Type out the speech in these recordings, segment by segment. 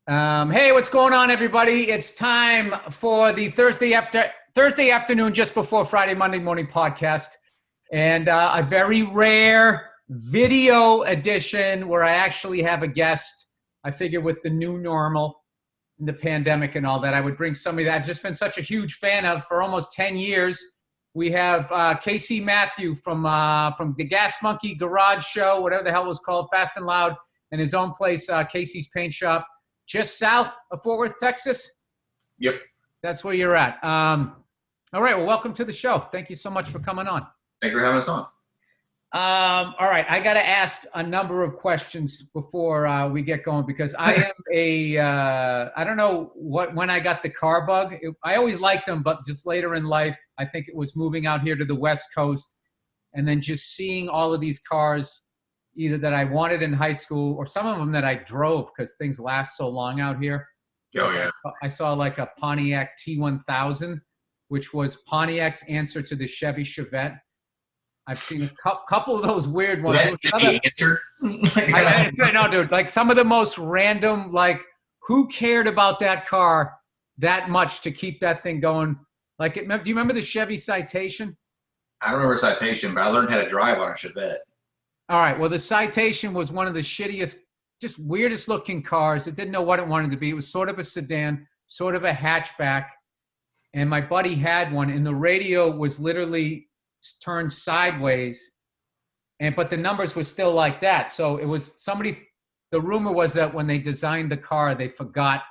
Hey, what's going on, everybody? It's time for the Thursday afternoon, just before Friday, Monday morning podcast, and a very rare video edition where I actually have a guest. I figure with the new normal, the pandemic, and all that, I would bring somebody that I've just been such a huge fan of for almost 10 years. We have KC Mathieu from the Gas Monkey Garage Show, whatever the hell it was called, Fast and Loud, and his own place, KC's Paint Shop, just south of Fort Worth, Texas. Yep. That's where you're at. All right. Well, welcome to the show. Thank you so much for coming on. Thanks for having us on. All right. I got to ask a number of questions before we get going because I am I don't know when I got the car bug. I always liked them, but just later in life, I think it was moving out here to the West Coast and then just seeing all of these cars either that I wanted in high school or some of them that I drove because things last so long out here. Oh, yeah. I saw like a Pontiac T1000, which was Pontiac's answer to the Chevy Chevette. I've seen a couple of those weird ones. No, dude, like some of the most random, like who cared about that car that much to keep that thing going? Like, do you remember the Chevy Citation? I remember Citation, but I learned how to drive on a Chevette. All right. Well, the Citation was one of the shittiest, just weirdest looking cars. It didn't know what it wanted to be. It was sort of a sedan, sort of a hatchback. And my buddy had one, and the radio was literally turned sideways. But the numbers were still like that. So it was the rumor was that when they designed the car, they forgot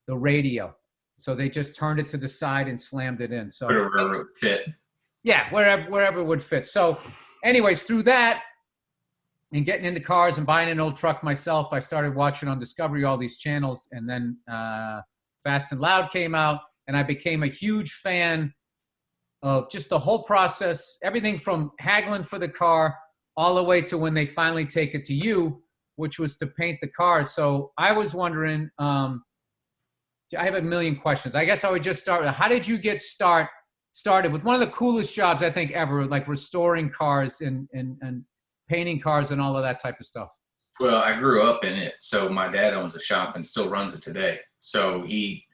the radio. So they just turned it to the side and slammed it in. So wherever it would fit. Yeah, wherever it would fit. So anyways, through that, and getting into cars and buying an old truck myself, I started watching on Discovery all these channels, and then Fast and Loud came out, and I became a huge fan of just the whole process, everything from haggling for the car all the way to when they finally take it to you, which was to paint the car. So I was wondering, I have a million questions. I guess I would just start with, how did you get started with one of the coolest jobs I think ever, like restoring cars and painting cars and all of that type of stuff? Well, I grew up in it. So my dad owns a shop and still runs it today. So he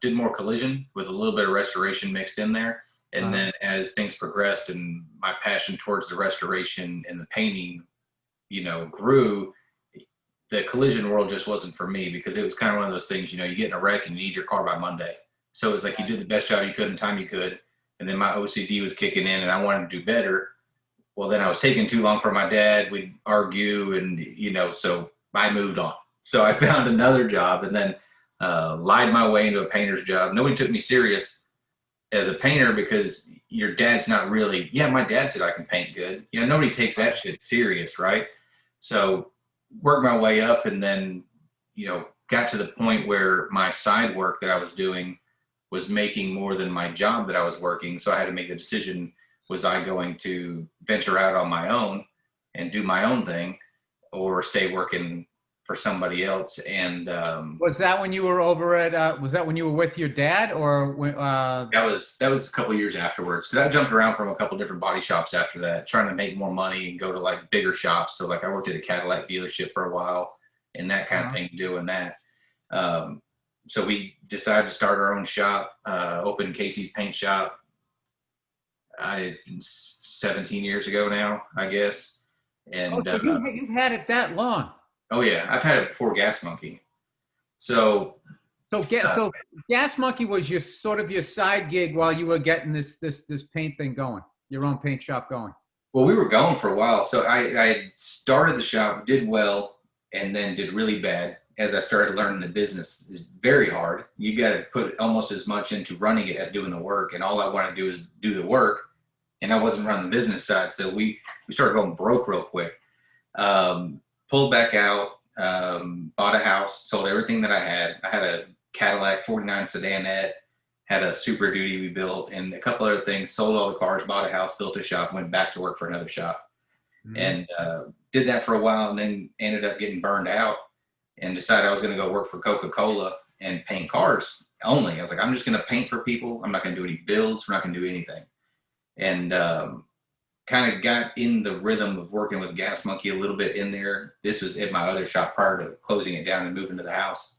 did more collision with a little bit of restoration mixed in there. And then as things progressed and my passion towards the restoration and the painting, grew, the collision world just wasn't for me because it was kind of one of those things, you get in a wreck and you need your car by Monday. So it was like you did the best job you could in the time you could. And then my OCD was kicking in and I wanted to do better. Well, then I was taking too long for my dad. We'd argue and, so I moved on. So I found another job and then lied my way into a painter's job. Nobody took me serious as a painter because your dad's not really, my dad said I can paint good. Nobody takes that shit serious, right? So worked my way up and then, got to the point where my side work that I was doing was making more than my job that I was working. So I had to make the decision, was I going to venture out on my own and do my own thing or stay working for somebody else? And was that when you were over at was that when you were with your dad or that was a couple of years afterwards, because I jumped around from a couple different body shops after that, trying to make more money and go to like bigger shops. So like I worked at a Cadillac dealership for a while and that kind of thing, doing that. So we decided to start our own shop, open KC's Paint Shop. 17 years ago now, I guess. And so you've had it that long? Oh yeah, I've had it before Gas Monkey. So Gas Monkey was your sort of your side gig while you were getting this paint thing going, your own paint shop going. Well, we were going for a while. So I started the shop, did well, and then did really bad as I started learning the business is very hard. You got to put almost as much into running it as doing the work. And all I want to do is do the work. And I wasn't running the business side. So we started going broke real quick. Pulled back out, bought a house, sold everything that I had. I had a Cadillac 49 sedanette, had a Super Duty we built, and a couple other things, sold all the cars, bought a house, built a shop, went back to work for another shop. Mm-hmm. And did that for a while and then ended up getting burned out and decided I was going to go work for Coca-Cola and paint cars only. I was like, I'm just going to paint for people. I'm not going to do any builds. We're not going to do anything. And kind of got in the rhythm of working with Gas Monkey a little bit in there. This was at my other shop prior to closing it down and moving to the house.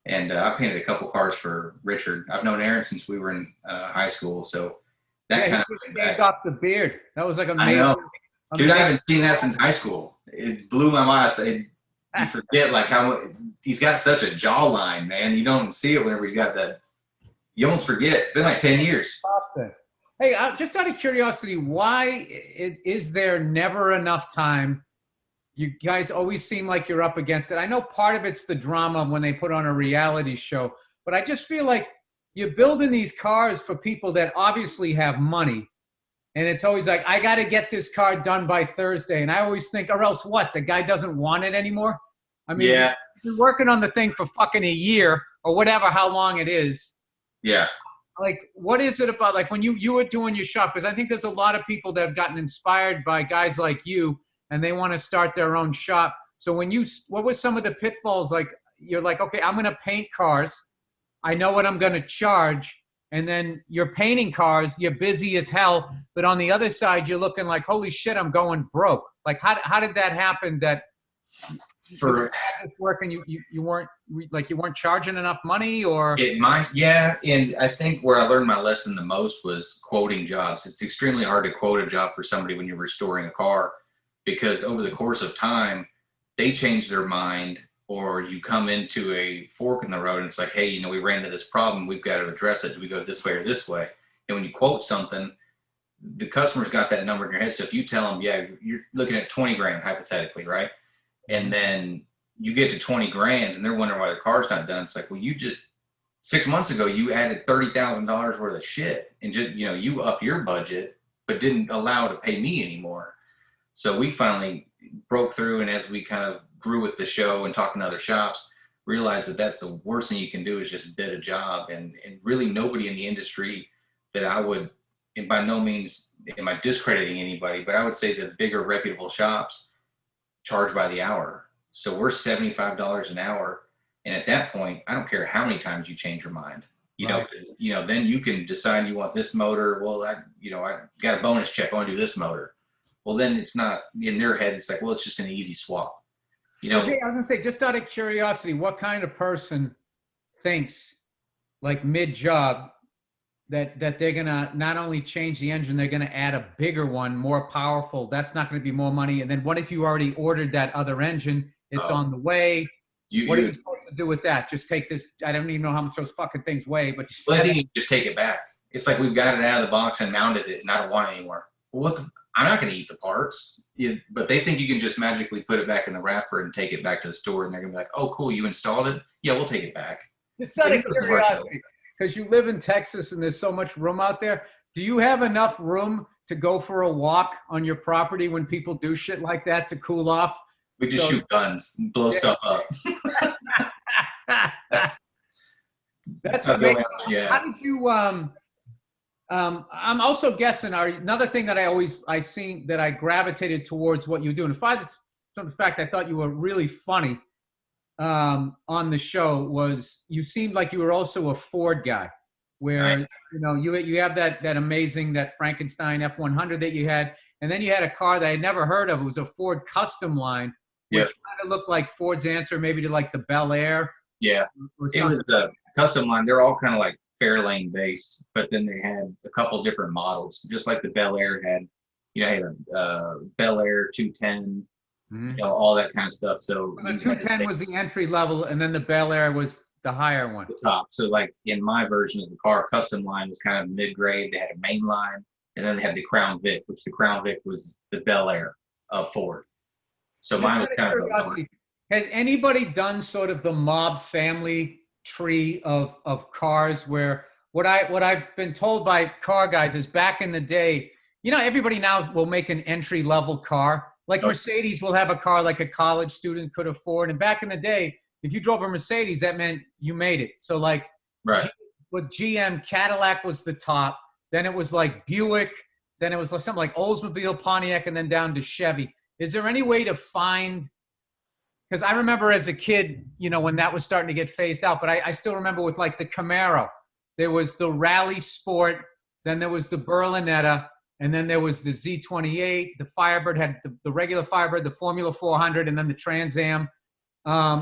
And I painted a couple cars for Richard. I've known Aaron since we were in high school, so that Yeah, kind of he went shaved back. off the beard. That was like I know, amazing. dude. I Amazing. haven't seen that since high school. It blew my mind. You forget like how he's got such a jawline, man. You don't see it whenever he's got that. You almost forget. It's been like 10 years. Hey, just out of curiosity, why is there never enough time? You guys always seem like you're up against it. I know part of it's the drama when they put on a reality show, but I just feel like you're building these cars for people that obviously have money. And it's always like, I got to get this car done by Thursday. And I always think, or else what? The guy doesn't want it anymore? I mean, Yeah. you're working on the thing for fucking a year or whatever, how long it is. Yeah. Like, what is it about, like when you were doing your shop? Because I think there's a lot of people that have gotten inspired by guys like you and they want to start their own shop. So what was some of the pitfalls? Like, you're like, okay, I'm going to paint cars. I know what I'm going to charge. And then you're painting cars, you're busy as hell. But on the other side, you're looking like, holy shit, I'm going broke. Like, how did that happen that for this work and you weren't charging enough money or? Yeah. And I think where I learned my lesson the most was quoting jobs. It's extremely hard to quote a job for somebody when you're restoring a car, because over the course of time, they change their mind, or you come into a fork in the road and it's like, hey, we ran into this problem. We've got to address it. Do we go this way or this way? And when you quote something, the customer's got that number in your head. So if you tell them, yeah, you're looking at 20 grand, hypothetically, right? And then you get to 20 grand and they're wondering why their car's not done. It's like, well, you just 6 months ago, you added $30,000 worth of shit and just, you up your budget, but didn't allow to pay me anymore. So we finally broke through. And as we kind of grew with the show and talking to other shops, realized that that's the worst thing you can do is just bid a job. And really nobody in the industry that I would, and by no means am I discrediting anybody, but I would say the bigger reputable shops charge by the hour. So we're $75 an hour. And at that point, I don't care how many times you change your mind, Right. Then you can decide you want this motor. Well, I got a bonus check. I want to do this motor. Well, then it's not in their head. It's like, well, it's just an easy swap. Jay, I was gonna say, just out of curiosity, what kind of person thinks, like mid-job, that they're gonna not only change the engine, they're gonna add a bigger one, more powerful? That's not gonna be more money. And then what if you already ordered that other engine? It's on the way. What are you supposed to do with that? Just take this? I don't even know how much those fucking things weigh, but I think you just take it back. It's like we've got it out of the box and mounted it, and I don't want it anymore. Well, I'm not going to eat the parts, but they think you can just magically put it back in the wrapper and take it back to the store, and they're going to be like, "Oh, cool, you installed it? Yeah, we'll take it back." Just out of curiosity, because you live in Texas and there's so much room out there. Do you have enough room to go for a walk on your property when people do shit like that to cool off? We just shoot guns and blow stuff up. That's amazing. Yeah. How did you? I'm also guessing. Another thing that I seen that I gravitated towards what you do, and the fact I thought you were really funny on the show, was you seemed like you were also a Ford guy, where you have that amazing, that Frankenstein F100 that you had, and then you had a car that I'd never heard of. It was a Ford Custom Line, which kind of looked like Ford's answer maybe to like the Bel Air. Yeah, it was the Custom Line. They're all kind of like Fairlane based, but then they had a couple different models, just like the Bel Air had. Had a Bel Air 210, all that kind of stuff. So the 210 was the entry level, and then the Bel Air was the higher one, the top. So like in my version of the car, Custom Line was kind of mid grade. They had a main line, and then they had the Crown Vic, which the Crown Vic was the Bel Air of Ford. So just mine was kind of curiosity. Has anybody done sort of the mob family tree of cars, where what I've been told by car guys is back in the day, everybody now will make an entry level car. Like Mercedes will have a car like a college student could afford. And back in the day, if you drove a Mercedes, that meant you made it. So like with GM, Cadillac was the top. Then it was like Buick. Then it was like something like Oldsmobile, Pontiac, and then down to Chevy. Is there any way to find, because I remember as a kid, when that was starting to get phased out, but I still remember with like the Camaro, there was the Rally Sport, then there was the Berlinetta, and then there was the Z28, the Firebird had the regular Firebird, the Formula 400, and then the Trans Am.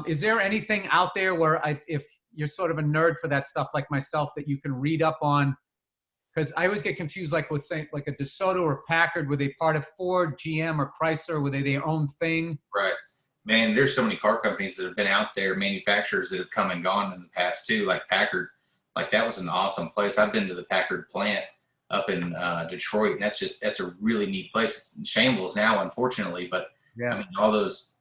Is there anything out there where if you're sort of a nerd for that stuff like myself, that you can read up on. Because I always get confused, like with saying like a DeSoto or Packard, were they part of Ford, GM, or Chrysler? Were they their own thing? Right. Man, there's so many car companies that have been out there, manufacturers that have come and gone in the past too, like Packard. Like that was an awesome place. I've been to the Packard plant up in Detroit, and that's a really neat place. It's in shambles now, unfortunately, but Yeah. I mean, all those,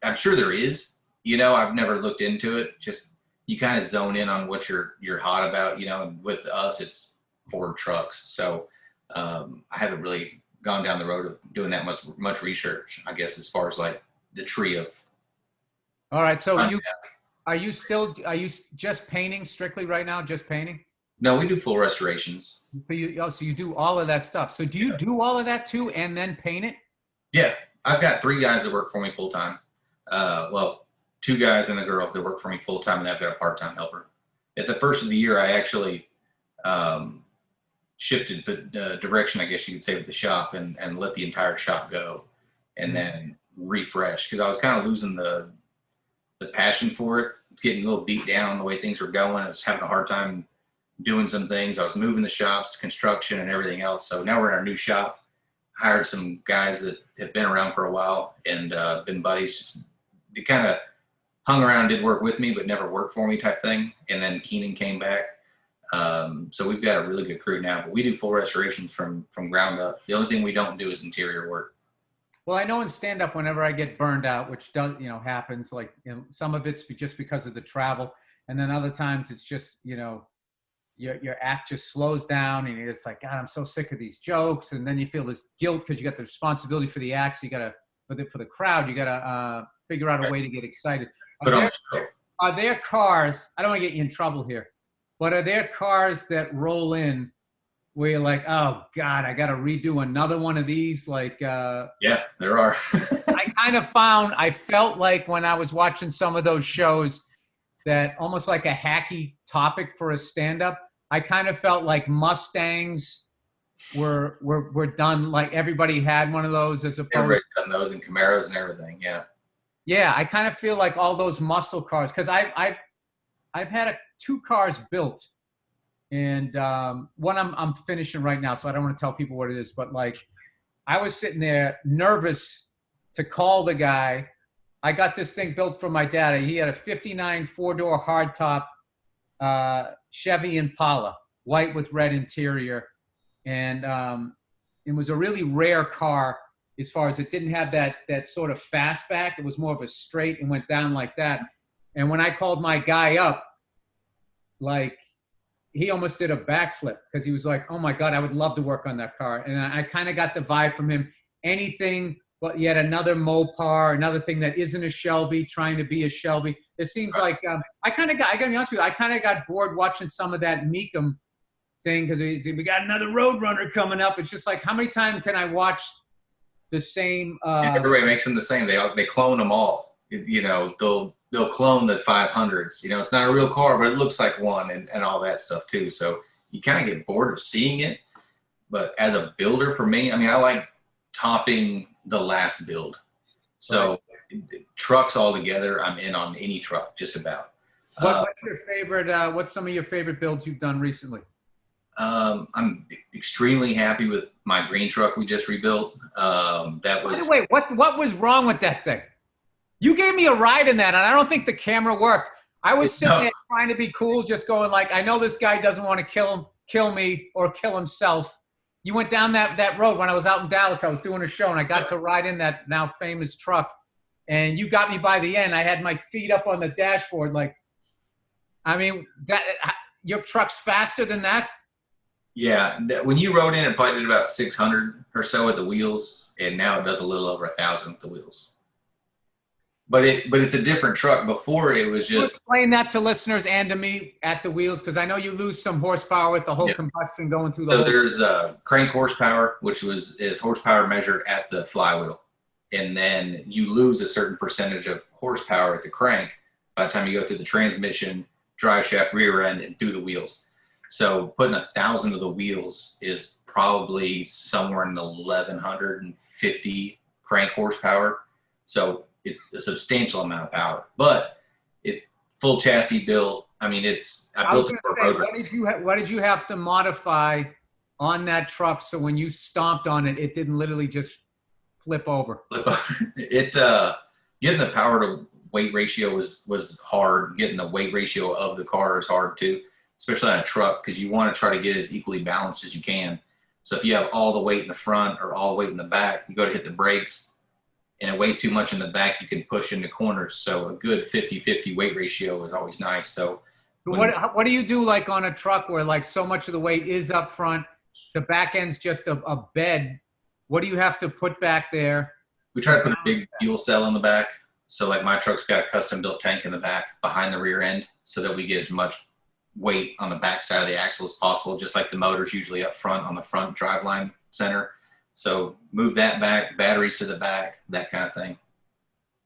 I'm sure there is, I've never looked into it. Just, you kind of zone in on what you're hot about, and with us, it's Ford trucks. So I haven't really gone down the road of doing that much research, I guess, as far as like the tree of. All right. So are you just painting strictly right now? Just painting? No, we do full restorations. So you do all of that stuff. So do you do all of that too, and then paint it? Yeah. I've got 3 guys that work for me full time. Well, 2 guys and a girl that work for me full time, and I've got a part-time helper. At the first of the year, I actually shifted the direction, I guess you could say, with the shop, and let the entire shop go, and then refresh, because I was kind of losing the passion for it, getting a little beat down the way things were going. I was having a hard time doing some things. I was moving the shops to construction and everything else. So now we're in our new shop. Hired some guys that have been around for a while and been buddies. They kind of hung around, did work with me, but never worked for me type thing. And then Keenan came back. So we've got a really good crew now, but we do full restorations from ground up. The only thing we don't do is interior work. Well, I know in stand-up, whenever I get burned out, which does, happens, like, some of it's just because of the travel. And then other times it's just, your act just slows down, and you're just like, God, I'm so sick of these jokes. And then you feel this guilt because you got the responsibility for the act. So you got to, for the crowd, you got to figure out a way to get excited. Are there cars, I don't want to get you in trouble here, but are there cars that roll in where you're like, oh God, I got to redo another one of these? Like, yeah, there are. I felt like when I was watching some of those shows that almost like a hacky topic for a stand-up, I kind of felt like Mustangs were done, like everybody had one of those as opposed. Everybody's done those, and Camaros and everything. Yeah. Yeah, I kind of feel like all those muscle cars, because I've had 2 cars built, and one I'm finishing right now, so I don't want to tell people what it is, but like I was sitting there nervous to call the guy. I got this thing built from my dad. He had a 59 4-door hardtop Chevy Impala, white with red interior. And it was a really rare car as far as it didn't have that sort of fastback. It was more of a straight and went down like that. And when I called my guy up, like, he almost did a backflip because he was like, oh my God, I would love to work on that car. And I kind of got the vibe from him, anything but yet another Mopar, another thing that isn't a Shelby, trying to be a Shelby. It seems like I got to be honest with you, I kind of got bored watching some of that Meekum thing because we got another Roadrunner coming up. It's just like, how many times can I watch the same? Everybody makes them the same. They clone them all. They'll clone the 500s. It's not a real car, but it looks like one, and all that stuff too. So you kind of get bored of seeing it. But as a builder, for me, I mean, I like topping the last build. So trucks all together, I'm in on any truck, just about. What's your favorite? What's some of your favorite builds you've done recently? I'm extremely happy with my green truck we just rebuilt. That was. By the way, what was wrong with that thing? You gave me a ride in that, and I don't think the camera worked. I was sitting there trying to be cool, just going like, I know this guy doesn't want to kill me or kill himself. You went down that road when I was out in Dallas. I was doing a show, and I got to ride in that now famous truck. And you got me by the end. I had my feet up on the dashboard. Like, I mean, your truck's faster than that? Yeah. When you rode in, it probably did about 600 or so at the wheels, and now it does a little over 1,000 at the wheels. But it's a different truck. Before it was just. Explain that to listeners and to me at the wheels, because I know you lose some horsepower with the whole combustion going through the. So there's crank horsepower, which is horsepower measured at the flywheel, and then you lose a certain percentage of horsepower at the crank by the time you go through the transmission, drive shaft, rear end, and through the wheels. So putting 1,000 of the wheels is probably somewhere in the 1,150 crank horsepower. So it's a substantial amount of power, but it's full chassis built. I mean, I I was built it going for to say, road what race. what did you have to modify on that truck so when you stomped on it, it didn't literally just flip over? It getting the power to weight ratio was hard. Getting the weight ratio of the car is hard too, especially on a truck, because you want to try to get it as equally balanced as you can. So if you have all the weight in the front or all the weight in the back, you go to hit the brakes and it weighs too much in the back, you can push into corners. So a good 50-50 weight ratio is always nice. So What do you do like on a truck where like so much of the weight is up front, the back end's just a bed? What do you have to put back there? we try to put a big fuel cell in the back. So like my truck's got a custom built tank in the back behind the rear end so that we get as much weight on the back side of the axle as possible, just like the motor's usually up front on the front driveline center. So move that back, batteries to the back, that kind of thing.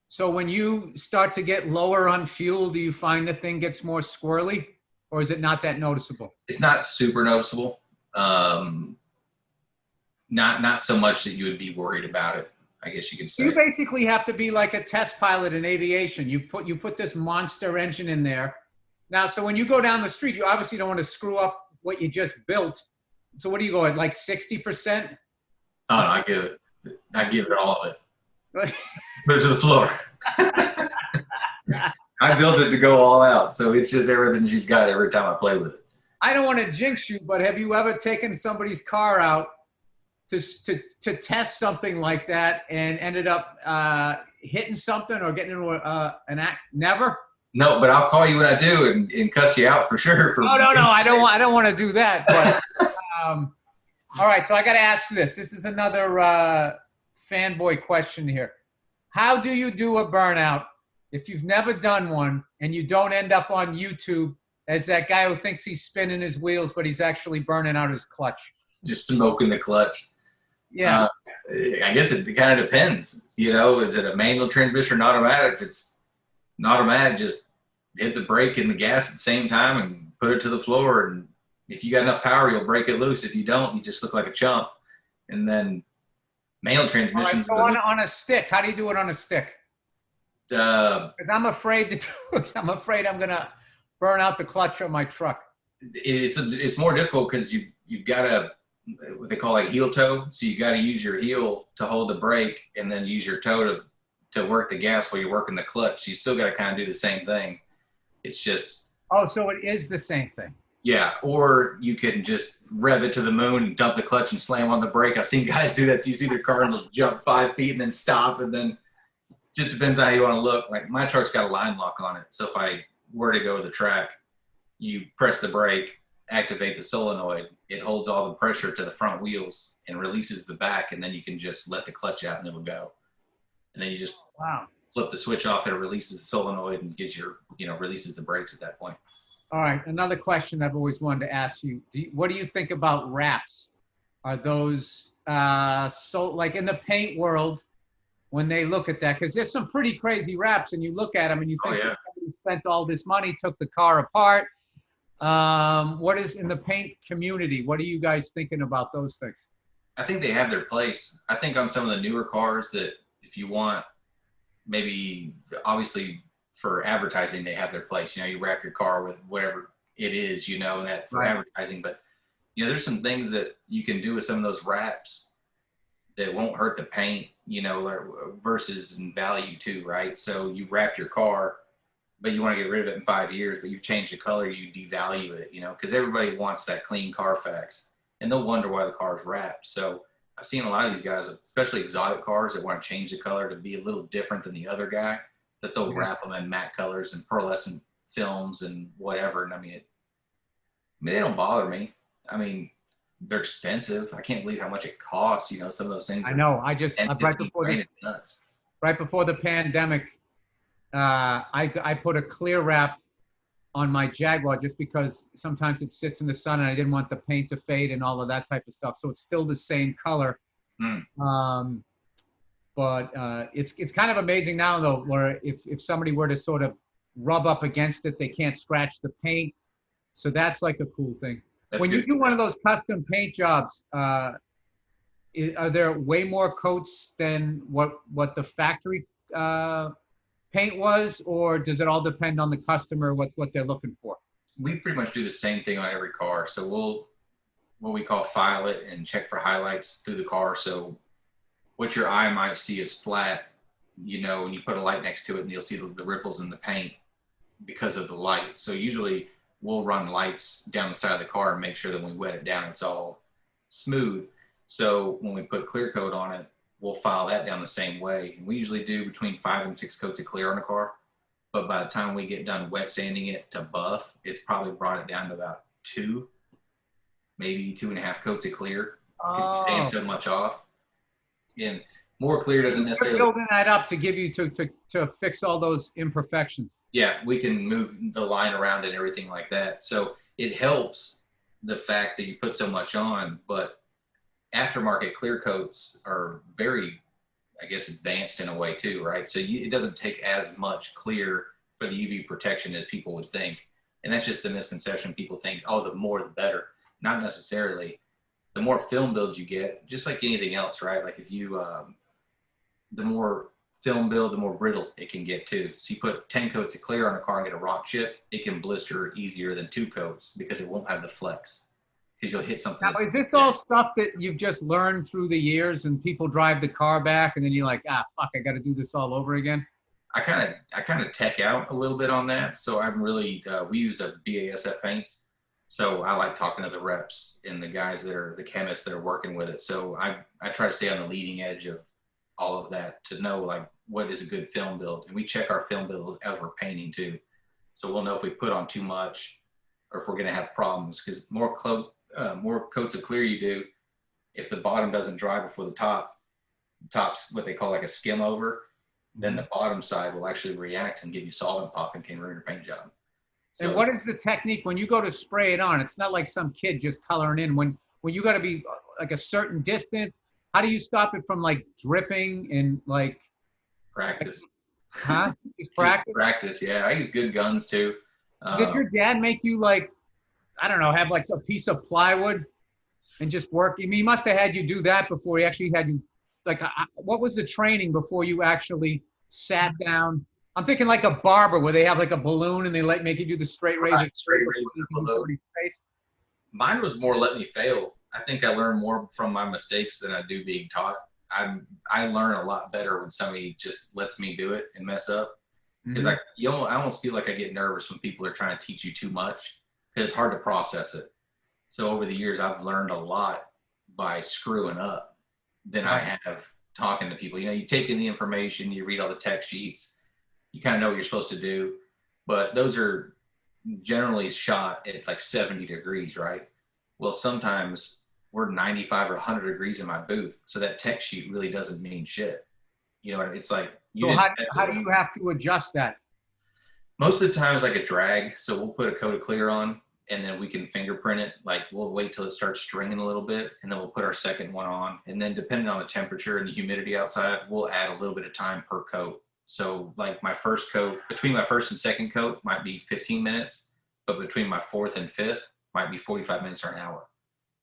So when you start to get lower on fuel, do you find the thing gets more squirrely, or is it not that noticeable? It's not super noticeable. Not so much that you would be worried about it, I guess you could say. You basically have to be like a test pilot in aviation. You put this monster engine in there. Now, so when you go down the street, you obviously don't want to screw up what you just built. So what do you go at, like 60%? Oh, no, I give it all of it. Put it to the floor. I built it to go all out, so it's just everything she's got every time I play with it. I don't want to jinx you, but have you ever taken somebody's car out to test something like that and ended up hitting something or getting into an act? Never? No, but I'll call you when I do and cuss you out for sure. No, I don't want to do that. But all right, so I got to ask this. This is another fanboy question here. How do you do a burnout if you've never done one and you don't end up on YouTube as that guy who thinks he's spinning his wheels, but he's actually burning out his clutch? Just smoking the clutch. Yeah. I guess it kind of depends. You know, is it a manual transmission or an automatic? If it's an automatic, just hit the brake and the gas at the same time and put it to the floor. And if you got enough power, you'll break it loose. If you don't, you just look like a chump. And then manual transmissions. All right, so on a stick, how do you do it on a stick? Because I'm afraid to do it. I'm afraid I'm gonna burn out the clutch on my truck. It's more difficult because you've got a what they call a heel toe. So you got to use your heel to hold the brake and then use your toe to work the gas while you're working the clutch. You still got to kind of do the same thing. It's just. Oh, so it is the same thing. Yeah, or you can just rev it to the moon and dump the clutch and slam on the brake. I've seen guys do that. You see their cars will jump 5 feet and then stop, and then just depends on how you want to look. Like my truck's got a line lock on it, so if I were to go to the track, you press the brake, activate the solenoid. It holds all the pressure to the front wheels and releases the back, and then you can just let the clutch out and it will go. And then you just flip the switch off and it releases the solenoid and gives releases the brakes at that point. All right, another question I've always wanted to ask you. What do you think about wraps? Are those, like in the paint world, when they look at that, because there's some pretty crazy wraps and you look at them and you think somebody spent all this money, took the car apart. What is in the paint community? What are you guys thinking about those things? I think they have their place. I think on some of the newer cars that if you want, maybe obviously for advertising, they have their place. You wrap your car with whatever it is, that for advertising. But, there's some things that you can do with some of those wraps that won't hurt the paint, versus in value too, right? So you wrap your car, but you want to get rid of it in 5 years, but you've changed the color, you devalue it, because everybody wants that clean Carfax, and they'll wonder why the car's wrapped. So I've seen a lot of these guys, especially exotic cars, that want to change the color to be a little different than the other guy, that they'll wrap them in matte colors and pearlescent films and whatever. And I mean, they don't bother me. I mean, they're expensive. I can't believe how much it costs. Some of those things. I know. I just right before the pandemic, I put a clear wrap on my Jaguar just because sometimes it sits in the sun and I didn't want the paint to fade and all of that type of stuff. So it's still the same color. But it's kind of amazing now though, where if somebody were to sort of rub up against it, they can't scratch the paint. So that's like a cool thing. When you do one of those custom paint jobs, are there way more coats than what the factory paint was, or does it all depend on the customer, what they're looking for? we pretty much do the same thing on every car. So we'll what we call file it and check for highlights through the car. So what your eye might see is flat, when you put a light next to it, and you'll see the ripples in the paint because of the light. So usually we'll run lights down the side of the car and make sure that when we wet it down, it's all smooth. So when we put clear coat on it, we'll file that down the same way. And we usually do between 5 and 6 coats of clear on a car. But by the time we get done wet sanding it to buff, it's probably brought it down to about 2, maybe 2.5 coats of clear, because you're staying so much off. And more clear doesn't necessarily. You're building that up to give you to fix all those imperfections. Yeah, we can move the line around and everything like that. So it helps the fact that you put so much on, but aftermarket clear coats are very, I guess, advanced in a way too, right? So it doesn't take as much clear for the UV protection as people would think. And that's just the misconception. People think, oh, the more the better. Not necessarily. The more film build you get, just like anything else, right? Like if you, the more film build, the more brittle it can get too. So you put 10 coats of clear on a car and get a rock chip, it can blister easier than 2 coats because it won't have the flex. Because you'll hit something. Now, is this all stuff that you've just learned through the years, and people drive the car back, and then you're like, fuck, I got to do this all over again? I kind of tech out a little bit on that. So I'm really, we use a BASF paints. So I like talking to the reps and the guys that are the chemists that are working with it. So I try to stay on the leading edge of all of that to know like what is a good film build. And we check our film build as we're painting too. So we'll know if we put on too much or if we're going to have problems, because more coats of clear you do, if the bottom doesn't dry before the top's what they call like a skim over, then the bottom side will actually react and give you solvent pop and can ruin your paint job. So, and what is the technique when you go to spray it on? It's not like some kid just coloring in. When you got to be like a certain distance, how do you stop it from like dripping and like practice? Huh? Just practice. Just practice, yeah. I use good guns too. Did your dad make you like, I don't know, have like a piece of plywood and just work? I mean, he must have had you do that before he actually had you. Like, what was the training before you actually sat down? I'm thinking like a barber where they have like a balloon and they make you do the straight razor. Somebody's face. Mine was more let me fail. I think I learn more from my mistakes than I do being taught. I learn a lot better when somebody just lets me do it and mess up. Because I almost feel like I get nervous when people are trying to teach you too much, because it's hard to process it. So over the years, I've learned a lot by screwing up than I have talking to people. You take in the information, you read all the tech sheets, you kind of know what you're supposed to do, but those are generally shot at like 70 degrees, right? Well, sometimes we're 95 or 100 degrees in my booth, so that tech sheet really doesn't mean shit. It's like, so how do you have to adjust that? Most of the time it's like a drag. So we'll put a coat of clear on and then we can fingerprint it. Like we'll wait till it starts stringing a little bit and then we'll put our second one on. And then depending on the temperature and the humidity outside, we'll add a little bit of time per coat. So like my first coat, between my first and second coat might be 15 minutes, but between my fourth and fifth might be 45 minutes or an hour.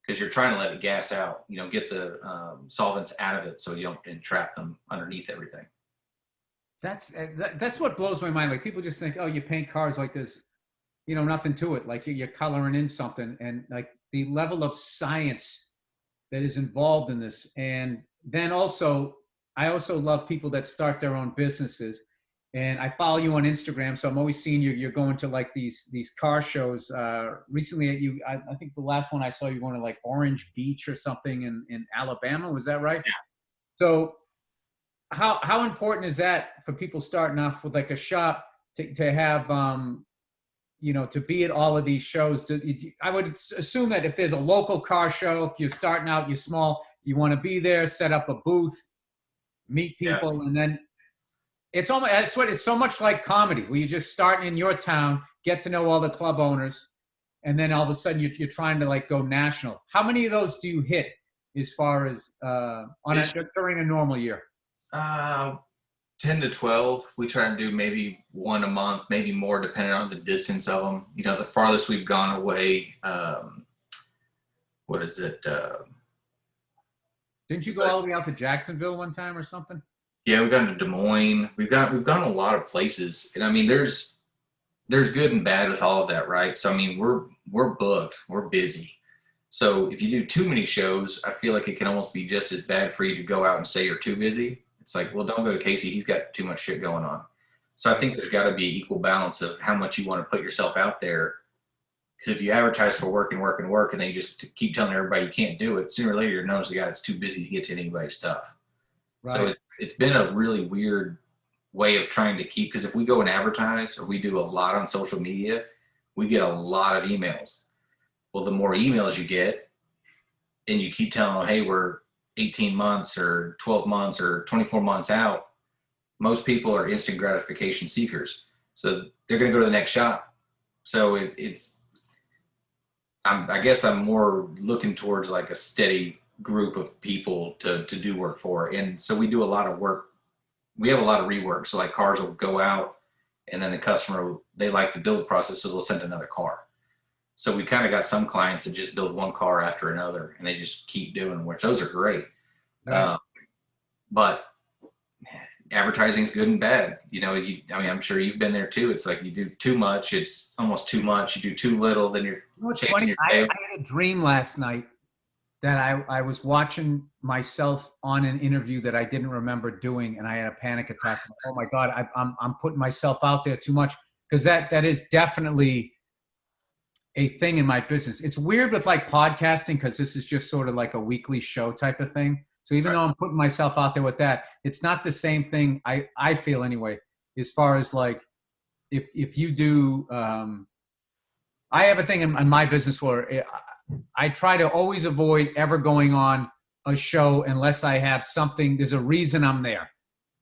Because you're trying to let it gas out, get the solvents out of it so you don't entrap them underneath everything. That's what blows my mind. Like people just think, oh, you paint cars like this, nothing to it. Like you're coloring in something, and like the level of science that is involved in this. And then I also love people that start their own businesses. And I follow you on Instagram, so I'm always seeing you're going to like these car shows. Recently, I think the last one I saw you going to like Orange Beach or something in Alabama. Was that right? Yeah. So how important is that for people starting off with like a shop to have to be at all of these shows? I would assume that if there's a local car show, if you're starting out, you're small, you want to be there, set up a booth, meet people, and then. It's so much like comedy, where you just start in your town, get to know all the club owners, and then all of a sudden you're trying to like go national. How many of those do you hit as far as during a normal year? 10 to 12. We try and do maybe one a month, maybe more, depending on the distance of them. The farthest we've gone away. What is it? Didn't you go all the way out to Jacksonville one time or something? Yeah, we've gone to Des Moines. We've gone a lot of places. And I mean, there's there's good and bad with all of that, right? So I mean, we're booked, we're busy. So if you do too many shows, I feel like it can almost be just as bad for you to go out and say you're too busy. It's like, well, don't go to KC. He's got too much shit going on. So I think there's got to be equal balance of how much you want to put yourself out there. Because if you advertise for work and work and work, and then you just keep telling everybody you can't do it, sooner or later you're known as the guy that's too busy to get to anybody's stuff. Right. So it's been a really weird way of trying to keep, because if we go and advertise or we do a lot on social media, we get a lot of emails. Well, the more emails you get and you keep telling them, hey, we're 18 months or 12 months or 24 months out, most people are instant gratification seekers. So they're going to go to the next shop. So I guess I'm more looking towards like a steady group of people to do work for. And so we do a lot of work. We have a lot of rework. So like cars will go out and then the customer, they like the build process, so they'll send another car. So we kind of got some clients that just build one car after another and they just keep doing, which those are great. Right. But advertising is good and bad. You know, I'm sure you've been there too. It's like you do too much, it's almost too much. You do too little, then you're funny. I had a dream last night that I was watching myself on an interview that I didn't remember doing, and I had a panic attack. Oh my God, I'm putting myself out there too much, because that is definitely a thing in my business. It's weird with like podcasting, because this is just sort of like a weekly show type of thing. So even though I'm putting myself out there with that, it's not the same thing, I feel anyway, as far as like, if you do, I have a thing in my business where I try to always avoid ever going on a show unless I have something, there's a reason I'm there.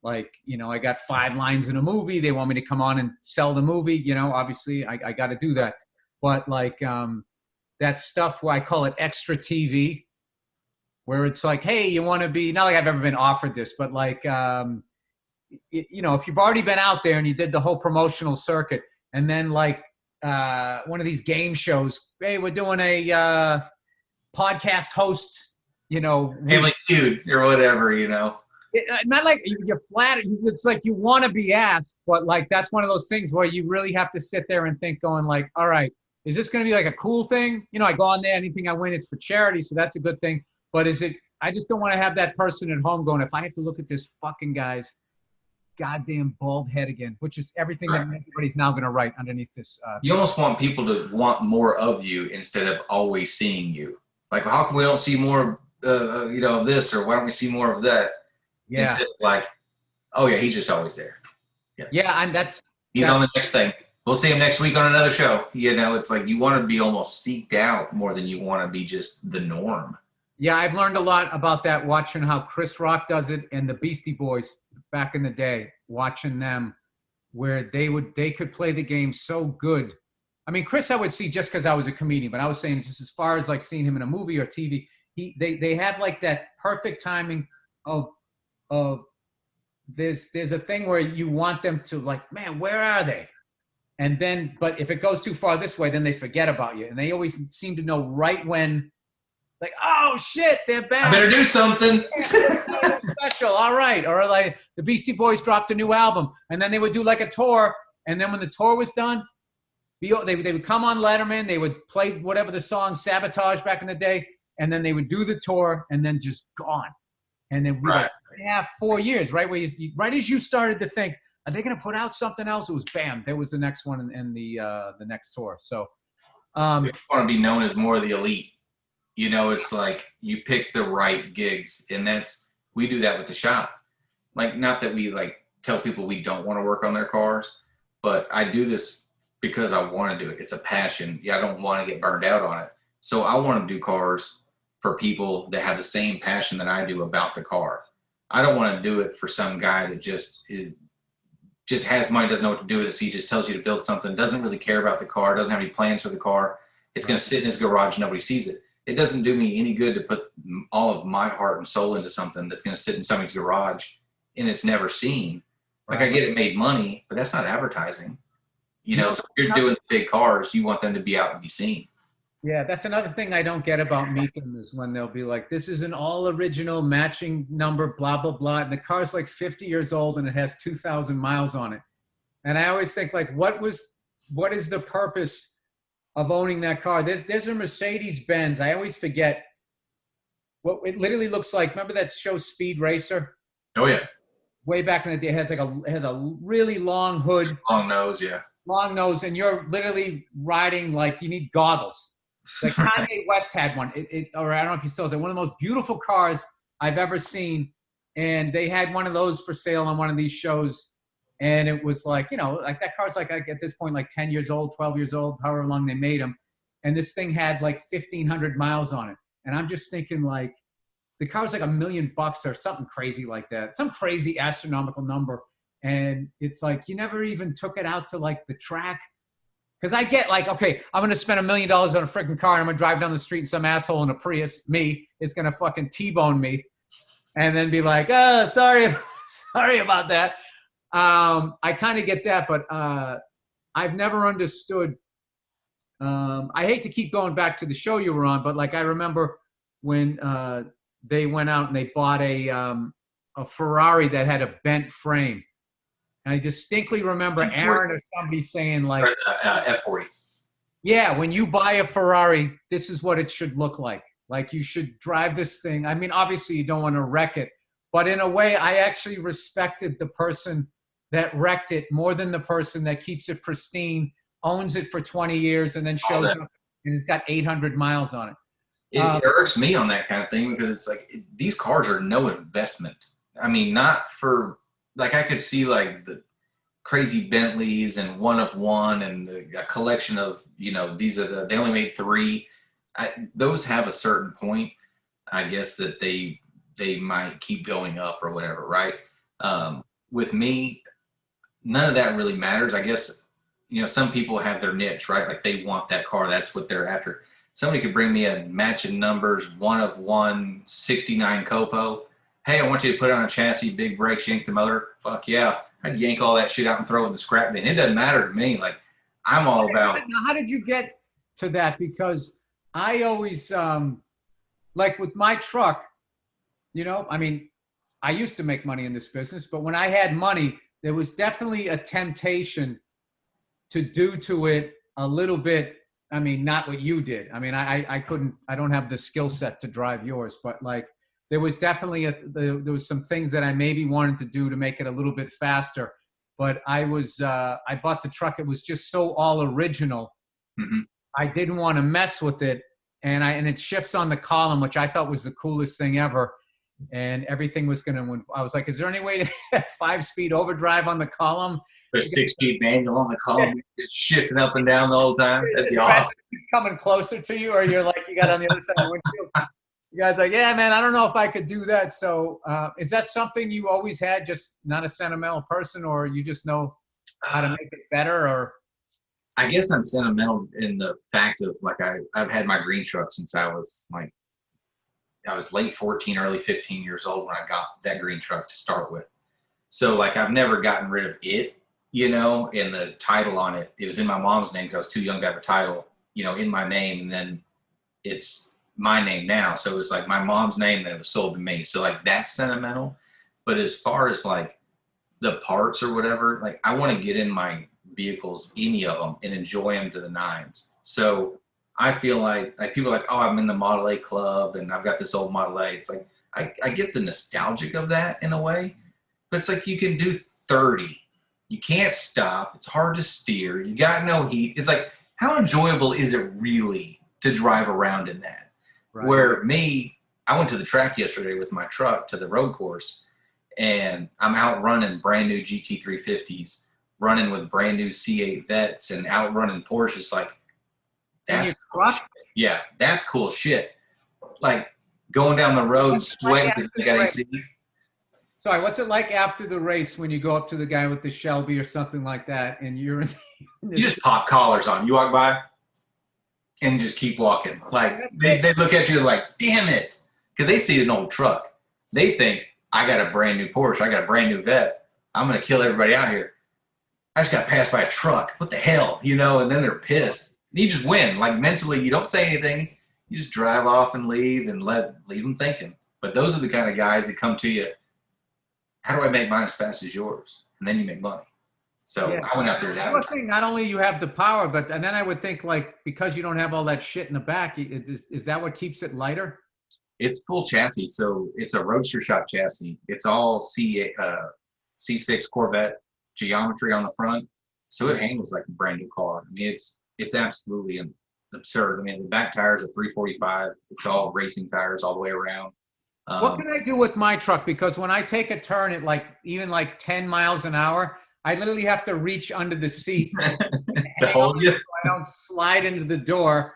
Like, you know, I got 5 lines in a movie. They want me to come on and sell the movie. You know, obviously I got to do that. But like that stuff where I call it extra TV, where it's like, hey, you want to be, not like I've ever been offered this, but like, you know, if you've already been out there and you did the whole promotional circuit, and then like one of these game shows, hey, we're doing a podcast host, you know. Family Feud or whatever, you know. Not like you're flattered. It's like you want to be asked, but like that's one of those things where you really have to sit there and think going like, all right, is this going to be like a cool thing? You know, I go on there, anything I win is for charity, so that's a good thing. But is it, I just don't want to have that person at home going, if I have to look at this fucking guy's goddamn bald head again, which is everything that everybody's now going to write underneath this. You almost want people to want more of you instead of always seeing you. Like, how come we don't see more, you know, of this, or why don't we see more of that? Yeah. Instead of like, oh yeah, he's just always there. Yeah, and he's on the next thing. We'll see him next week on another show. You know, it's like you want to be almost seeked out more than you want to be just the norm. Yeah, I've learned a lot about that watching how Chris Rock does it and the Beastie Boys back in the day, watching them, where they could play the game so good. I mean, Chris I would see just because I was a comedian, but I was saying just as far as like seeing him in a movie or TV, they have like that perfect timing of there's a thing where you want them to like, man, where are they? And then, but if it goes too far this way, then they forget about you. And they always seem to know right when, like, oh shit, they're back. I better do something. Special, all right. Or like the Beastie Boys dropped a new album, and then they would do like a tour. And then when the tour was done, they would come on Letterman. They would play whatever the song, Sabotage back in the day, and then they would do the tour, and then just gone. And then we like 4 years, right? Where you, right as you started to think, are they going to put out something else? It was bam, there was the next one in the next tour. So you want to be known as more of the elite. You know, it's like you pick the right gigs, and we do that with the shop. Like, not that we like tell people we don't want to work on their cars, but I do this because I want to do it. It's a passion. Yeah, I don't want to get burned out on it. So I want to do cars for people that have the same passion that I do about the car. I don't want to do it for some guy that just has money, doesn't know what to do with it. So he just tells you to build something, doesn't really care about the car, doesn't have any plans for the car. It's going to sit in his garage and nobody sees it. It doesn't do me any good to put all of my heart and soul into something that's going to sit in somebody's garage and it's never seen. Like, I get it made money, but that's not advertising. You know, so if you're doing big cars, you want them to be out and be seen. Yeah, that's another thing I don't get about meet them, is when they'll be like, this is an all original matching number, blah, blah, blah. And the car's like 50 years old and it has 2,000 miles on it. And I always think like, what was what is the purpose of owning that car? There's a Mercedes Benz. I always forget what it literally looks like. Remember that show Speed Racer? Oh yeah. Way back in the day, it has a really long hood, Long nose, yeah. long nose, and you're literally riding like you need goggles. Like Kanye West had one, or I don't know if he still has it. One of the most beautiful cars I've ever seen, and they had one of those for sale on one of these shows, and it was like, like that car's like at this point like 10 years old, 12 years old, however long they made them, and this thing had like 1,500 miles on it, and I'm just thinking like, the car's like $1 million or something crazy like that, some crazy astronomical number. And it's like, you never even took it out to like the track. Cause I get like, okay, I'm going to spend $1 million on a freaking car. And I'm going to drive down the street and some asshole in a Prius, me, is going to fucking T-bone me. And then be like, oh, sorry about that. I kind of get that, but I've never understood. I hate to keep going back to the show you were on, but like, I remember when, they went out and they bought a Ferrari that had a bent frame. And I distinctly remember Aaron or somebody saying like, F40. Yeah, when you buy a Ferrari, this is what it should look like. Like you should drive this thing. I mean, obviously you don't want to wreck it, but in a way I actually respected the person that wrecked it more than the person that keeps it pristine, owns it for 20 years and then shows up and it's got 800 miles on it. It irks me on that kind of thing because it's like these cars are no investment. I mean, not for like I could see like the crazy Bentleys and one of one and a collection of these are they only made 3. Those have a certain point, I guess that they might keep going up or whatever, right? With me, none of that really matters. I guess some people have their niche, right? Like they want that car, that's what they're after. Somebody could bring me a matching numbers, one of one, 69 Copo. Hey, I want you to put on a chassis, big brakes, yank the motor. Fuck yeah. I'd yank all that shit out and throw it in the scrap bin. It doesn't matter to me. Like, I'm all about. Now, how did you get to that? Because I always, like with my truck, I mean, I used to make money in this business, but when I had money, there was definitely a temptation to do to it a little bit. I mean, not what you did. I mean, I don't have the skill set to drive yours, but like there was definitely there was some things that I maybe wanted to do to make it a little bit faster, but I bought the truck. It was just so all original. Mm-hmm. I didn't want to mess with it. And it shifts on the column, which I thought was the coolest thing ever. And everything was I was like, is there any way to have 5-speed overdrive on the column? Put a 6-speed manual on the column, just shifting up and down the whole time. That'd be awesome. Coming closer to you, or you're like, you got on the other side of the windshield. You guys like, yeah, man, I don't know if I could do that. So is that something you always had, just not a sentimental person, or you just know how to make it better? Or I guess I'm sentimental in the fact of like I've had my green truck since I was late 14, early 15 years old when I got that green truck to start with. So like I've never gotten rid of it, and the title on it. It was in my mom's name because I was too young to have a title, in my name, and then it's my name now. So it was like my mom's name, then it was sold to me. So like that's sentimental. But as far as like the parts or whatever, like I want to get in my vehicles, any of them, and enjoy them to the nines. So I feel like people are like, oh, I'm in the Model A club and I've got this old Model A. It's like, I get the nostalgic of that in a way, but it's like you can do 30. You can't stop. It's hard to steer. You got no heat. It's like, how enjoyable is it really to drive around in that? Right. Where I went to the track yesterday with my truck to the road course, and I'm out running brand new GT350s, running with brand new C8 Vets and out running Porsches. Like, that's cool shit. Yeah, that's cool shit. Like going down the road sweating because you got AC. Sorry, what's it like after the race when you go up to the guy with the Shelby or something like that, and you're you just pop collars on. You walk by and just keep walking. Like they look at you like, damn it, because they see an old truck. They think I got a brand new Porsche. I got a brand new Vet. I'm gonna kill everybody out here. I just got passed by a truck. What the hell, And then they're pissed. You just win. Like mentally, you don't say anything. You just drive off and leave and leave them thinking. But those are the kind of guys that come to you. How do I make mine as fast as yours? And then you make money. So Yeah. I went out there to I would advertise. think not only you have the power, but and then I would think like because you don't have all that shit in the back, is that what keeps it lighter? It's full chassis, so it's a roadster shop chassis. It's all C6 Corvette geometry on the front, so it handles like a brand new car. I mean, it's absolutely absurd. I mean, the back tires are 345. It's all racing tires all the way around. What can I do with my truck? Because when I take a turn at like even like 10 miles an hour, I literally have to reach under the seat and to hang hold on you. so I don't slide into the door.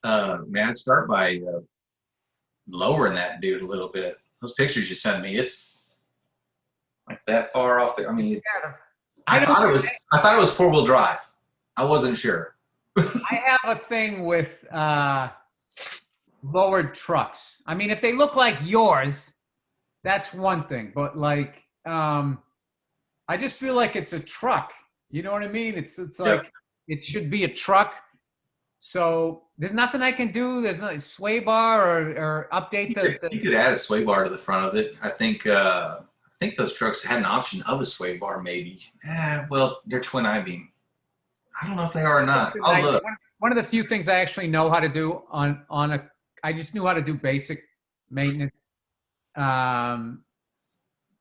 Man, I'd start by lowering that dude a little bit. Those pictures you sent me, it's like that far off there. I mean, Yeah, I thought it was 4-wheel drive. I wasn't sure. I have a thing with lowered trucks. I mean, if they look like yours, that's one thing. But like, I just feel like it's a truck. You know what I mean? It's like it should be a truck. So there's nothing I can do. There's no sway bar or update You could add a sway bar to the front of it. I think those trucks had an option of a sway bar, maybe. Well, they're twin I-beam. I don't know if they are or not. I'll look. One of the few things I actually know how to do on a. I just knew how to do basic maintenance.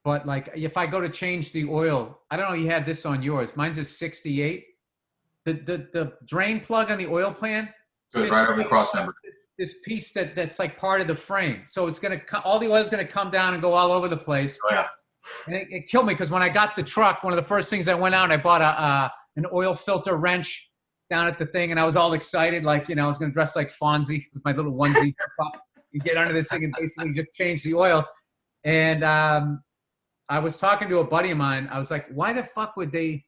But like if I go to change the oil, I don't know. You had this on yours. Mine's a 68. The drain plug on the oil pan Goes right over the cross member. This piece that's like part of the frame. So it's all the oil's gonna come down and go all over the place. Oh, yeah. And it killed me because when I got the truck, one of the first things I went out, I bought an oil filter wrench down at the thing, and I was all excited, like I was gonna dress like Fonzie with my little onesie and get under this thing and basically just change the oil. And I was talking to a buddy of mine. I was like, why the fuck would they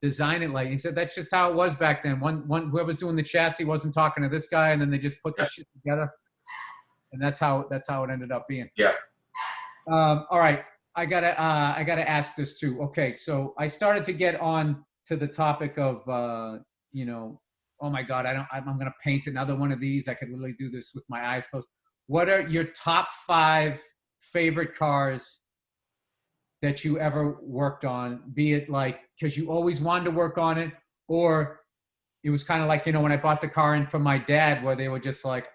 design it like? He said that's just how it was back then. One whoever's doing the chassis wasn't talking to this guy, and then they just put the shit together, and that's how it ended up being. Yeah. All right, I gotta ask this too. Okay, so I started to get on to the topic of oh my God, I'm gonna paint another one of these. I could literally do this with my eyes closed. What are your top 5 favorite cars that you ever worked on, be it like because you always wanted to work on it, or it was kind of like, when I bought the car in from my dad, where they were just like,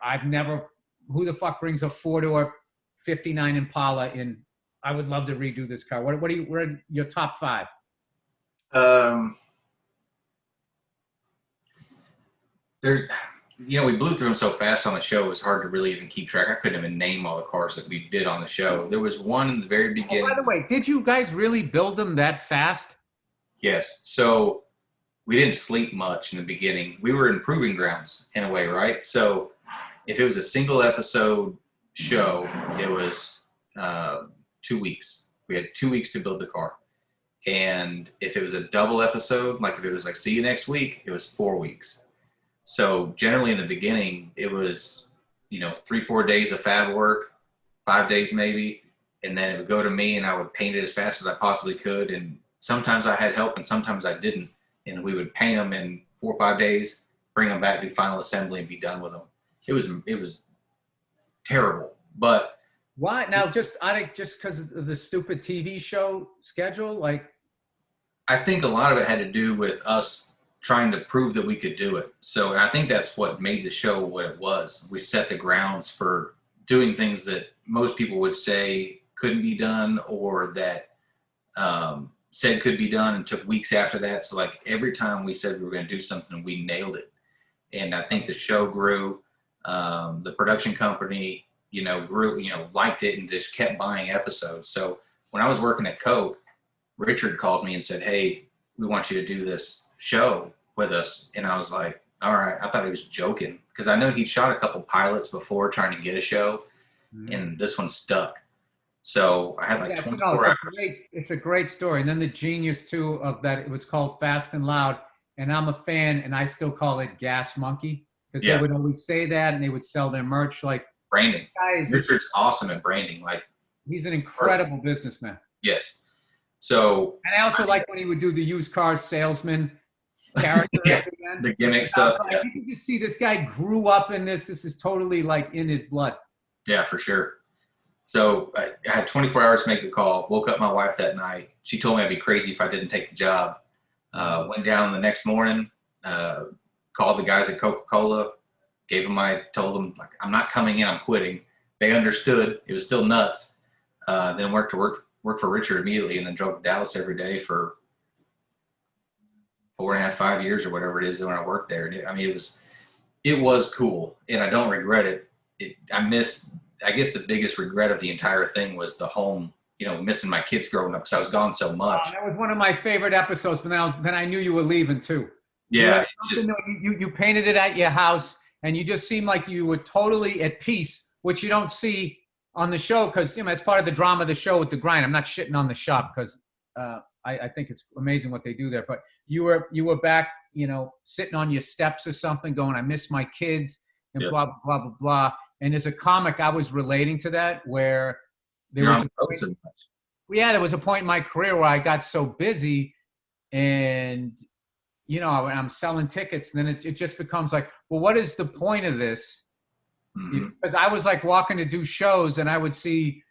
who the fuck brings a 4-door 59 Impala in? I would love to redo this car. What are your top 5? We blew through them so fast on the show, it was hard to really even keep track. I couldn't even name all the cars that we did on the show. There was one in the very beginning. Oh, by the way, did you guys really build them that fast? Yes. So we didn't sleep much in the beginning. We were in proving grounds in a way, right? So if it was a single episode show, it was 2 weeks. We had 2 weeks to build the car. And if it was a double episode, like if it was like see you next week, it was 4 weeks. So generally in the beginning, it was, 3-4 days of fab work, 5 days maybe, and then it would go to me and I would paint it as fast as I possibly could. And sometimes I had help and sometimes I didn't. And we would paint them in 4 or 5 days, bring them back, do final assembly, and be done with them. It was terrible, but. Why now? Just because of the stupid TV show schedule, like. I think a lot of it had to do with us trying to prove that we could do it. So I think that's what made the show what it was. We set the grounds for doing things that most people would say couldn't be done, or that said could be done, and took weeks after that. So like every time we said we were going to do something, we nailed it. And I think the show grew. The production company, grew, liked it and just kept buying episodes. So when I was working at Coke, Richard called me and said, "Hey, we want you to do this show with us." And I was like, all right. I thought he was joking because I know he'd shot a couple pilots before trying to get a show, and this one stuck. So I had 24 hours. It's a great story. And then the genius too of that, it was called Fast and Loud. And I'm a fan, and I still call it Gas Monkey because they would always say that, and they would sell their merch like branding. Richard's awesome at branding. Like he's an incredible businessman. Yes. So, and I also like when he would do the used car salesman character. The gimmick stuff. You can just see this guy grew up in this. This is totally like in his blood. Yeah, for sure. So I had 24 hours to make the call. Woke up my wife that night. She told me I'd be crazy if I didn't take the job. Went down the next morning, called the guys at Coca-Cola, told them, like, I'm not coming in, I'm quitting. They understood. It was still nuts. Then worked for Richard immediately, and then drove to Dallas every day for 4.5, 5 years or whatever it is when I worked there. It was cool, and I don't regret it. I guess the biggest regret of the entire thing was the home, missing my kids growing up because I was gone so much. That was one of my favorite episodes, but then I knew you were leaving too. Yeah. You painted it at your house, and you just seemed like you were totally at peace, which you don't see on the show because it's part of the drama of the show with the grind. I'm not shitting on the shop because I think it's amazing what they do there. But you were back, sitting on your steps or something, going, I miss my kids, and blah blah blah blah blah. And as a comic, I was relating to that where there was a point in my career where I got so busy, and I'm selling tickets, and then it just becomes like, well, what is the point of this? Because I was like walking to do shows, and I would see,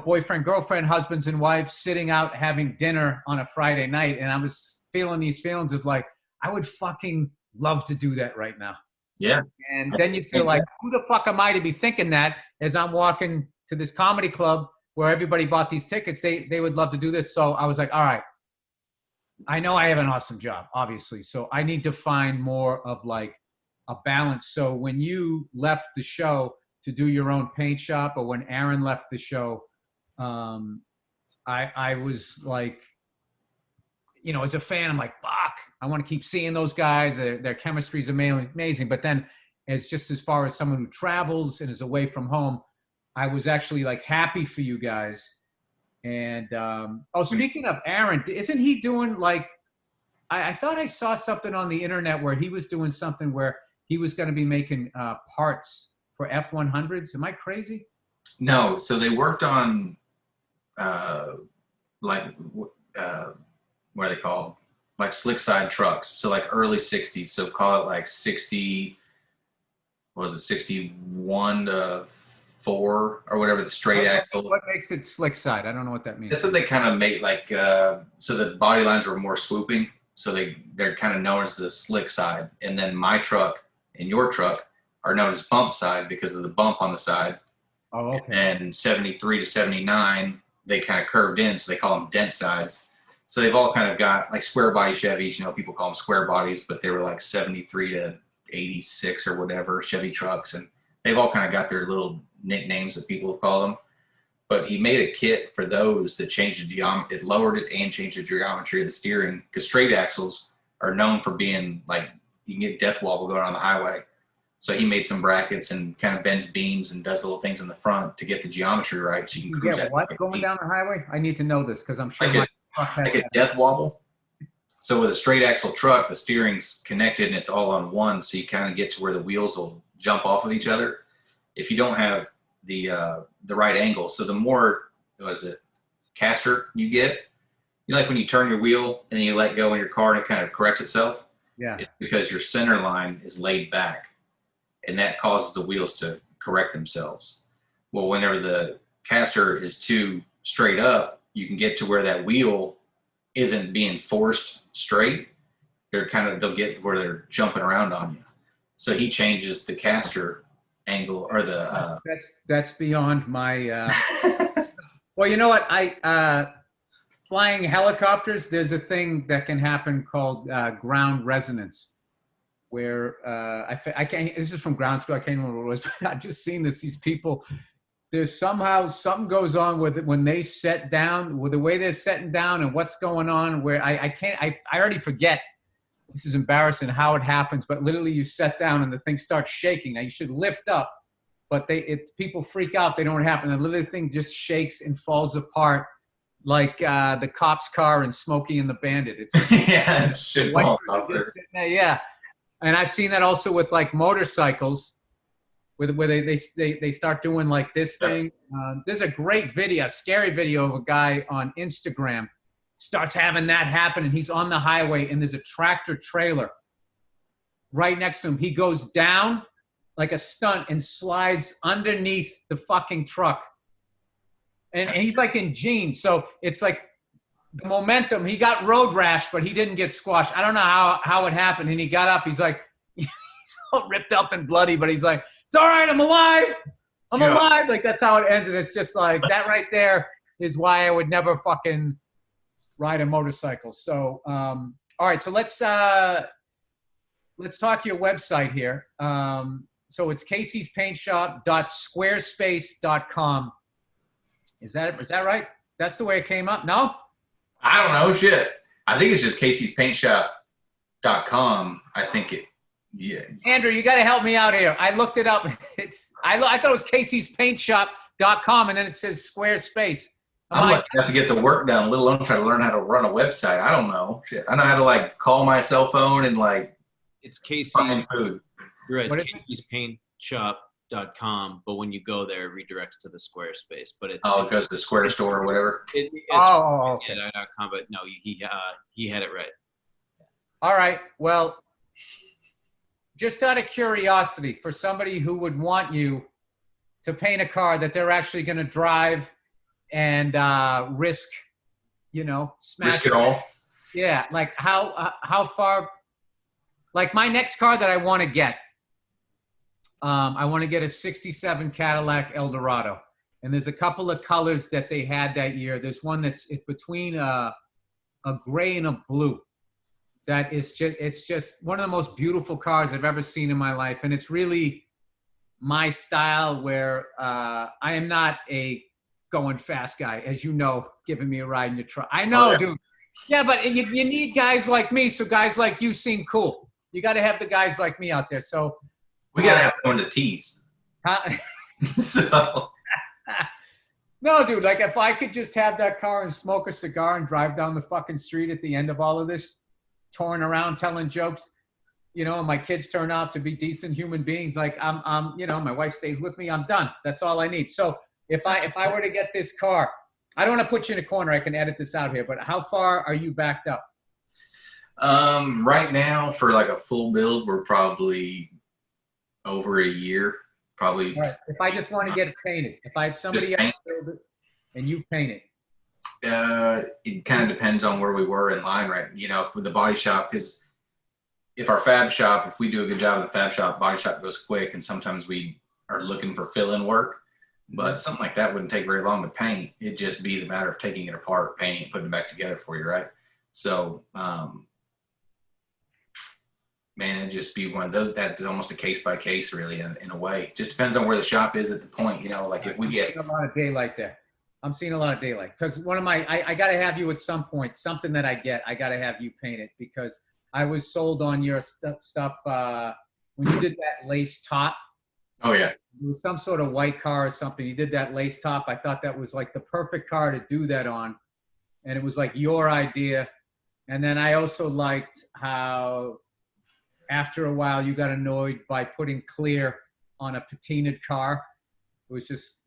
boyfriend, girlfriend, husbands and wives sitting out having dinner on a Friday night. And I was feeling these feelings of like, I would fucking love to do that right now. Yeah. And then you feel like, who the fuck am I to be thinking that as I'm walking to this comedy club where everybody bought these tickets, they would love to do this. So I was like, all right, I know I have an awesome job, obviously. So I need to find more of like a balance. So when you left the show to do your own paint shop, or when Aaron left the show, I was like, as a fan, I'm like, fuck, I want to keep seeing those guys. Their chemistry is amazing. But then as far as someone who travels and is away from home, I was actually like happy for you guys. And, speaking of Aaron, isn't he doing like, I thought I saw something on the internet where he was doing something where he was going to be making parts for F-100s. Am I crazy? No. So they worked on, what are they called? Like slick side trucks. So like early 60s. So call it like 61 to 4 or whatever, the straight axle. What makes it slick side? I don't know what that means. That's what they kind of make, like, so the body lines were more swooping. So they're kind of known as the slick side. And then my truck and your truck are known as bump side because of the bump on the side. Oh, okay. And 73 to 79, they kind of curved in, so they call them dent sides. So they've all kind of got like square body Chevys, people call them square bodies, but they were like 73 to 86 or whatever Chevy trucks. And they've all kind of got their little nicknames that people have called them. But he made a kit for those that changed the geometry. It lowered it and changed the geometry of the steering, because straight axles are known for being like, you can get death wobble going on the highway. So he made some brackets and kind of bends beams and does little things in the front to get the geometry right. So you can cruise going down the highway? I need to know this because I'm sure like a death wobble. So with a straight axle truck, the steering's connected and it's all on one. So you kind of get to where the wheels will jump off of each other. If you don't have the right angle, so the more, caster you get, like when you turn your wheel and then you let go in your car and it kind of corrects itself. Yeah. It's because your center line is laid back, and that causes the wheels to correct themselves. Well, whenever the caster is too straight up, you can get to where that wheel isn't being forced straight. They'll get where they're jumping around on you. So he changes the caster angle, or the that's beyond my well, you know what, I flying helicopters, there's a thing that can happen called ground resonance, where I can't, this is from ground school, I can't remember what it was, but I've just seen these people, there's somehow something goes on with it when they set down, with the way they're setting down and what's going on, where I already forget. This is embarrassing how it happens, but literally you set down and the thing starts shaking. Now you should lift up, but people freak out. They don't happen. And literally the thing just shakes and falls apart like the cop's car in Smokey and the Bandit. It's just, yeah, it's shit falls out there. There. Yeah, and I've seen that also with like motorcycles, where they start doing like this thing. There's a great video, a scary video of a guy on Instagram. Starts having that happen, and he's on the highway, and there's a tractor trailer right next to him. He goes down like a stunt and slides underneath the fucking truck. And he's like in jeans. So it's like the momentum. He got road rash, but he didn't get squashed. I don't know how it happened. And he got up. He's like, he's all ripped up and bloody, but he's like, it's all right. I'm alive. I'm alive. Like, that's how it ends. And it's just like, that right there is why I would never fucking ride a motorcycle. So, all right. So let's talk your website here. So it's kcspaintshop.squarespace.com. Is that right? That's the way it came up? No? I don't know. Shit. I think it's just kcspaintshop.com. I think it, yeah. Andrew, you got to help me out here. I looked it up. I thought it was kcspaintshop.com, and then it says Squarespace. I'm lucky enough to get the work done, let alone try to learn how to run a website. I don't know. Shit. I know how to like call my cell phone and like it's KC. find food. You're right. It's kcspaintshop.com, but when you go there, it redirects to the Squarespace. But it's it goes to the Square store or whatever. Okay. But no, he had it right. All right. Well, just out of curiosity, for somebody who would want you to paint a car that they're actually going to drive and risk, smash Risk it all. Yeah, like how far? Like my next car that I want to get, I want to get a '67 Cadillac Eldorado, and there's a couple of colors that they had that year. There's one it's between a gray and a blue. That is it's just one of the most beautiful cars I've ever seen in my life, and it's really my style. Where I am not a going fast guy, as you know, giving me a ride in your truck. I know, dude. Yeah, but you need guys like me, so guys like you seem cool. You got to have the guys like me out there. So we got to have someone to tease. So. No, dude, like if I could just have that car and smoke a cigar and drive down the fucking street at the end of all of this, touring around telling jokes, and my kids turn out to be decent human beings, like I'm my wife stays with me, I'm done. That's all I need. So if I were to get this car, I don't want to put you in a corner. I can edit this out here, but how far are you backed up? Right now for like a full build, we're probably over a year. Probably. All right. If I just want to get it painted, if I have somebody else build it and you paint it. It kind of depends on where we were in line, right? If with the body shop, because if our fab shop, if we do a good job at the fab shop, body shop goes quick, and sometimes we are looking for fill-in work. But something like that wouldn't take very long to paint. It'd just be the matter of taking it apart, painting, putting it back together for you, right? So, man, it'd just be one of those. That's almost a case by case, really, in a way. Just depends on where the shop is at the point. Like if we get a lot of daylight there. I'm seeing a lot of daylight because one of my I got to have you at some point. Something that I get, I got to have you paint it because I was sold on your stuff when you did that lace top. Oh yeah. It was some sort of white car or something. You did that lace top. I thought that was like the perfect car to do that on. And it was like your idea. And then I also liked how after a while you got annoyed by putting clear on a patinaed car. It was just,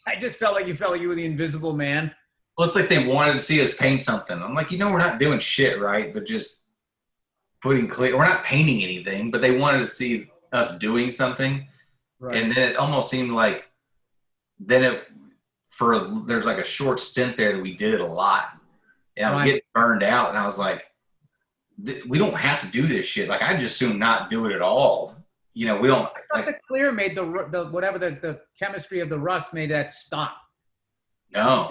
I just felt like you were the invisible man. Well, it's like they wanted to see us paint something. I'm like, we're not doing shit, right? But just putting clear, we're not painting anything, but they wanted to see us doing something. Right. And then it almost seemed like there's like a short stint there that we did it a lot. And I was getting burned out, and I was like, we don't have to do this shit. Like, I'd just soon not do it at all. We don't. I thought the clear made the whatever the chemistry of the rust made that stop. No.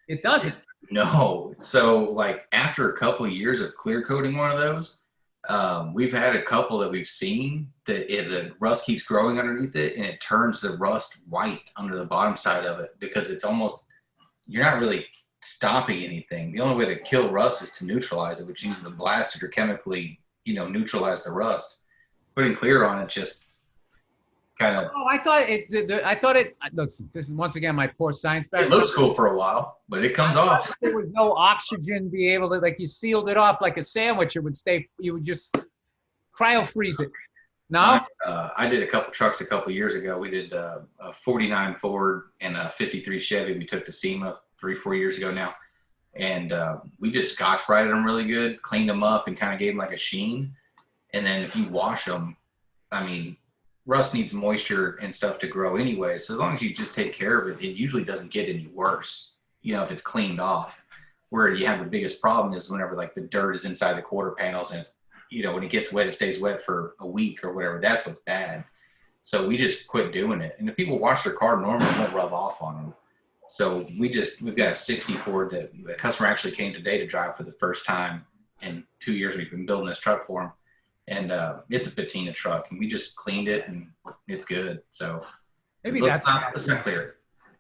It doesn't. No. So, like, after a couple of years of clear coating one of those, we've had a couple that we've seen that the rust keeps growing underneath it, and it turns the rust white under the bottom side of it because it's almost, you're not really stopping anything. The only way to kill rust is to neutralize it, which uses the blast or chemically, neutralize the rust. Putting clear on it just kind of. Oh, I thought it. Look, this is once again my poor science background. It looks cool for a while, but it comes off. There was no oxygen. Be able to, like, you sealed it off like a sandwich. It would stay. You would just cryo freeze it. No. I did a couple trucks a couple years ago. We did a 49 Ford and a 53 Chevy. We took to SEMA 3-4 years ago now, and we just Scotch-Brighted them really good, cleaned them up, and kind of gave them like a sheen. And then if you wash them, I mean, rust needs moisture and stuff to grow anyway. So as long as you just take care of it, it usually doesn't get any worse, if it's cleaned off. Where you have the biggest problem is whenever like the dirt is inside the quarter panels and it's, when it gets wet, it stays wet for a week or whatever. That's what's bad. So we just quit doing it. And if people wash their car normally, it won't rub off on them. So we've got a 60 Ford that a customer actually came today to drive for the first time in 2 years. We've been building this truck for him. And it's a patina truck. And we just cleaned it and it's good. So maybe let's not clear it.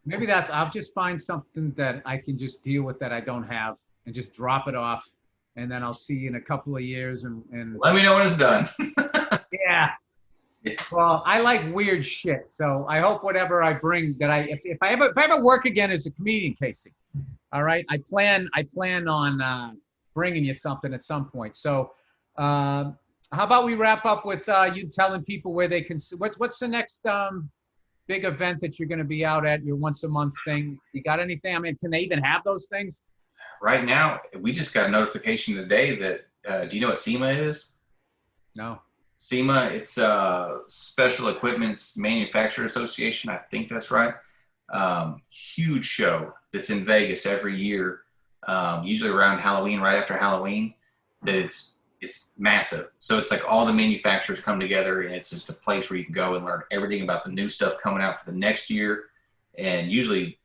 Maybe I'll just find something that I can just deal with that I don't have and just drop it off. And then I'll see you in a couple of years and let me know when it's done. Yeah. Well, I like weird shit. So I hope whatever I bring that if I ever work again as a comedian, Casey, all right, I plan on bringing you something at some point. So how about we wrap up with you telling people where they can see, what's the next big event that you're going to be out at, your once a month thing? You got anything? I mean, can they even have those things? Right now, we just got a notification today that, do you know what SEMA is? No. SEMA, it's a Special Equipment Manufacturer Association. I think that's right. Huge show that's in Vegas every year, usually around Halloween, right after Halloween. That it's massive. So it's like all the manufacturers come together, and it's just a place where you can go and learn everything about the new stuff coming out for the next year. And usually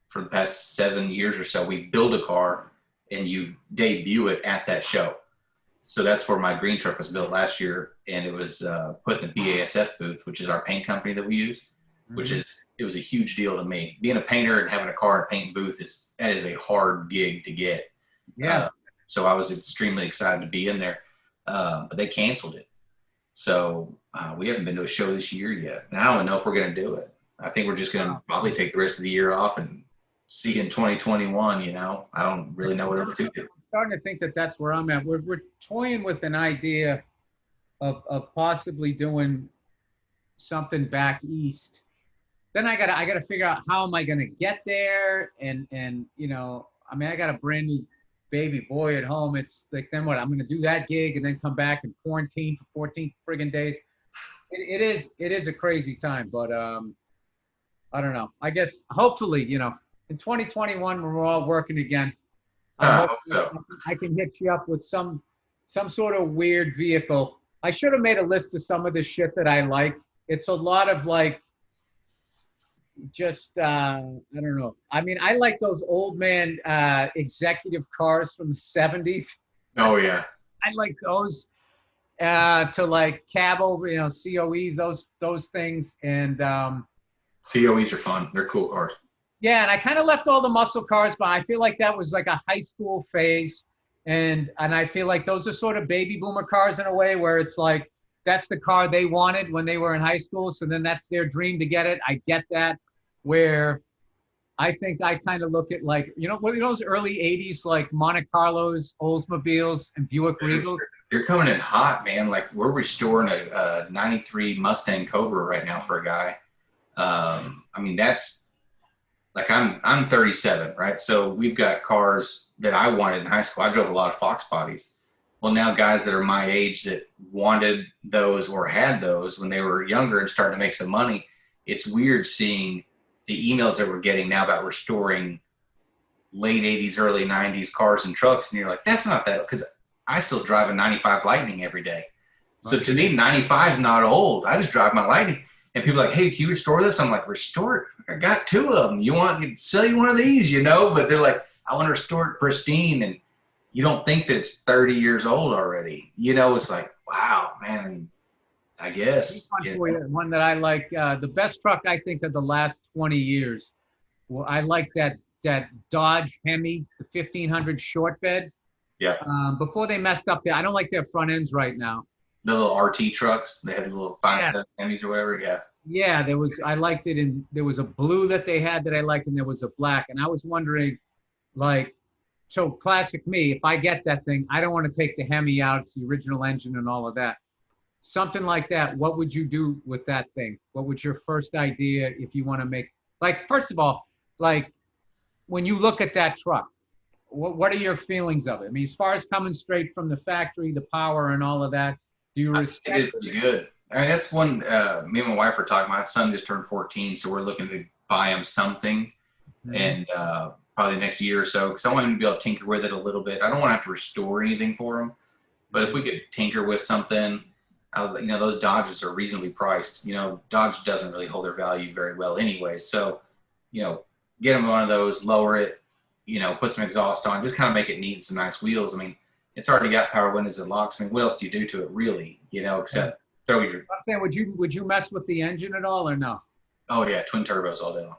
for the past 7 years or so, we build a car and you debut it at that show. So that's where my green truck was built last year, and it was put in the BASF booth, which is our paint company that we use, which is, it was a huge deal to me. Being a painter and having a car and paint booth is a hard gig to get. Yeah. So I was extremely excited to be in there, but they canceled it. So we haven't been to a show this year yet. And I don't know if we're going to do it. I think we're just going to probably take the rest of the year off and see in 2021, I don't really know what else to do. I'm starting to think that that's where I'm at. We're toying with an idea of possibly doing something back east. Then I gotta figure out how am I gonna get there, and I mean, I got a brand new baby boy at home. It's like, then what? I'm gonna do that gig and then come back and quarantine for 14 friggin' days. It is a crazy time, but I don't know. I guess hopefully, in 2021 when we're all working again, I hope so. I can hit you up with some sort of weird vehicle. I should have made a list of some of the shit that I like. It's a lot of like, just I don't know. I mean, I like those old man executive cars from the 70s. Oh yeah. I like those to like cab over, COEs, those things, and COEs are fun. They're cool cars. Yeah, and I kind of left all the muscle cars, but I feel like that was like a high school phase, and I feel like those are sort of baby boomer cars in a way, where it's like that's the car they wanted when they were in high school, so then that's their dream to get it. I get that. Where I think I kind of look at like those early '80s like Monte Carlos, Oldsmobiles, and Buick Regals. You're coming in hot, man. Like we're restoring a '93 Mustang Cobra right now for a guy. I mean, that's. Like I'm 37, right? So we've got cars that I wanted in high school. I drove a lot of Fox bodies. Well, now guys that are my age that wanted those or had those when they were younger and starting to make some money, it's weird seeing the emails that we're getting now about restoring late 80s, early 90s cars and trucks. And you're like, that's not that, because I still drive a 95 Lightning every day. So to me, 95 is not old. I just drive my Lightning. And people are like, hey, can you restore this? I'm like, restore it? I got 2 of them. You want me to sell you one of these, But they're like, I want to restore it pristine. And you don't think that it's 30 years old already. It's like, wow, man, I guess. One that I like, the best truck I think of the last 20 years. Well, I like that Dodge Hemi, the 1500 short bed. Yeah. Before they messed up I don't like their front ends right now. The little RT trucks, they had the little 5.7 Hemis or whatever. Yeah. Yeah, I liked it, and there was a blue that they had that I liked, and there was a black. And I was wondering, like, so classic me, if I get that thing, I don't want to take the Hemi out. It's the original engine and all of that. Something like that, what would you do with that thing? What would your first idea if you want to make, like, first of all, like, when you look at that truck, what are your feelings of it? I mean, as far as coming straight from the factory, the power and all of that, do you respect it? Pretty good. I mean, that's one, me and my wife were talking. My son just turned 14, so we're looking to buy him something. Mm-hmm. And probably the next year or so, because I want him to be able to tinker with it a little bit. I don't want to have to restore anything for him, but if we could tinker with something, I was like, those Dodges are reasonably priced. Dodge doesn't really hold their value very well anyway. So, get him one of those, lower it, put some exhaust on, just kind of make it neat and some nice wheels. I mean, it's already got power windows and locks. I mean, what else do you do to it really, except throw your... I'm saying, would you mess with the engine at all or no? Oh, yeah, twin turbos all day long.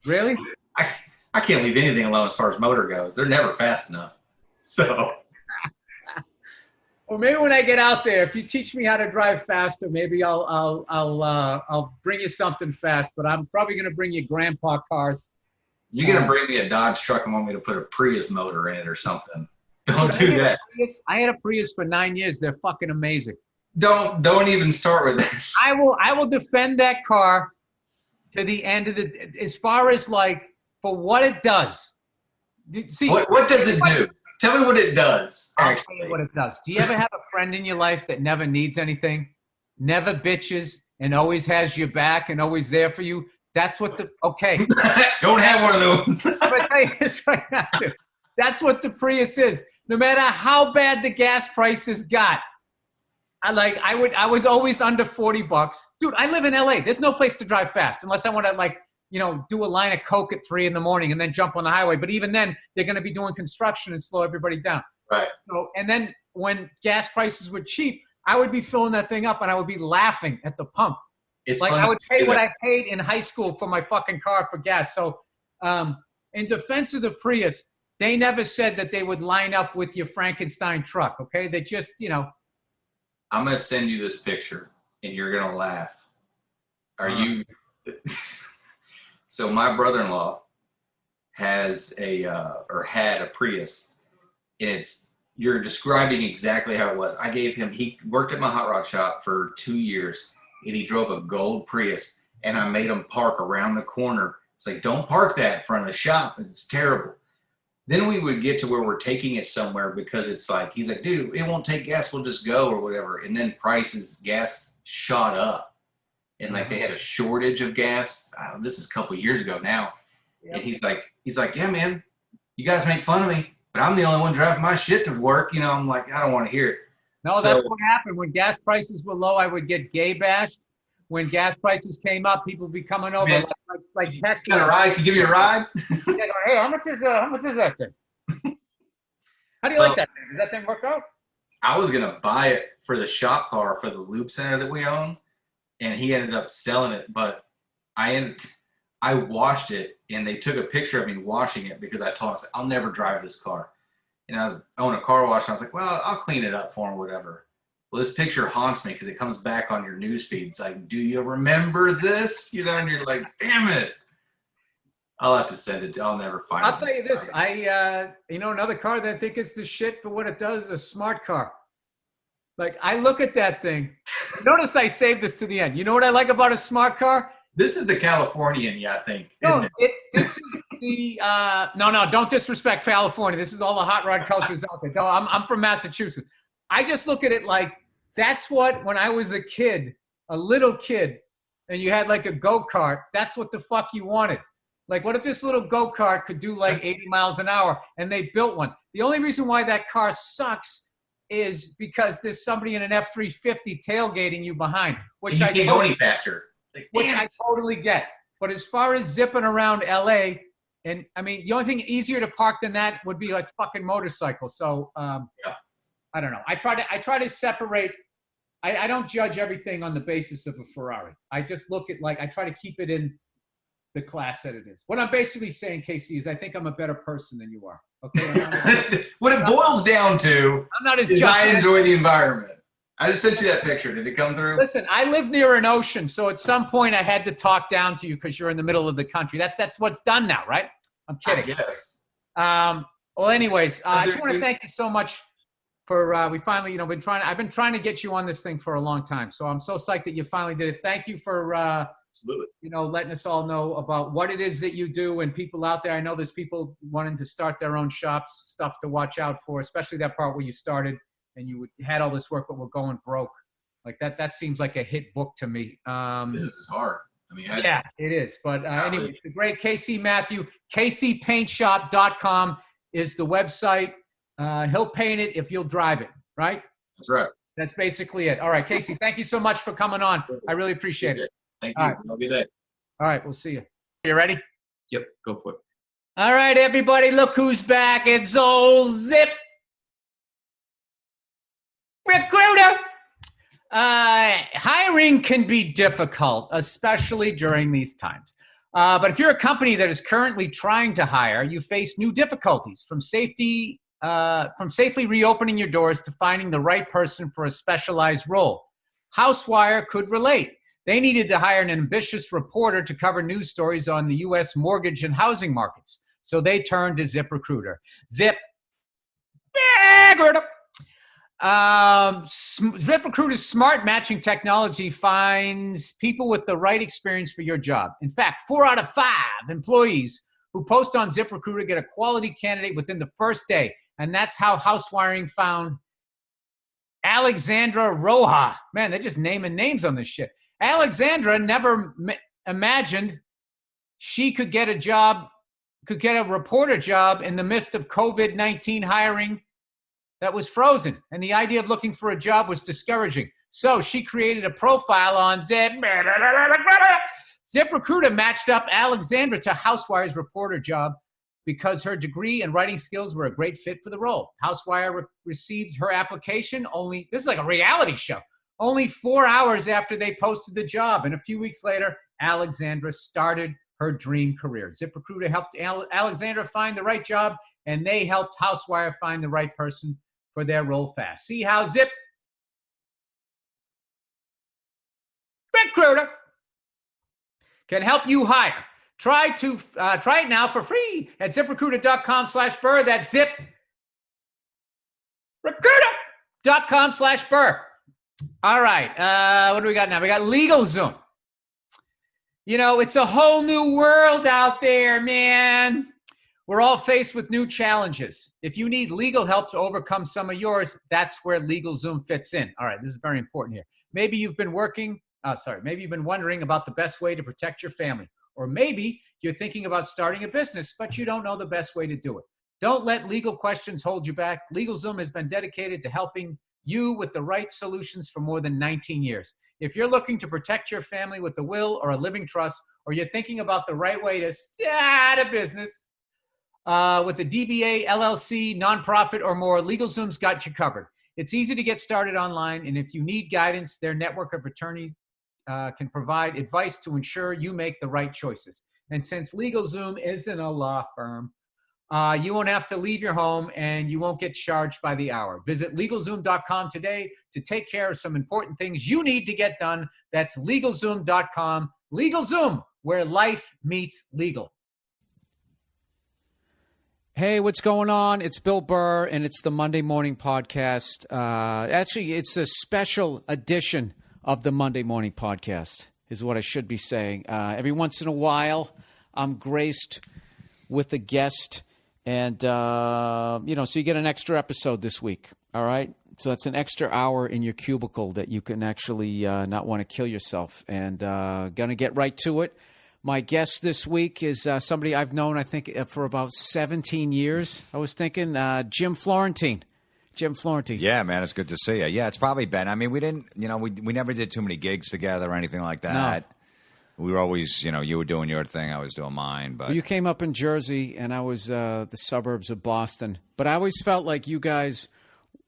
Really? I can't leave anything alone as far as motor goes. They're never fast enough. So... Well, maybe when I get out there, if you teach me how to drive faster, maybe I'll bring you something fast. But I'm probably going to bring you grandpa cars. You're going to bring me a Dodge truck and want me to put a Prius motor in it or something. Don't do that. I had a Prius for 9 years. They're fucking amazing. Don't even start with that. I will defend that car to the end of as far as for what it does. See, what does it do? Tell me what it does. I'll tell you what it does. Do you ever have a friend in your life that never needs anything, never bitches, and always has your back and always there for you? That's what okay. Don't have one of those. I'm gonna tell you this right now, too. That's what the Prius is. No matter how bad the gas prices got, I was always under $40. Dude, I live in LA. There's no place to drive fast unless I want to do a line of coke at 3 a.m. and then jump on the highway. But even then, they're going to be doing construction and slow everybody down. Right. So, and then when gas prices were cheap, I would be filling that thing up and I would be laughing at the pump. It's I would pay what I paid in high school for my fucking car for gas. So in defense of the Prius, they never said that they would line up with your Frankenstein truck, okay? They just, I'm going to send you this picture and you're going to laugh. Are you... So my brother-in-law has had a Prius, and you're describing exactly how it was. He worked at my hot rod shop for 2 years, and he drove a gold Prius, and I made him park around the corner. It's like, don't park that in front of the shop. It's terrible. Then we would get to where we're taking it somewhere because he's like, dude, it won't take gas. We'll just go or whatever. And then gas shot up. And they had a shortage of gas. This is a couple of years ago now. Yep. And he's like, yeah, man, you guys make fun of me, but I'm the only one driving my shit to work. I'm like, I don't want to hear it. No, that's what happened. When gas prices were low, I would get gay bashed. When gas prices came up, people would be coming over like Tesla. Got a ride? Can you give me a ride? Hey, how much is that thing? How do you like that thing? Does that thing work out? I was gonna buy it for the shop car for the loop center that we own. And he ended up selling it, but I washed it, and they took a picture of me washing it because I told him, I'll never drive this car. And I own a car wash, and I was like, well, I'll clean it up for him, whatever. Well, this picture haunts me because it comes back on your news feed. It's like, do you remember this? And you're like, damn it. I'll have to send it. I'll never find it. I'll tell you this. Another car that I think is the shit for what it does, a smart car. I look at that thing. Notice I saved this to the end. You know what I like about a smart car? This is the Californian, I think. No, this is the no, don't disrespect California. This is all the hot rod cultures out there. No, I'm from Massachusetts. I just look at it like that's what when I was a little kid, and you had a go-kart, that's what the fuck you wanted. What if this little go-kart could do 80 miles an hour and they built one? The only reason why that car sucks is because there's somebody in an F-350 tailgating you behind, which I can't go any faster. Which I totally get. But as far as zipping around LA, and I mean, the only thing easier to park than that would be fucking motorcycles. So I don't know. I try to separate. I don't judge everything on the basis of a Ferrari. I just look at I try to keep it in the class that it is. What I'm basically saying, KC, is I think I'm a better person than you are. Okay. What it boils down to I'm not as is I enjoy the environment. I just sent you that picture. Did it come through? Listen, I live near an ocean, so at some point I had to talk down to you because you're in the middle of the country. That's what's done now, right? I'm kidding. Yes. Well, anyways, I just want to thank you so much for we finally, I've been trying to get you on this thing for a long time. So I'm so psyched that you finally did it. Thank you for absolutely, letting us all know about what it is that you do, and people out there. I know there's people wanting to start their own shops, stuff to watch out for, especially that part where you started and you had all this work, but we're going broke. That seems like a hit book to me. This is hard. I mean, yeah, it is. But anyway, it's the great KC Mathieu. KCPaintShop.com is the website. He'll paint it if you'll drive it, right? That's right. That's basically it. All right, Casey, thank you so much for coming on. I really appreciate it. Thank you. All right. Have a good day. All right, we'll see you. You ready? Yep, go for it. All right, everybody, look who's back. It's old Zip Recruiter. Hiring can be difficult, especially during these times. But if you're a company that is currently trying to hire, you face new difficulties from safely reopening your doors to finding the right person for a specialized role. Housewire could relate. They needed to hire an ambitious reporter to cover news stories on the U.S. mortgage and housing markets. So they turned to ZipRecruiter. ZipRecruiter's smart matching technology finds people with the right experience for your job. In fact, 4 out of 5 employees who post on ZipRecruiter get a quality candidate within the first day. And that's how Housewiring found Alexandra Roja. Man, they're just naming names on this shit. Alexandra never imagined she could get a job, could get a reporter job in the midst of COVID-19 hiring that was frozen. And the idea of looking for a job was discouraging. So she created a profile on ZipRecruiter matched up Alexandra to Housewire's reporter job because her degree and writing skills were a great fit for the role. Housewire received her application this is like a reality show, only 4 hours after they posted the job. And a few weeks later, Alexandra started her dream career. ZipRecruiter helped Alexandra find the right job, and they helped Housewire find the right person for their role fast. See how ZipRecruiter can help you hire. Try it now for free at ZipRecruiter.com/Burr. That's ZipRecruiter.com/Burr. All right. What do we got now? We got LegalZoom. You know, it's a whole new world out there, man. We're all faced with new challenges. If you need legal help to overcome some of yours, that's where LegalZoom fits in. All right, this is very important here. Maybe you've been wondering about the best way to protect your family. Or maybe you're thinking about starting a business, but you don't know the best way to do it. Don't let legal questions hold you back. LegalZoom has been dedicated to helping you with the right solutions for more than 19 years. If you're looking to protect your family with a will or a living trust, or you're thinking about the right way to start a business with a DBA, LLC, nonprofit, or more, LegalZoom's got you covered. It's easy to get started online, and if you need guidance, their network of attorneys can provide advice to ensure you make the right choices. And since LegalZoom isn't a law firm, you won't have to leave your home and you won't get charged by the hour. Visit LegalZoom.com today to take care of some important things you need to get done. That's LegalZoom.com. LegalZoom, where life meets legal. Hey, what's going on? It's Bill Burr, and it's the Monday Morning Podcast. Actually, it's a special edition of the Monday Morning Podcast, is what I should be saying. Every once in a while, I'm graced with a guest, and, so you get an extra episode this week, all right? So that's an extra hour in your cubicle that you can actually not want to kill yourself. And going to get right to it. My guest this week is somebody I've known, I think, for about 17 years. I was thinking Jim Florentine. Jim Florentine. Yeah, man, it's good to see you. Yeah, it's probably been. I mean, we didn't, we never did too many gigs together or anything like that. No. We were always, you were doing your thing, I was doing mine. But well, you came up in Jersey, and I was the suburbs of Boston. But I always felt like you guys,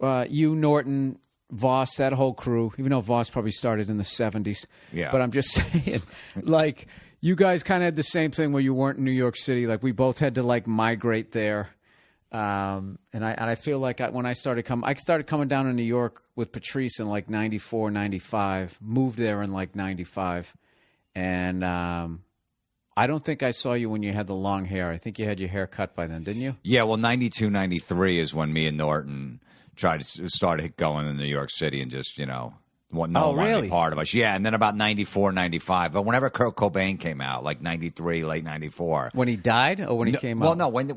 you, Norton, Voss, that whole crew, even though Voss probably started in the 70s. Yeah. But I'm just saying, like, you guys kind of had the same thing where you weren't in New York City. Like, we both had to, like, migrate there. And I feel like when I started coming down to New York with Patrice in like 94, 95, moved there in like 95. And I don't think I saw you when you had the long hair. I think you had your hair cut by then, didn't you? Yeah, well, 92, 93 is when me and Norton started going to New York City and just, no one wanted to be part of us. Yeah, and then about 94, 95. But whenever Kurt Cobain came out, like 93, late 94. When he died or when he came out? Well, no, when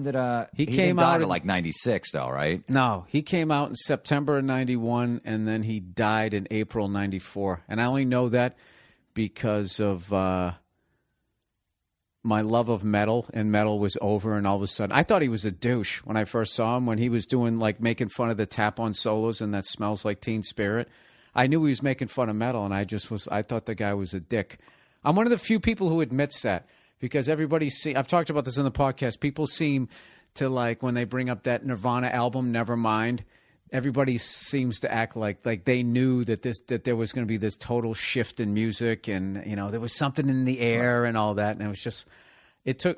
did he came out in like 96 though, right? No, he came out in September of 91 and then he died in April 94. And I only know that because of my love of metal, and metal was over, and all of a sudden I thought he was a douche when I first saw him, when he was doing like making fun of the tap-on solos and that Smells Like Teen Spirit. I knew he was making fun of metal, and I thought the guy was a dick. I'm one of the few people who admits that, because I've talked about this in the podcast, people seem to, like, when they bring up that Nirvana album Nevermind, everybody seems to act like they knew that there was going to be this total shift in music, and you know there was something in the air and all that, and it was just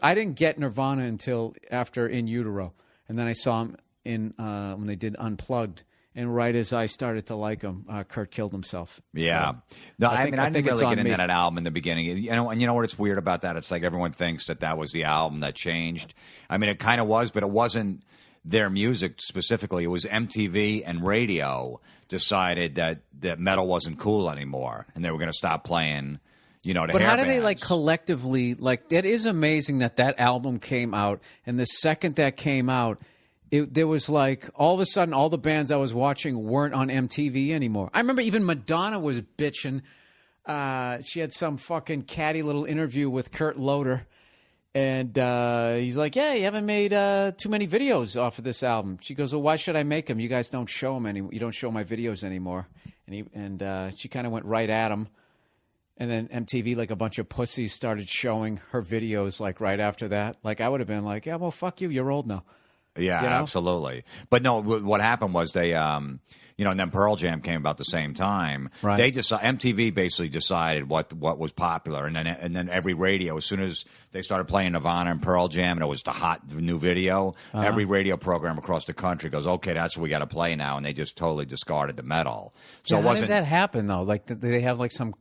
I didn't get Nirvana until after In Utero, and then I saw him in when they did Unplugged, and right as I started to like him, Kurt killed himself. Yeah, so, no, I didn't really get into me. that album in the beginning. And you know what's weird about that? It's like everyone thinks that was the album that changed. I mean, it kind of was, but it wasn't their music specifically. It was MTV and radio decided that metal wasn't cool anymore, and they were going to stop playing, the But hair how do they, bands. like, collectively, like, it is amazing that album came out, and the second that came out, there was, like, all of a sudden, all the bands I was watching weren't on MTV anymore. I remember even Madonna was bitching. She had some fucking catty little interview with Kurt Loder, and he's like, yeah, you haven't made too many videos off of this album. She goes, well, why should I make them? You guys don't show them anymore. You don't show my videos anymore. And she kind of went right at him. And then MTV, like a bunch of pussies, started showing her videos, like, right after that. Like, I would have been like, yeah, well, fuck you. You're old now. Yeah, absolutely. But no, what happened was they, and then Pearl Jam came about the same time. Right. They MTV basically decided what was popular, and then every radio, as soon as they started playing Nirvana and Pearl Jam, and it was the hot new video, every radio program across the country goes, okay, that's what we got to play now, and they just totally discarded the metal. So how does that happen though? Like, do they have like some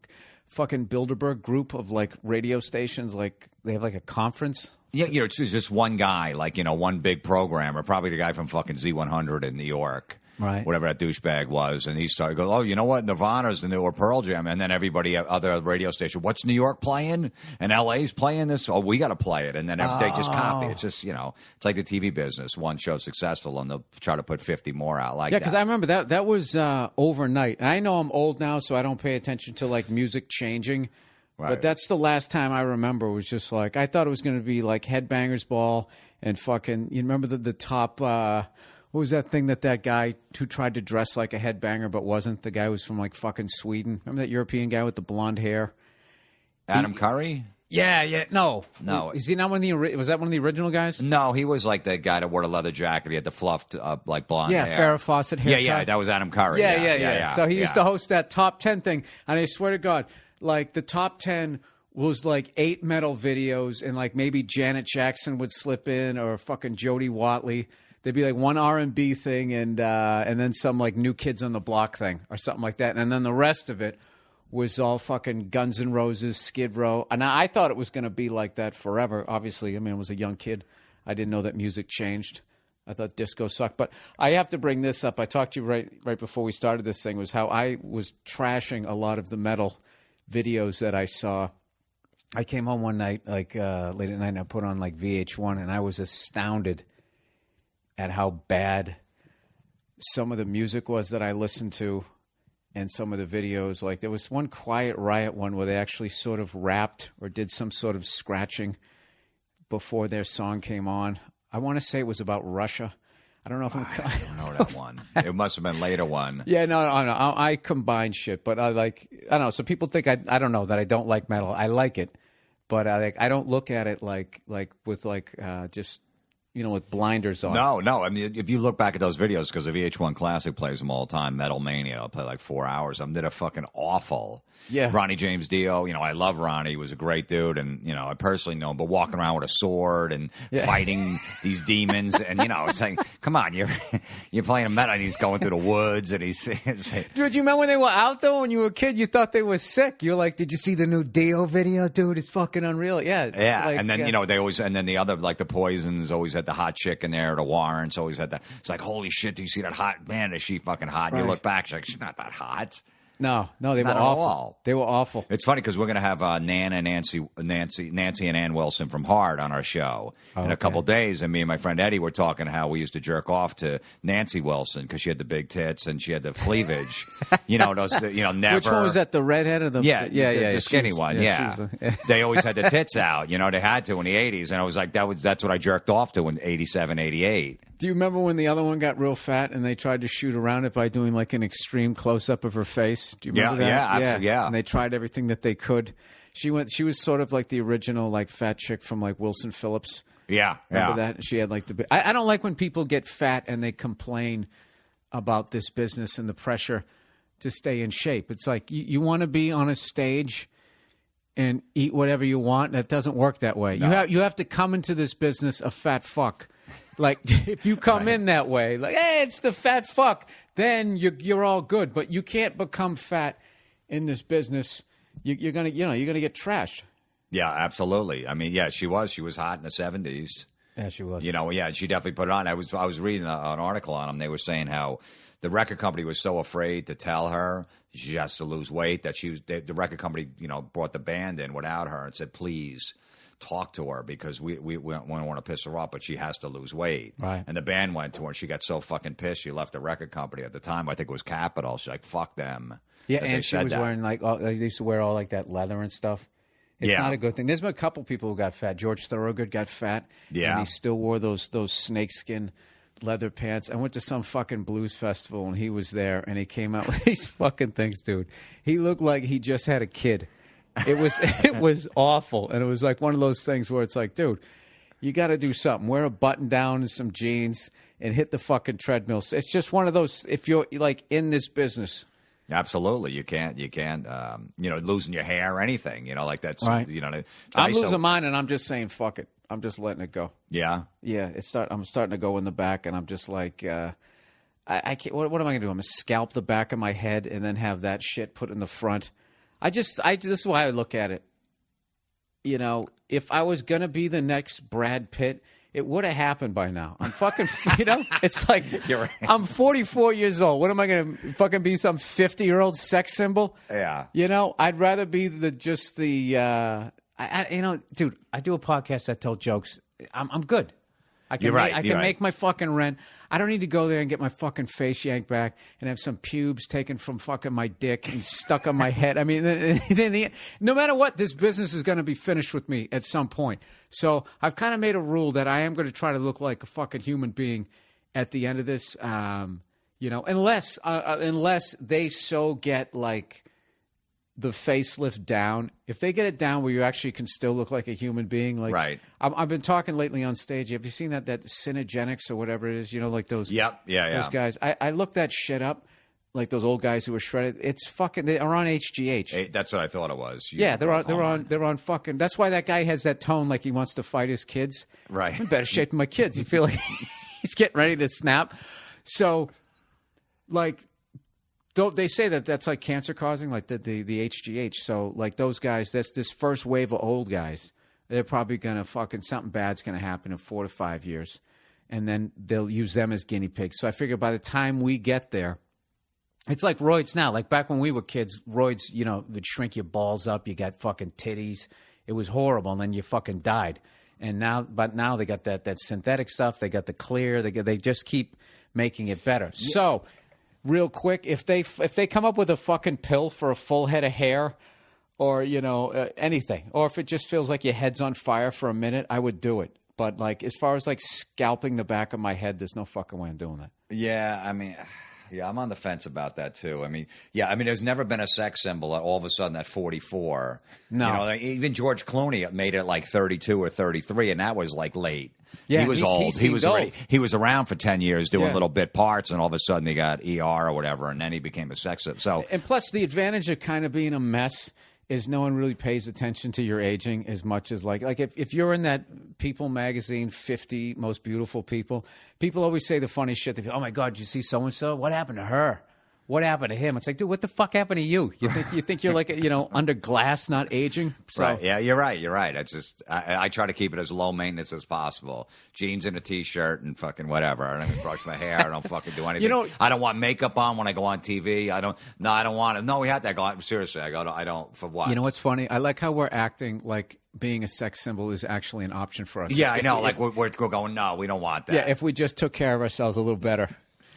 fucking Bilderberg group of like radio stations? Like, they have like a conference? Yeah, it's just one guy, like, one big programmer, probably the guy from fucking Z100 in New York. Right. Whatever that douchebag was. And he started going, oh, you know what? Nirvana's the newer Pearl Jam. And then everybody, other radio station, what's New York playing? And LA's playing this? Oh, we got to play it. And then they just copy. It's just, it's like the TV business. One show's successful and they'll try to put 50 more out like that. Yeah, because I remember that was overnight. And I know I'm old now, so I don't pay attention to, like, music changing. Right. But that's the last time I remember was just like, I thought it was going to be like Headbangers Ball and fucking, you remember the top, what was that thing that guy who tried to dress like a headbanger but wasn't? The guy who was from like fucking Sweden. Remember that European guy with the blonde hair? Adam Curry? Yeah. No. Is he not was that one of the original guys? No, he was like the guy that wore the leather jacket. He had the fluffed like blonde hair. Yeah, Farrah Fawcett haircut. Yeah, that was Adam Curry. Yeah. So he used to host that top 10 thing. And I swear to God, like the top 10 was like 8 metal videos, and like maybe Janet Jackson would slip in, or fucking Jody Watley. There'd be like one R&B thing and then some like New Kids on the Block thing or something like that. And then the rest of it was all fucking Guns N' Roses, Skid Row. And I thought it was going to be like that forever. Obviously, I mean, I was a young kid. I didn't know that music changed. I thought disco sucked. But I have to bring this up. I talked to you right before we started this thing, was how I was trashing a lot of the metal videos that I saw. I came home one night, like late at night, and I put on like VH1, and I was astounded at how bad some of the music was that I listened to, and some of the videos. Like, there was one Quiet Riot one where they actually sort of rapped or did some sort of scratching before their song came on. I want to say it was about Russia. I don't know if I don't know that one. It must have been later one. Yeah, no. I combine shit, but I don't know. So people think I don't know that I don't like metal. I like it, but I don't look at it like with just, with blinders on. No. I mean, if you look back at those videos, because the VH1 Classic plays them all the time, Metal Mania, I'll play like 4 hours. They're fucking awful. Yeah. Ronnie James Dio, I love Ronnie. He was a great dude, and, I personally know him, but walking around with a sword and fighting these demons, and, it's like, come on, you're playing a metal, and he's going through the woods, and he's... Dude, you remember when they were out, though, when you were a kid, you thought they were sick. You're like, did you see the new Dio video? Dude, it's fucking unreal. Yeah. Like, and then, they always... And then the other, like, the Poisons always had the hot chick in there, the Warrants always had that. It's like, holy shit, do you see that hot... Man, is she fucking hot? And you look back, she's like, she's not that hot. No, they were Not at awful. all. They were awful. It's funny because we're going to have Nancy and Ann Wilson from Hard on our show in a couple days, and me and my friend Eddie were talking how we used to jerk off to Nancy Wilson because she had the big tits and she had the cleavage. Never. Which one was that? The redhead or the the skinny one? They always had the tits out. They had to in the 80s, and I was like, that's what I jerked off to in 87, 88. Do you remember when the other one got real fat and they tried to shoot around it by doing like an extreme close up of her face? Do you remember that? Yeah, absolutely. Yeah. And they tried everything that they could. She was sort of like the original like fat chick from like Wilson Phillips. Yeah. Remember that? She had like I don't like when people get fat and they complain about this business and the pressure to stay in shape. It's like you want to be on a stage and eat whatever you want. That doesn't work that way. No. You have to come into this business a fat fuck. Like if you come in that way, like hey, it's the fat fuck, then you're all good. But you can't become fat in this business. You're gonna get trashed. Yeah, absolutely. I mean, she was hot in the 70s. Yeah, she was. She definitely put it on. I was reading an article on them. They were saying how the record company was so afraid to tell her she has to lose weight that the record company brought the band in without her and said, please talk to her because we don't want to piss her off, but she has to lose weight. Right. And the band went to her and she got so fucking pissed. She left the record company at the time. I think it was Capitol. She's like, fuck them. Yeah, and she was wearing like they used to wear all like that leather and stuff. It's not a good thing. There's been a couple people who got fat. George Thorogood got fat. Yeah. And he still wore those snakeskin leather pants. I went to some fucking blues festival and he was there and he came out with these fucking things, dude. He looked like he just had a kid. It was awful. And it was like one of those things where it's like, dude, you got to do something. Wear a button down and some jeans and hit the fucking treadmill. It's just one of those, if you're like in this business. Absolutely. You can't, losing your hair or anything, like that's, right. I'm losing mine and I'm just saying, fuck it. I'm just letting it go. Yeah. Yeah. I'm starting to go in the back and I'm just like, I can't, what am I going to do? I'm going to scalp the back of my head and then have that shit put in the front. This is why I look at it. If I was going to be the next Brad Pitt, it would have happened by now. I'm fucking, it's like, You're right. I'm 44 years old. What am I going to fucking be, some 50-year-old sex symbol? Yeah. I'd rather be dude, I do a podcast that tells jokes. I'm good. I can make my fucking rent. I don't need to go there and get my fucking face yanked back and have some pubes taken from fucking my dick and stuck on my head. I mean, no matter what, this business is going to be finished with me at some point. So I've kind of made a rule that I am going to try to look like a fucking human being at the end of this. Unless they so get like the facelift down. If they get it down where you actually can still look like a human being, like right. I've been talking lately on stage. Have you seen that Cinegenics or whatever it is? Like those. Yep. Yeah. Those guys. I looked that shit up. Like those old guys who were shredded. It's fucking. They are on HGH. That's what I thought it was. They're on fucking. That's why that guy has that tone like he wants to fight his kids. Right. I'm in better shape than my kids. You feel like he's getting ready to snap. So, like. They say that's like cancer causing, like the HGH. So like those guys, this first wave of old guys, they're probably gonna fucking something bad's gonna happen in 4 to 5 years, and then they'll use them as guinea pigs. So I figure by the time we get there, it's like roids now. Like back when we were kids, roids would shrink your balls up. You got fucking titties. It was horrible, and then you fucking died. And now they got that synthetic stuff. They got the clear. They just keep making it better. Yeah. So. Real quick, if they come up with a fucking pill for a full head of hair or, anything, or if it just feels like your head's on fire for a minute, I would do it. But, like, as far as, like, scalping the back of my head, there's no fucking way I'm doing that. Yeah, I mean, I'm on the fence about that, too. I mean, there's never been a sex symbol all of a sudden at 44. No. Even George Clooney made it, like, 32 or 33, and that was, like, late. Yeah, he was old. He was around for 10 years doing little bit parts, and all of a sudden he got ER or whatever, and then he became a sex symbol. So, and plus, the advantage of kind of being a mess is no one really pays attention to your aging as much as like if you're in that People magazine 50 most beautiful people always say the funny shit. They go, oh my God, did you see so and so? What happened to her? what happened to him? It's like, dude, what the fuck happened to you? You think you're like, under glass, not aging? So, right. Yeah, you're right. You're right. It's just I try to keep it as low maintenance as possible. Jeans and a t-shirt and fucking whatever. I don't even brush my hair. I don't fucking do anything. I don't want makeup on when I go on TV. I don't want it. No, we had that go. Seriously, I don't for what? You know what's funny? I like how we're acting like being a sex symbol is actually an option for us. Yeah, I know. We're going, no, we don't want that. Yeah, if we just took care of ourselves a little better.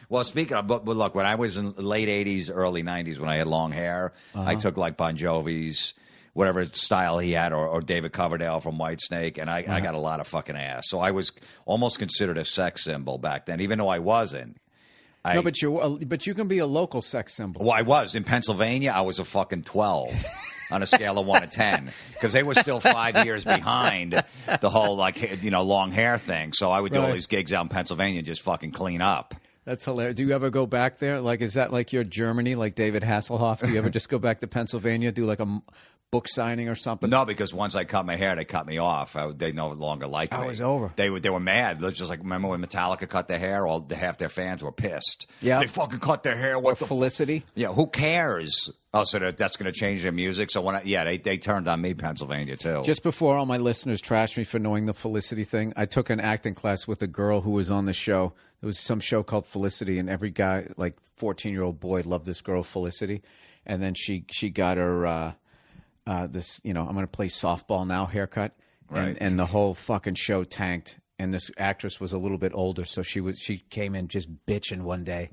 Well, speaking of, but look, when I was in late 80s, early 90s, when I had long hair, I took like Bon Jovi's, whatever style he had, or David Coverdale from Whitesnake, and I got a lot of fucking ass. So I was almost considered a sex symbol back then, even though I wasn't. No, but you can be a local sex symbol. Well, I was. In Pennsylvania, I was a fucking 12. On a scale of 1 to 10, because they were still 5 years behind the whole long hair thing. So I would do all these gigs out in Pennsylvania and just fucking clean up. That's hilarious. Do you ever go back there? Like, is that like your Germany, like David Hasselhoff? Do you ever just go back to Pennsylvania, do like a book signing or something? No, because once I cut my hair, they cut me off. They no longer liked me. I was over. They were mad. It was just like, remember when Metallica cut their hair? Half their fans were pissed. Yeah, they fucking cut their hair. What the Felicity? Yeah, who cares? Oh, so that's going to change their music. So they turned on me, Pennsylvania too. Just before all my listeners trashed me for knowing the Felicity thing, I took an acting class with a girl who was on the show. There was some show called Felicity, and every guy, like 14-year-old boy, loved this girl Felicity. And then she got her this, I'm going to play softball now haircut, right. and the whole fucking show tanked. And this actress was a little bit older, so she came in just bitching one day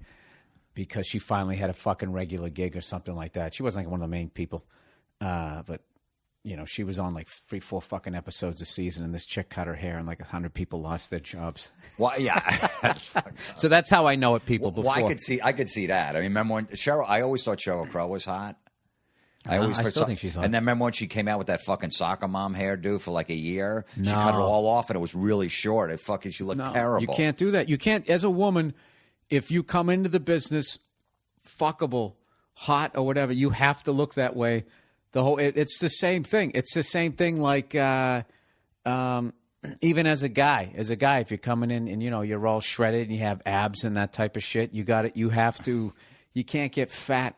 because she finally had a fucking regular gig or something like that. She wasn't like one of the main people, but she was on like 3-4 fucking episodes a season, and this chick cut her hair, and like 100 people lost their jobs. Well, yeah. So that's how I know it. People before. Well, I could see that. I mean, remember when I always thought Sheryl Crow was hot. I still think she's hot. And then remember when she came out with that fucking soccer mom hairdo for like a year? No. She cut it all off, and it was really short. She looked terrible. You can't do that. You can't, as a woman, if you come into the business fuckable, hot, or whatever, you have to look that way. It's the same thing. It's the same thing like even as a guy, if you're coming in and you're all shredded and you have abs and that type of shit, you can't get fat.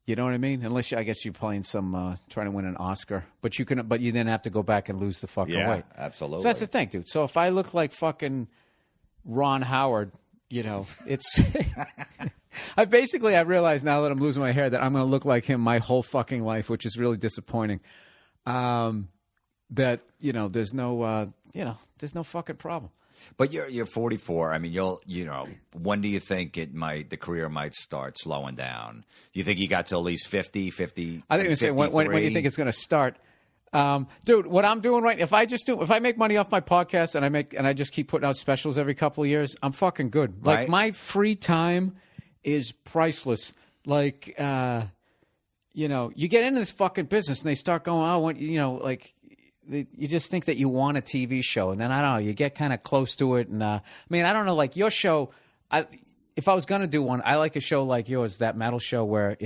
You know what I mean? Unless I guess you're playing some trying to win an Oscar, but you then have to go back and lose the fucking weight. Yeah, absolutely. So that's the thing, dude. So if I look like fucking Ron Howard, it's. I realize now that I'm losing my hair that I'm going to look like him my whole fucking life, which is really disappointing. That there's no fucking problem. But you're 44. I mean, when do you think the career might start slowing down? Do you think you got to at least 50? I think say when do you think it's going to start? Dude, what I'm doing if I make money off my podcast and I just keep putting out specials every couple of years, I'm fucking good. Like my free time is priceless. Like, you get into this fucking business and they start going, you just think that you want a TV show, and then I don't know, you get kind of close to it, and I don't know, like your show. If I was gonna do one, I like a show like yours, that metal show where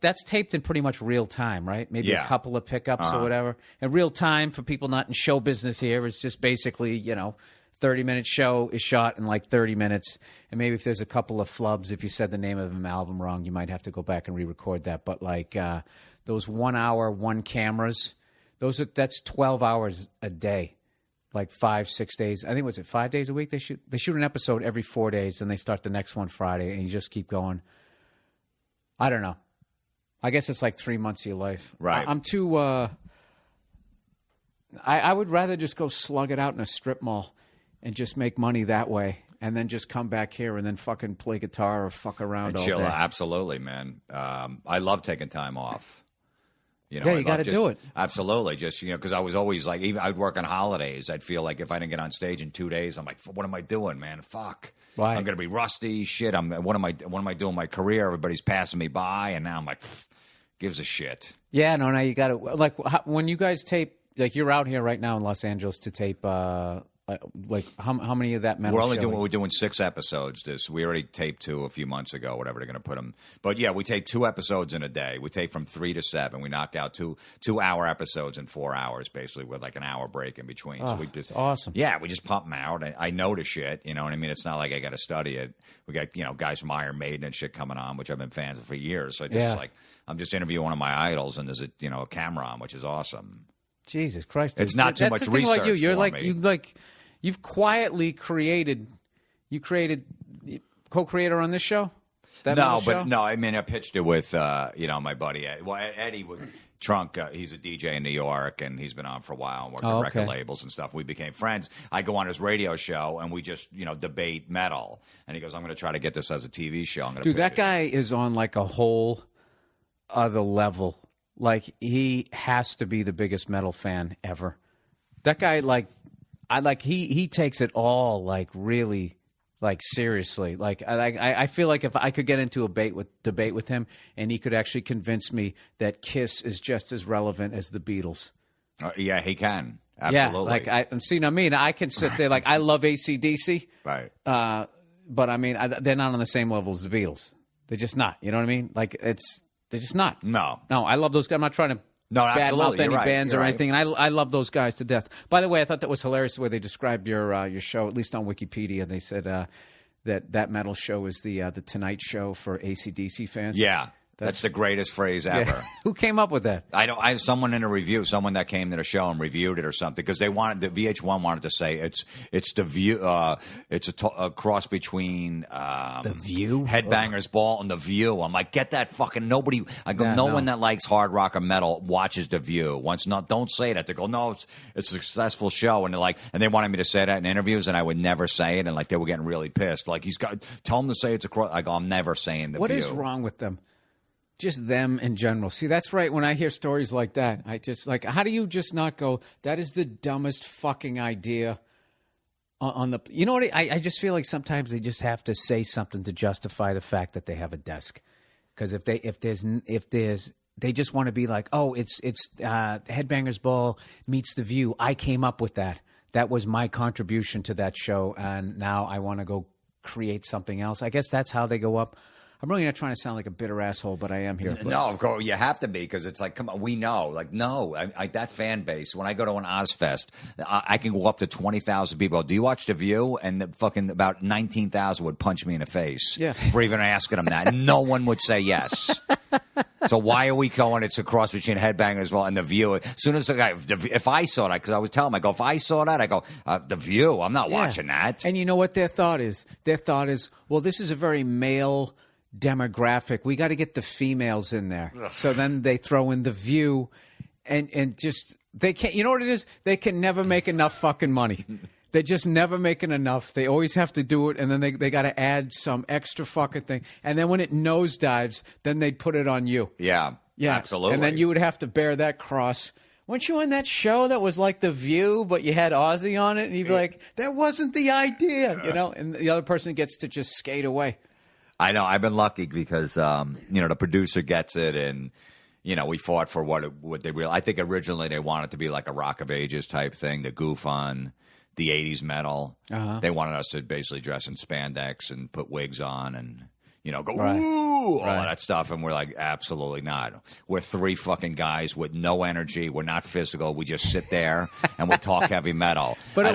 that's taped in pretty much real time, right? Maybe a couple of pickups or whatever. And real time for people not in show business here is just basically 30-minute show is shot in like 30 minutes, and maybe if there's a couple of flubs, if you said the name of an album wrong, you might have to go back and re-record that. But like those 1 hour, one cameras. That's 12 hours a day, like 5-6 days. I think was it 5 days a week they shoot. They shoot an episode every 4 days, and they start the next one Friday, and you just keep going. I don't know. I guess it's like 3 months of your life. Right. I'm too. I would rather just go slug it out in a strip mall, and just make money that way, and then just come back here and then fucking play guitar or fuck around all chill. day. Absolutely, man. I love taking time off. You got to do it. Absolutely. Just, because I was always like, even I'd work on holidays. I'd feel like if I didn't get on stage in 2 days, I'm like, what am I doing, man? Fuck. Right. I'm going to be rusty. Shit. What am I doing in my career? Everybody's passing me by. And now I'm like, gives a shit. Yeah, no, you got to, like when you guys tape, like you're out here right now in Los Angeles to tape, Like how many of that metal? We're doing 6 episodes. We already taped 2 a few months ago. Whatever they're going to put them. But yeah, we tape 2 episodes in a day. We tape from 3 to 7. We knock out 2-hour episodes in 4 hours, basically, with like an hour break in between. Oh, so we just awesome. Yeah, we just pump them out. I know the shit. You know what I mean? It's not like I got to study it. We got guys from Iron Maiden and shit coming on, which I've been fans of for years. So I'm just interviewing one of my idols, and there's a camera on, which is awesome. Jesus Christ! It's not too much research like you. You're for me. You've quietly created. You created co-creator on this show. I mean, I pitched it with my buddy Eddie Trunk. He's a DJ in New York, and he's been on for a while and worked at record labels and stuff. We became friends. I go on his radio show, and we just debate metal. And he goes, "I'm going to try to get this as a TV show." Dude, that guy is on like a whole other level. Like, he has to be the biggest metal fan ever. That guy, he takes it all, like, really, like, seriously. Like, I feel like if I could get into a debate with him, and he could actually convince me that Kiss is just as relevant as the Beatles. Yeah, he can. Absolutely. Yeah, I can sit there, like, I love AC/DC. Right. But, I mean, they're not on the same level as the Beatles. They're just not. You know what I mean? Like, they're just not. No, I love those guys. I'm not trying to badmouth any bands or anything. And I love those guys to death. By the way, I thought that was hilarious the way they described your show, at least on Wikipedia. They said that metal show is the Tonight Show for AC/DC fans. Yeah. That's the greatest phrase ever. Yeah. Who came up with that? Someone in a review, someone that came to the show and reviewed it or something, because the VH1 wanted to say it's the View. It's a cross between The View, Headbangers Ball, and The View. I'm like, get that fucking nobody. I go, no one that likes hard rock or metal watches The View. Don't say that. They go, no, it's a successful show, and they're like, and they wanted me to say that in interviews, and I would never say it, and like they were getting really pissed. Like, tell them to say it's a cross. I go, I'm never saying The View. What is wrong with them? Just them in general. See, that's right. When I hear stories like that, I just like, how do you just not go, that is the dumbest fucking idea on the, you know what? I just feel like sometimes they just have to say something to justify the fact that they have a desk. Because if they just want to be like, oh, it's Headbangers Ball meets The View. I came up with that. That was my contribution to that show. And now I want to go create something else. I guess that's how they go up. I'm really not trying to sound like a bitter asshole, but I am here. No, of course, you have to be, because it's like, come on, we know. Like, no, that fan base, when I go to an Ozfest, I can go up to 20,000 people. Do you watch The View? And fucking about 19,000 would punch me in the face for even asking them that. No one would say yes. So why are we going? It's a cross between Headbangers and The View. As soon as the guy, if I saw that, because I was telling him, I go, if I saw that, I go, The View, I'm not watching that. And you know what their thought is? Their thought is, well, this is a very male demographic. We got to get the females in there. Ugh. So then they throw in The View, and just they can't. You know what it is? They can never make enough fucking money. They're just never making enough. They always have to do it, and then they got to add some extra fucking thing. And then when it nosedives, then they'd put it on you. Yeah, absolutely. And then you would have to bear that cross. Weren't you on that show that was like The View, but you had Ozzy on it? And you'd be like, that wasn't the idea, And the other person gets to just skate away. I know. I've been lucky because, the producer gets it, and, we fought for what they really. I think originally they wanted to be like a Rock of Ages type thing, to goof on the 80s metal. Uh-huh. They wanted us to basically dress in spandex and put wigs on and, go, ooh, all that stuff. And we're like, absolutely not. We're 3 fucking guys with no energy. We're not physical. We just sit there and we talk heavy metal. But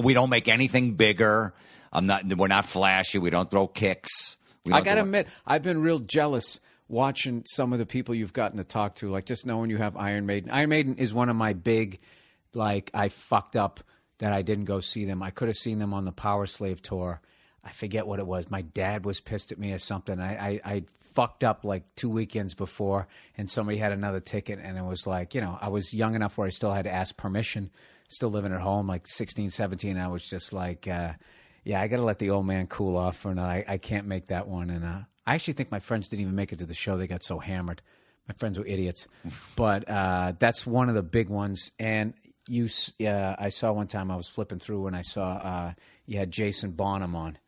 we don't make anything bigger. We're not flashy. We don't throw kicks. I got to admit, I've been real jealous watching some of the people you've gotten to talk to, like just knowing you have Iron Maiden. Iron Maiden is one of my big, like, I fucked up that I didn't go see them. I could have seen them on the Power Slave tour. I forget what it was. My dad was pissed at me or something. I fucked up like 2 weekends before, and somebody had another ticket, and it was like, I was young enough where I still had to ask permission, still living at home, like 16, 17. I was just like, I got to let the old man cool off for now. I can't make that one. And I actually think my friends didn't even make it to the show. They got so hammered. My friends were idiots. But that's one of the big ones. And I saw one time I was flipping through, and I saw you had Jason Bonham on.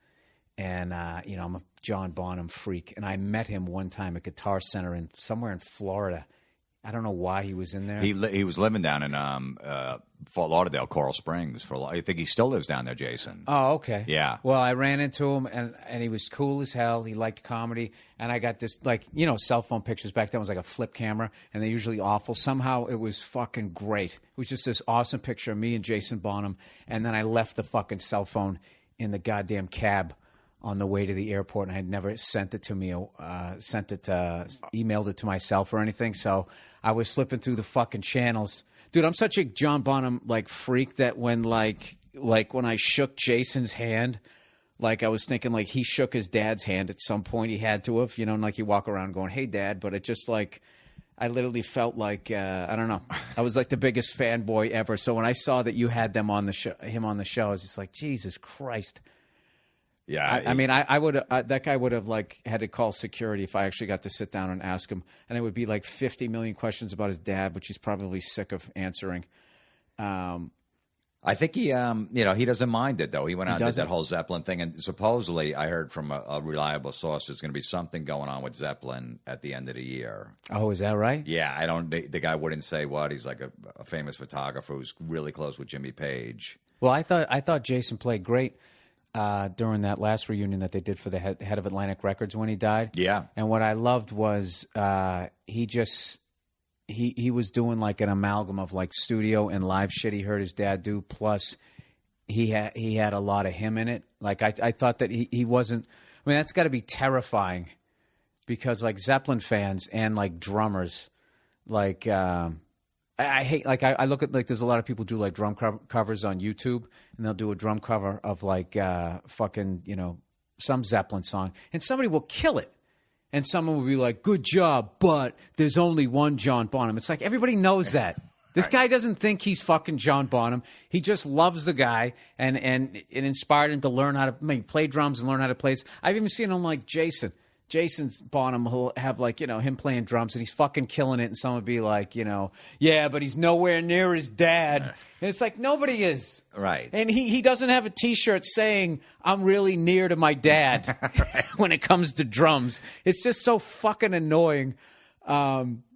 And, I'm a John Bonham freak. And I met him one time at Guitar Center somewhere in Florida. I don't know why he was in there. He was living down in Fort Lauderdale, Coral Springs. I think he still lives down there, Jason. Oh, okay. Yeah. Well, I ran into him, and he was cool as hell. He liked comedy, and I got this, cell phone pictures back then was like a flip camera, and they're usually awful. Somehow it was fucking great. It was just this awesome picture of me and Jason Bonham, and then I left the fucking cell phone in the goddamn cab on the way to the airport, and I had never sent it to me, emailed it to myself or anything. So I was flipping through the fucking channels. Dude, I'm such a John Bonham freak that when when I shook Jason's hand, I was thinking he shook his dad's hand at some point. He had to have, and you walk around going, "Hey, Dad," but it just I literally felt I don't know. I was the biggest fanboy ever. So when I saw that you had him on the show, I was just like, Jesus Christ. Yeah, I mean, I would that guy would have had to call security if I actually got to sit down and ask him, and it would be 50 million questions about his dad, which he's probably sick of answering. I think he doesn't mind it though. He went out and did that whole Zeppelin thing, and supposedly I heard from a reliable source there's going to be something going on with Zeppelin at the end of the year. Oh, is that right? Yeah, the guy wouldn't say what. He's a famous photographer who's really close with Jimmy Page. Well, I thought Jason played great during that last reunion that they did for the head of Atlantic Records when he died. Yeah. And what I loved was he was doing an amalgam of studio and live shit he heard his dad do, plus he had a lot of him in it. I thought that he wasn't. I mean, that's got to be terrifying because Zeppelin fans and drummers I hate I look at there's a lot of people do drum covers on YouTube, and they'll do a drum cover of some Zeppelin song, and somebody will kill it, and someone will be like, "Good job," but there's only one John Bonham. It's everybody knows that. This guy doesn't think he's fucking John Bonham. He just loves the guy, and it inspired him to learn how to play drums and learn how to play. I've even seen him Jason. Jason's Bonham will have him playing drums, and he's fucking killing it, and someone would be yeah, but he's nowhere near his dad. And it's nobody is. Right. And he doesn't have a T-shirt saying, "I'm really near to my dad," when it comes to drums. It's just so fucking annoying.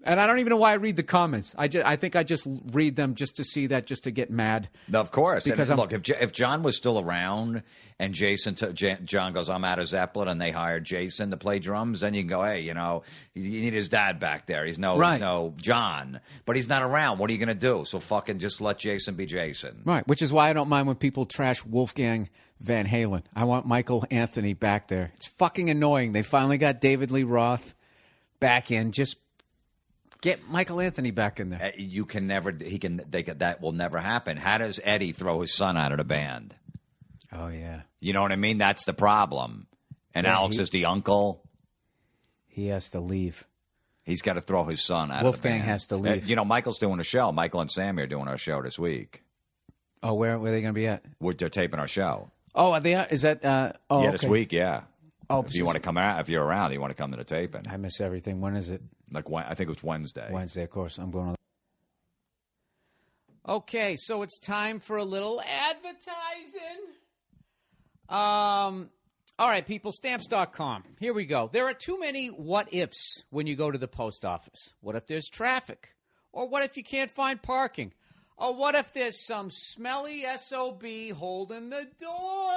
And I don't even know why I read the comments. I think I just read them just to see that, just to get mad. No, of course. Because look, if John was still around and John goes, "I'm out of Zeppelin," and they hired Jason to play drums, then you can go, "Hey, you need his dad back there. He's no John, but he's not around. What are you going to do? So fucking just let Jason be Jason." Right, which is why I don't mind when people trash Wolfgang Van Halen. I want Michael Anthony back there. It's fucking annoying. They finally got David Lee Roth back in. Just get Michael Anthony back in there. You can never. That will never happen. How does Eddie throw his son out of the band? Oh yeah. You know what I mean? That's the problem. And Yeah, Alex is the uncle. He has to leave. He's got to throw his son out Wolfgang of the band. has to leave. Michael's doing a show. Michael and Sammy are doing our show this week. Oh, where are they going to be at? They're taping our show. Oh, are they? Is that? Yeah, this week. Yeah. Oh, if you want to come out, if you're around, you want to come to the taping. I miss everything. When is it? I think it was Wednesday. Wednesday, of course. I'm going. Okay, so it's time for a little advertising. All right, people, stamps.com. Here we go. There are too many what ifs when you go to the post office. What if there's traffic? Or what if you can't find parking? Or what if there's some smelly SOB holding the door?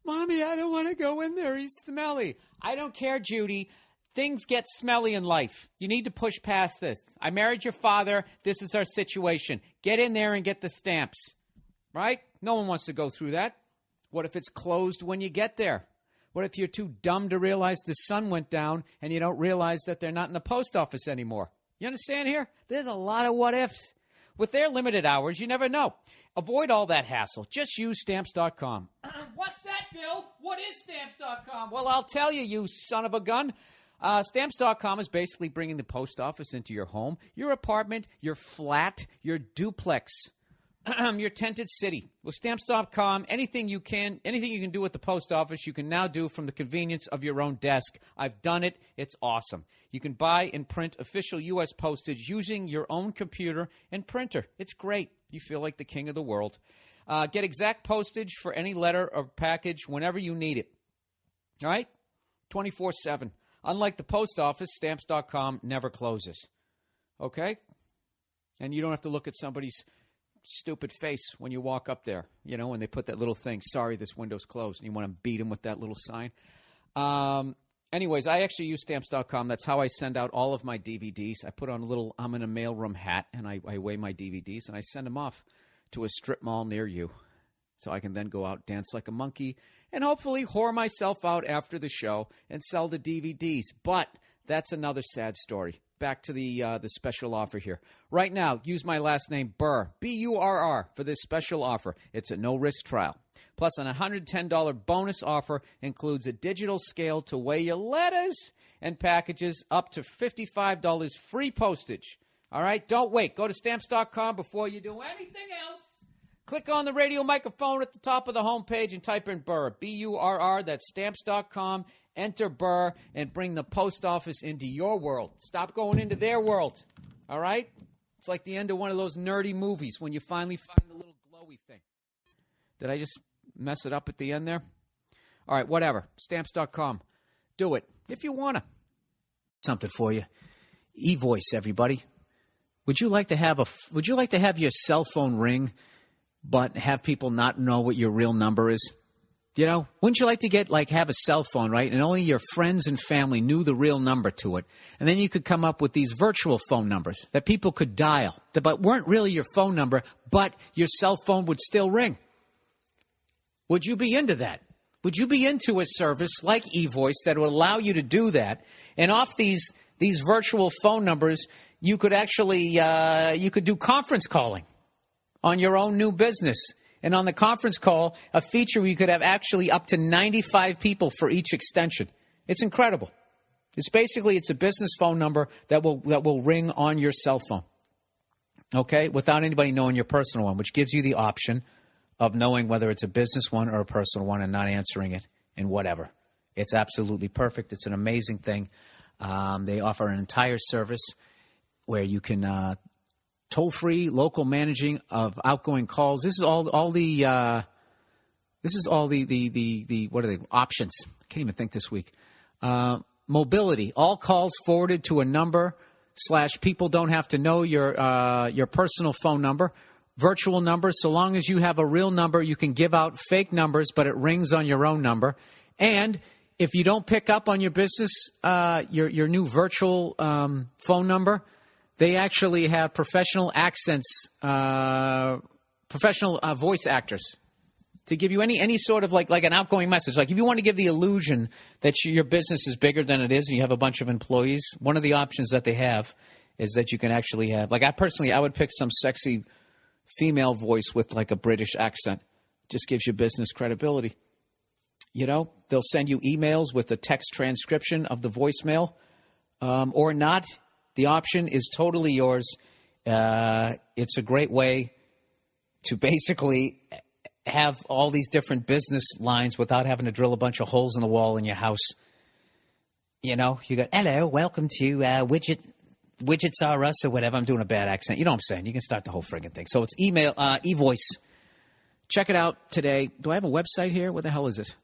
Mommy, I don't want to go in there. He's smelly. I don't care, Judy. Things get smelly in life. You need to push past this. I married your father. This is our situation. Get in there and get the stamps. Right? No one wants to go through that. What if it's closed when you get there? What if you're too dumb to realize the sun went down and you don't realize that they're not in the post office anymore? You understand here? There's a lot of what ifs. With their limited hours, you never know. Avoid all that hassle. Just use Stamps.com. What's that, Bill? What is Stamps.com? Well, I'll tell you, you son of a gun. Stamps.com is basically bringing the post office into your home, your apartment, your flat, your duplex, your tented city. With Stamps.com, anything you can do at the post office, you can now do from the convenience of your own desk. I've done it. It's awesome. You can buy and print official U.S. postage using your own computer and printer. It's great. You feel like the king of the world. Get exact postage for any letter or package whenever you need it. All right? 24/7. Unlike the post office, Stamps.com never closes. Okay? And you don't have to look at somebody's stupid face when you walk up there, when they put that little thing, sorry, this window's closed, and you want to beat them with that little sign. Anyways, I actually use Stamps.com. That's how I send out all of my DVDs. I put on a little I'm in a mailroom hat, and I weigh my DVDs, and I send them off to a strip mall near you. So I can then go out, dance like a monkey, and hopefully whore myself out after the show and sell the DVDs. But that's another sad story. Back to the special offer here. Right now, use my last name, Burr, B-U-R-R, for this special offer. It's a no-risk trial. Plus, an $110 bonus offer includes a digital scale to weigh your letters and packages, up to $55 free postage. All right? Don't wait. Go to Stamps.com before you do anything else. Click on the radio microphone at the top of the homepage and type in Burr, B-U-R-R. That's Stamps.com. Enter Burr and bring the post office into your world. Stop going into their world. All right? It's like the end of one of those nerdy movies when you finally find the little glowy thing. Did I just mess it up at the end there? All right, whatever. Stamps.com. Do it if you want to. Something for you. E-voice, everybody. Would you like to have your cell phone ring but have people not know what your real number is? Wouldn't you like to have a cell phone, right? And only your friends and family knew the real number to it. And then you could come up with these virtual phone numbers that people could dial, but weren't really your phone number, but your cell phone would still ring. Would you be into that? Would you be into a service like eVoice that would allow you to do that? And off these virtual phone numbers, you could actually you could do conference calling on your own new business. And on the conference call, a feature where you could have actually up to 95 people for each extension. It's incredible. It's a business phone number that will ring on your cell phone. Okay? Without anybody knowing your personal one, which gives you the option of knowing whether it's a business one or a personal one and not answering it and whatever. It's absolutely perfect. It's an amazing thing. They offer an entire service where you can toll-free local managing of outgoing calls. This is all the what are they options? I can't even think this week. Mobility. All calls forwarded to a number / people don't have to know your personal phone number. Virtual numbers. So long as you have a real number, you can give out fake numbers, but it rings on your own number. And if you don't pick up on your business, your new virtual phone number, they actually have professional accents, professional voice actors to give you any sort of like an outgoing message. Like if you want to give the illusion that your business is bigger than it is and you have a bunch of employees, one of the options that they have is that you can actually have, like I would pick some sexy female voice with like a British accent. Just gives you business credibility. They'll send you emails with a text transcription of the voicemail or not. The option is totally yours. It's a great way to basically have all these different business lines without having to drill a bunch of holes in the wall in your house. You got, hello, welcome to Widgets R Us or whatever. I'm doing a bad accent. You know what I'm saying? You can start the whole friggin' thing. So it's email, eVoice. Check it out today. Do I have a website here? What the hell is it?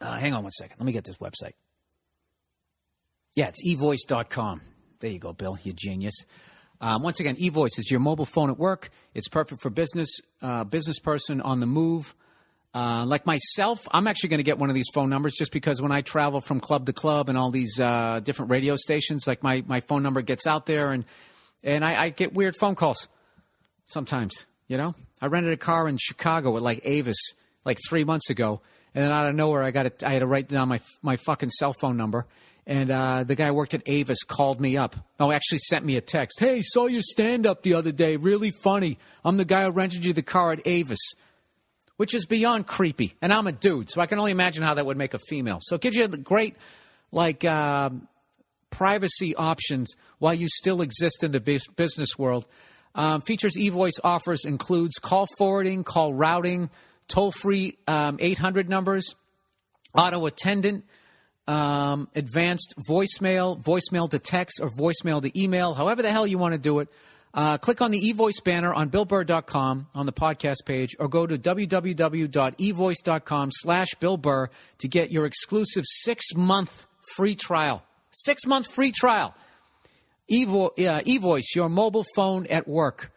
Hang on one second. Let me get this website. Yeah, it's eVoice.com. There you go, Bill. You genius. Once again, eVoice is your mobile phone at work. It's perfect for business person on the move. Like myself, I'm actually going to get one of these phone numbers just because when I travel from club to club and all these different radio stations, like my phone number gets out there and I get weird phone calls sometimes, I rented a car in Chicago at like Avis like 3 months ago, and then out of nowhere I had to write down my fucking cell phone number. And the guy who worked at Avis called me up. Oh, actually sent me a text. Hey, saw your stand-up the other day. Really funny. I'm the guy who rented you the car at Avis, which is beyond creepy. And I'm a dude, so I can only imagine how that would make a female. So it gives you the great, privacy options while you still exist in the business world. Features eVoice offers includes call forwarding, call routing, toll-free 800 numbers, auto attendant, advanced voicemail to text or voicemail to email, however the hell you want to do it. Click on the eVoice banner on BillBurr.com on the podcast page or go to www.evoice.com/BillBurr to get your exclusive 6-month free trial. 6-month free trial. eVoice, your mobile phone at work.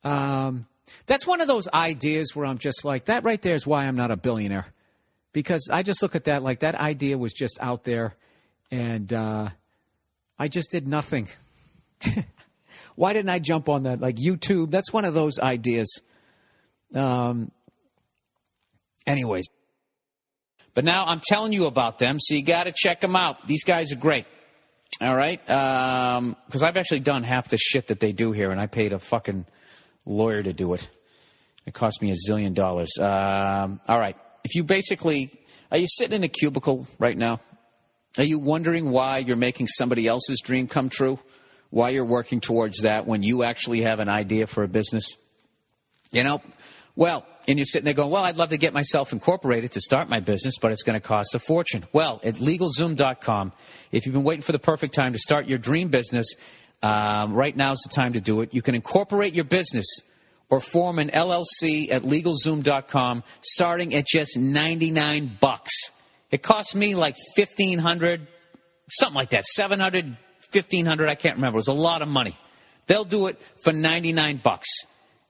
That's one of those ideas where I'm just like, that right there is why I'm not a billionaire. Because I just look at that like that idea was just out there, and I just did nothing. Why didn't I jump on that? Like YouTube, that's one of those ideas. Anyways. But now I'm telling you about them, so you got to check them out. These guys are great. All right? Because I've actually done half the shit that they do here, and I paid a fucking lawyer to do it. It cost me $1 zillion. All right. If you are you sitting in a cubicle right now? Are you wondering why you're making somebody else's dream come true? Why you're working towards that when you actually have an idea for a business? Well, and you're sitting there going, well, I'd love to get myself incorporated to start my business, but it's going to cost a fortune. Well, at LegalZoom.com, if you've been waiting for the perfect time to start your dream business, right now's the time to do it. You can incorporate your business or form an LLC at LegalZoom.com starting at just $99. It cost me like $1,500, something like that, $700, $1,500, I can't remember. It was a lot of money. They'll do it for $99.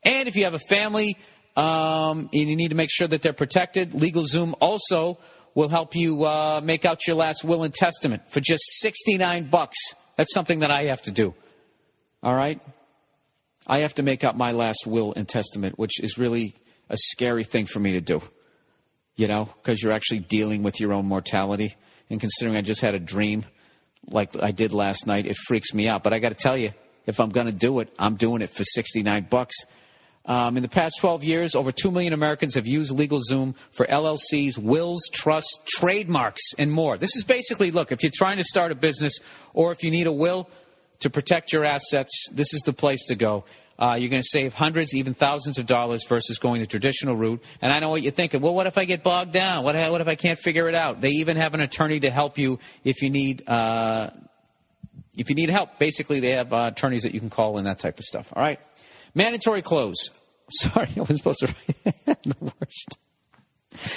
And if you have a family and you need to make sure that they're protected, LegalZoom also will help you make out your last will and testament for just $69. That's something that I have to do. All right? I have to make out my last will and testament, which is really a scary thing for me to do, because you're actually dealing with your own mortality. And considering I just had a dream like I did last night, it freaks me out. But I got to tell you, if I'm going to do it, I'm doing it for $69. In the past 12 years, over 2 million Americans have used LegalZoom for LLCs, wills, trusts, trademarks, and more. This is basically, look, if you're trying to start a business or if you need a will to protect your assets, this is the place to go. You're going to save hundreds, even thousands of dollars versus going the traditional route. And I know what you're thinking. Well, what if I get bogged down? What if I can't figure it out? They even have an attorney to help you if you need help. Basically, they have attorneys that you can call and that type of stuff. All right. Mandatory close. Sorry, I wasn't supposed to write the worst.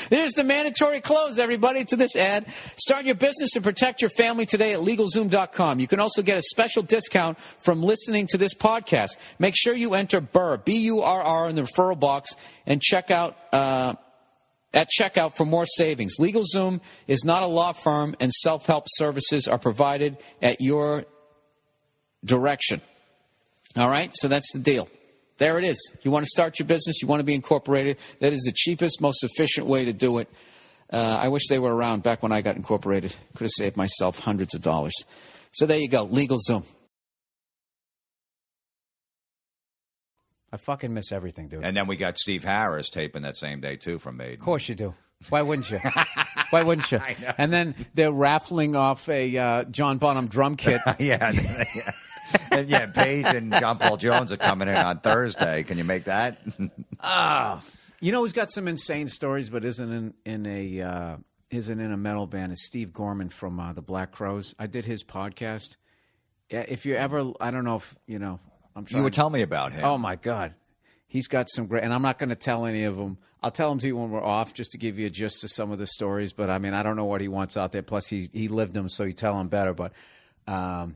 There's the mandatory close, everybody, to this ad. Start your business and protect your family today at LegalZoom.com. You can also get a special discount from listening to this podcast. Make sure you enter Burr, B-U-R-R, in the referral box and check out at checkout for more savings. LegalZoom is not a law firm, and self-help services are provided at your direction. All right, so that's the deal. There it is. You want to start your business, you want to be incorporated. That is the cheapest, most efficient way to do it. I wish they were around back when I got incorporated. Could have saved myself hundreds of dollars. So there you go, LegalZoom. I fucking miss everything, dude. And then we got Steve Harris taping that same day, too, from Maiden. Of course you do. Why wouldn't you? Why wouldn't you? And then they're raffling off a John Bonham drum kit. Yeah. And yeah, Paige and John Paul Jones are coming in on Thursday. Can you make that? Who's got some insane stories, but isn't in a metal band is Steve Gorman from the Black Crowes. I did his podcast. If you ever, I don't know if I'm trying. You would tell me about him. Oh my God, he's got some great, and I'm not going to tell any of them. I'll tell them to you when we're off, just to give you a gist of some of the stories. But I mean, I don't know what he wants out there. Plus, he lived them, so you tell him better. But how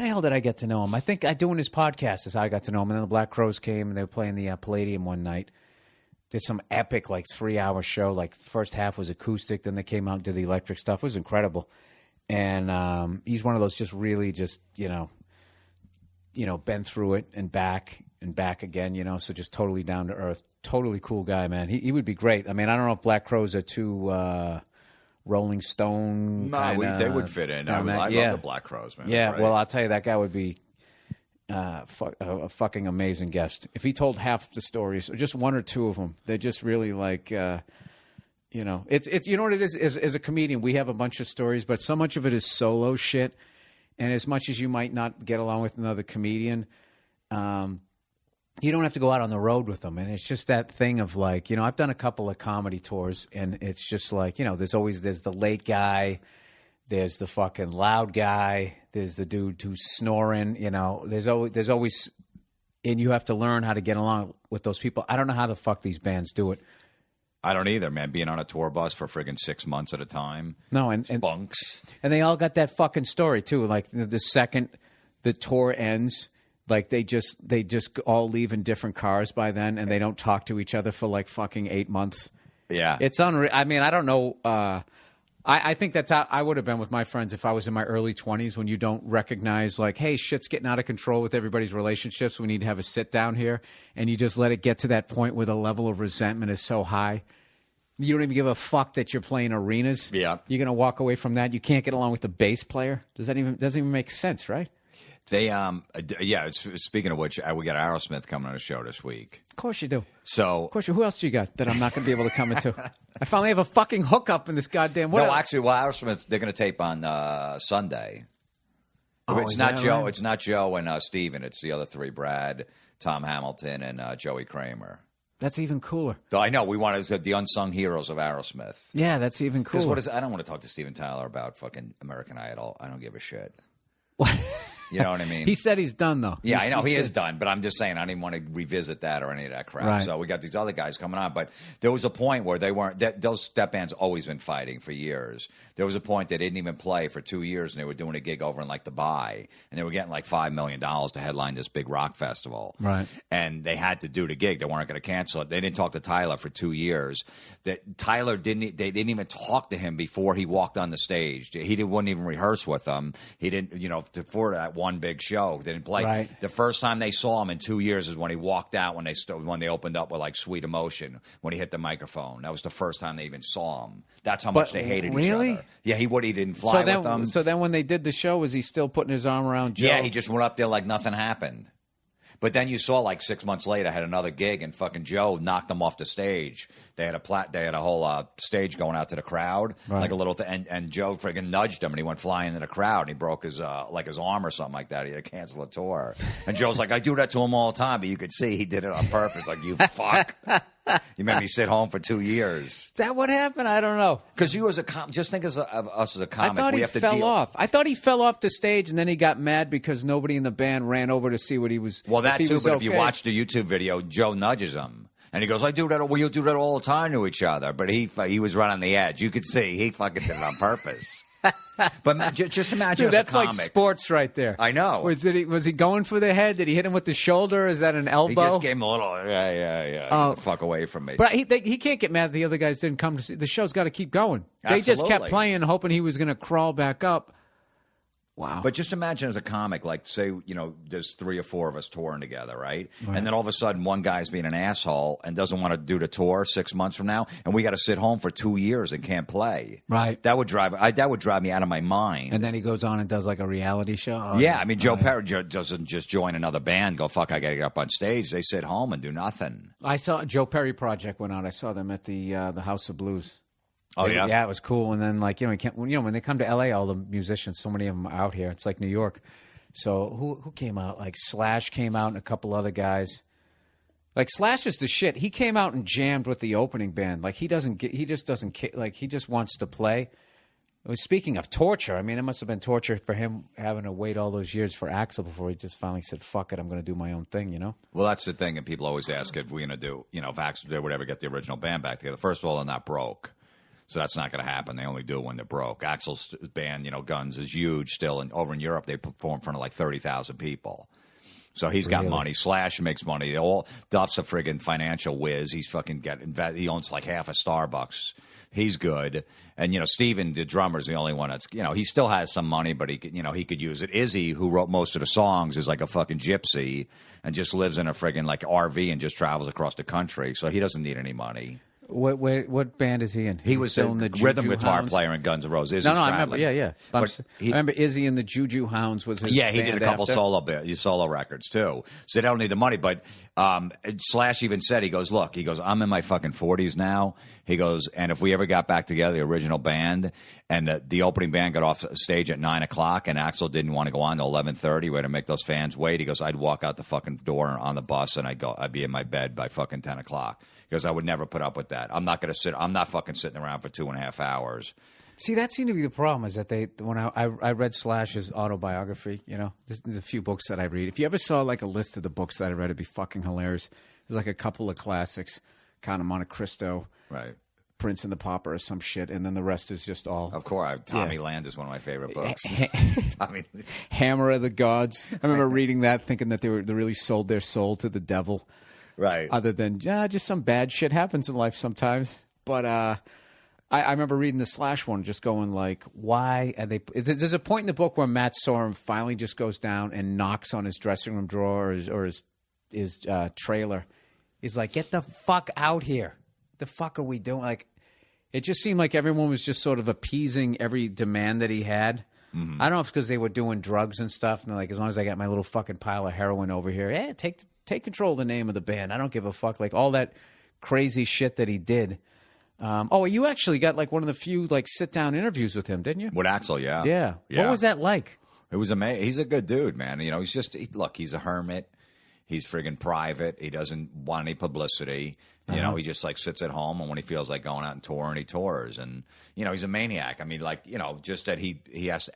the hell did I get to know him? I think doing his podcast is how I got to know him. And then the Black Crowes came, and they were playing the Palladium one night. Did some epic, 3-hour show. Like, the first half was acoustic. Then they came out and did the electric stuff. It was incredible. And he's one of those just really just, been through it and back again, so just totally down to earth. Totally cool guy, man. He would be great. I mean, I don't know if Black Crowes are too Rolling Stone. No, they would fit in. I love the Black Crowes, man. Yeah, right. well, I'll tell you, that guy would be a fucking amazing guest. If he told half the stories, or just one or two of them, they're just really it's you know what it is? As a comedian, we have a bunch of stories, but so much of it is solo shit. And as much as you might not get along with another comedian, you don't have to go out on the road with them. And it's just that thing of I've done a couple of comedy tours, and it's just there's the late guy, there's the fucking loud guy, there's the dude who's snoring, there's always, and you have to learn how to get along with those people. I don't know how the fuck these bands do it. I don't either, man. Being on a tour bus for friggin' 6 months at a time. No, and bunks. And they all got that fucking story too. Like the second the tour ends. Like they just all leave in different cars by then, and they don't talk to each other for like fucking 8 months. Yeah, it's unreal. I mean, I don't know. I think that's how I would have been with my friends if I was in my early 20s, when you don't recognize like, hey, shit's getting out of control with everybody's relationships. We need to have a sit down here, and you just let it get to that point where the level of resentment is so high. You don't even give a fuck that you're playing arenas. Yeah, you're gonna walk away from that. You can't get along with the bass player. Doesn't even make sense, right? They speaking of which, we got Aerosmith coming on a show this week. Of course you do. So, of course who else do you got that I'm not going to be able to come into? I finally have a fucking hookup in this goddamn. Actually, Aerosmith, they're going to tape on Sunday. Oh, it's not Joe. right? It's not Joe and Steven. It's the other three: Brad, Tom Hamilton, and Joey Kramer. That's even cooler. I know we want to the unsung heroes of Aerosmith. Yeah, that's even cooler. I don't want to talk to Steven Tyler about fucking American Idol. I don't give a shit. You know what I mean? He said he's done, though. Yeah, I know he is done, but I'm just saying I didn't want to revisit that or any of that crap. Right. So we got these other guys coming on, but there was a point where they weren't. That band's always been fighting for years. There was a point they didn't even play for 2 years, and they were doing a gig over in like the Bay, and they were getting like $5 million to headline this big rock festival. Right. And they had to do the gig. They weren't going to cancel it. They didn't talk to Tyler for 2 years. Tyler didn't. They didn't even talk to him before he walked on the stage. Wouldn't even rehearse with them. He didn't. For that one big show. They didn't play. Right. The first time they saw him in 2 years is when he walked out when they opened up with like Sweet Emotion, when he hit the microphone. That was the first time they even saw him. That's how much they hated each other. Yeah, he didn't fly with them. So then when they did the show, was he still putting his arm around Joe? Yeah, he just went up there like nothing happened. But then you saw like 6 months later, had another gig, and fucking Joe knocked them off the stage. They had a whole stage going out to the crowd, right. Like a little and Joe friggin' nudged him, and he went flying in the crowd, and he broke his his arm or something like that. He had to cancel a tour. And Joe's like, I do that to him all the time, but you could see he did it on purpose. Like, you fuck. You made me sit home for 2 years. Is that what happened? I don't know. Because you just think of us as a comic. I thought we he have to fell off. I thought he fell off the stage, and then he got mad because nobody in the band ran over to see what he was. Well, that too. But okay. If you watch the YouTube video, Joe nudges him, and he goes, "I do that. Well, you do that all the time to each other." But he was right on the edge. You could see he fucking did it on purpose. But just imagine, dude, that's as a comic. like sports right there. I know. Was he going for the head? Did he hit him with the shoulder? Is that an elbow? He just gave him a little, yeah. Get the fuck away from me. But he can't get mad that the other guys didn't come to see. The show's got to keep going. They just kept playing, hoping he was going to crawl back up. Wow. But just imagine as a comic, like say, there's 3 or 4 of us touring together, right? And then all of a sudden one guy's being an asshole and doesn't want to do the tour 6 months from now, and we got to sit home for 2 years and can't play. Right. That would drive me out of my mind. And then he goes on and does like a reality show. Oh, yeah, I mean, Joe Perry doesn't just join another band, go, fuck, I got to get up on stage. They sit home and do nothing. I saw Joe Perry Project went out. I saw them at the House of Blues. Oh, yeah? Yeah, it was cool. And then, like, when they come to L.A., all the musicians, so many of them are out here. It's like New York. So who came out? Like, Slash came out and a couple other guys. Like, Slash is the shit. He came out and jammed with the opening band. Like, he just wants to play. Speaking of torture, I mean, it must have been torture for him having to wait all those years for Axl before he just finally said, fuck it, I'm going to do my own thing, Well, that's the thing, and people always ask if we're going to do, if Axl, they would ever get the original band back together. First of all, they're not broke. So that's not going to happen. They only do it when they're broke. Axl's band, Guns, is huge still. And over in Europe, they perform in front of like 30,000 people. So he's got money. Slash makes money. Duff's a friggin' financial whiz. He's fucking he owns like half a Starbucks. He's good. And, Steven, the drummer, is the only one that's, he still has some money, but he could use it. Izzy, who wrote most of the songs, is like a fucking gypsy and just lives in a friggin' like RV and just travels across the country. So he doesn't need any money. What band is he in? He was still in the rhythm guitar player in Guns N' Roses. No, I remember. Yeah. I remember Izzy and the Juju Hounds was his band. He did a couple solo records too. So they don't need the money. But Slash even said, he goes, I'm in my fucking 40s now. He goes, and if we ever got back together, the original band, and the opening band got off stage at 9 o'clock, and Axl didn't want to go on till 11:30, we had to make those fans wait. He goes, I'd walk out the fucking door on the bus, and I'd be in my bed by fucking 10 o'clock. Because I would never put up with that. I'm not fucking sitting around for 2.5 hours. See, that seemed to be the problem, is that when I read Slash's autobiography, the few books that I read. If you ever saw like a list of the books that I read, it'd be fucking hilarious. There's like a couple of classics, Count of Monte Cristo, right? Prince and the Pauper or some shit, and then the rest is just all. Of course, Tommy Land is one of my favorite books. Hammer of the Gods. I remember reading that, thinking that they really sold their soul to the devil. Right. Other than just some bad shit happens in life sometimes. But I remember reading the Slash one, just going like, why? And there's a point in the book where Matt Sorum finally just goes down and knocks on his dressing room drawer or his trailer. He's like, get the fuck out here. The fuck are we doing? Like, it just seemed like everyone was just sort of appeasing every demand that he had. Mm-hmm. I don't know if it's because they were doing drugs and stuff. And they're like, as long as I got my little fucking pile of heroin over here, take control of the name of the band. I don't give a fuck. Like all that crazy shit that he did. You actually got like one of the few like sit down interviews with him, didn't you? With Axl, yeah. Yeah. What was that like? It was amazing. He's a good dude, man. You know, he's a hermit. He's friggin' private. He doesn't want any publicity. You know, he just like sits at home, and when he feels like going out and touring, he tours. And you know, he's a maniac. I mean, like, you know, just that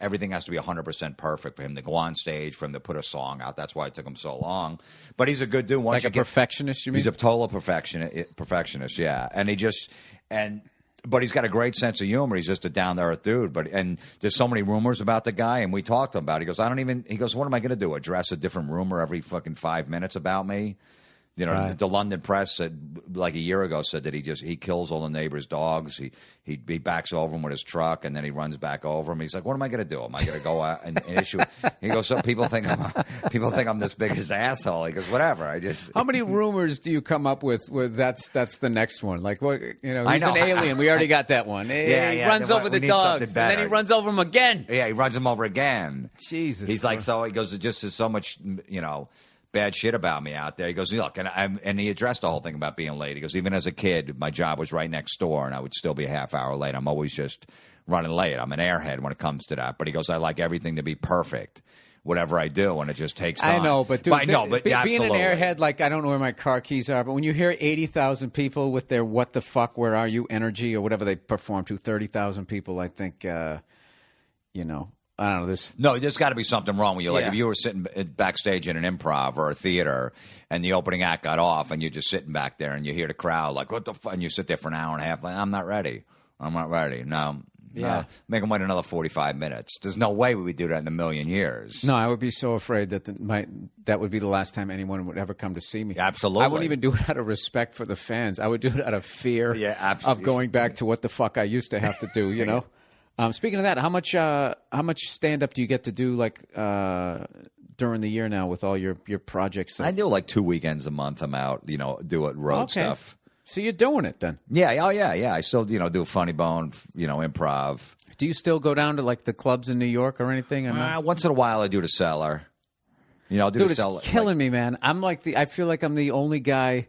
everything has to be 100% perfect for him to go on stage, for him to put a song out. That's why it took him so long. But he's a good dude. Like a perfectionist, you mean? He's a total perfectionist, yeah. But he's got a great sense of humor. He's just a down to earth dude. And there's so many rumors about the guy, and we talked to him about it. He goes, what am I going to do? Address a different rumor every fucking 5 minutes about me? You know, right. The London press said like a year ago said that he kills all the neighbors' dogs. He backs over them with his truck, and then he runs back over them. He's like, what am I going to do? Am I going to go out and issue? He goes, so people think I'm this biggest asshole. He goes, whatever. How many rumors do you come up with? That's the next one. Like what? You know, he's an alien. We already got that one. He runs over the dogs, and then he runs over them again. Yeah, he runs them over again. Jesus. He's like, so he goes, it just is so much, you know, bad shit about me out there. He goes, look, and he addressed the whole thing about being late. He goes, even as a kid, my job was right next door, and I would still be a half hour late. I'm always just running late. I'm an airhead when it comes to that. But he goes, I like everything to be perfect, whatever I do, and it just takes time. I know, but dude, being an absolutely. airhead, like I don't know where my car keys are, but when you hear 80,000 people with their "what the fuck, where are you" energy or whatever they perform to 30,000 people, I think, you know. I don't know. There's got to be something wrong with you. Like if you were sitting backstage in an improv or a theater and the opening act got off and you're just sitting back there and you hear the crowd like, what the fuck? And you sit there for an hour and a half like, I'm not ready. No. Make them wait another 45 minutes. There's no way we would do that in a million years. No, I would be so afraid that that would be the last time anyone would ever come to see me. Absolutely. I wouldn't even do it out of respect for the fans. I would do it out of fear of going back to what the fuck I used to have to do, you know? Speaking of that, how much stand up do you get to do like during the year now with all your projects? I do like 2 weekends a month. I'm out, you know, doing road stuff. So you're doing it then? Yeah. Oh yeah. I still, you know, do Funny Bone, you know, improv. Do you still go down to like the clubs in New York or anything? Once in a while, I do the Cellar. You know, I'll do the Cellar. It's killing me, man. I feel like I'm the only guy.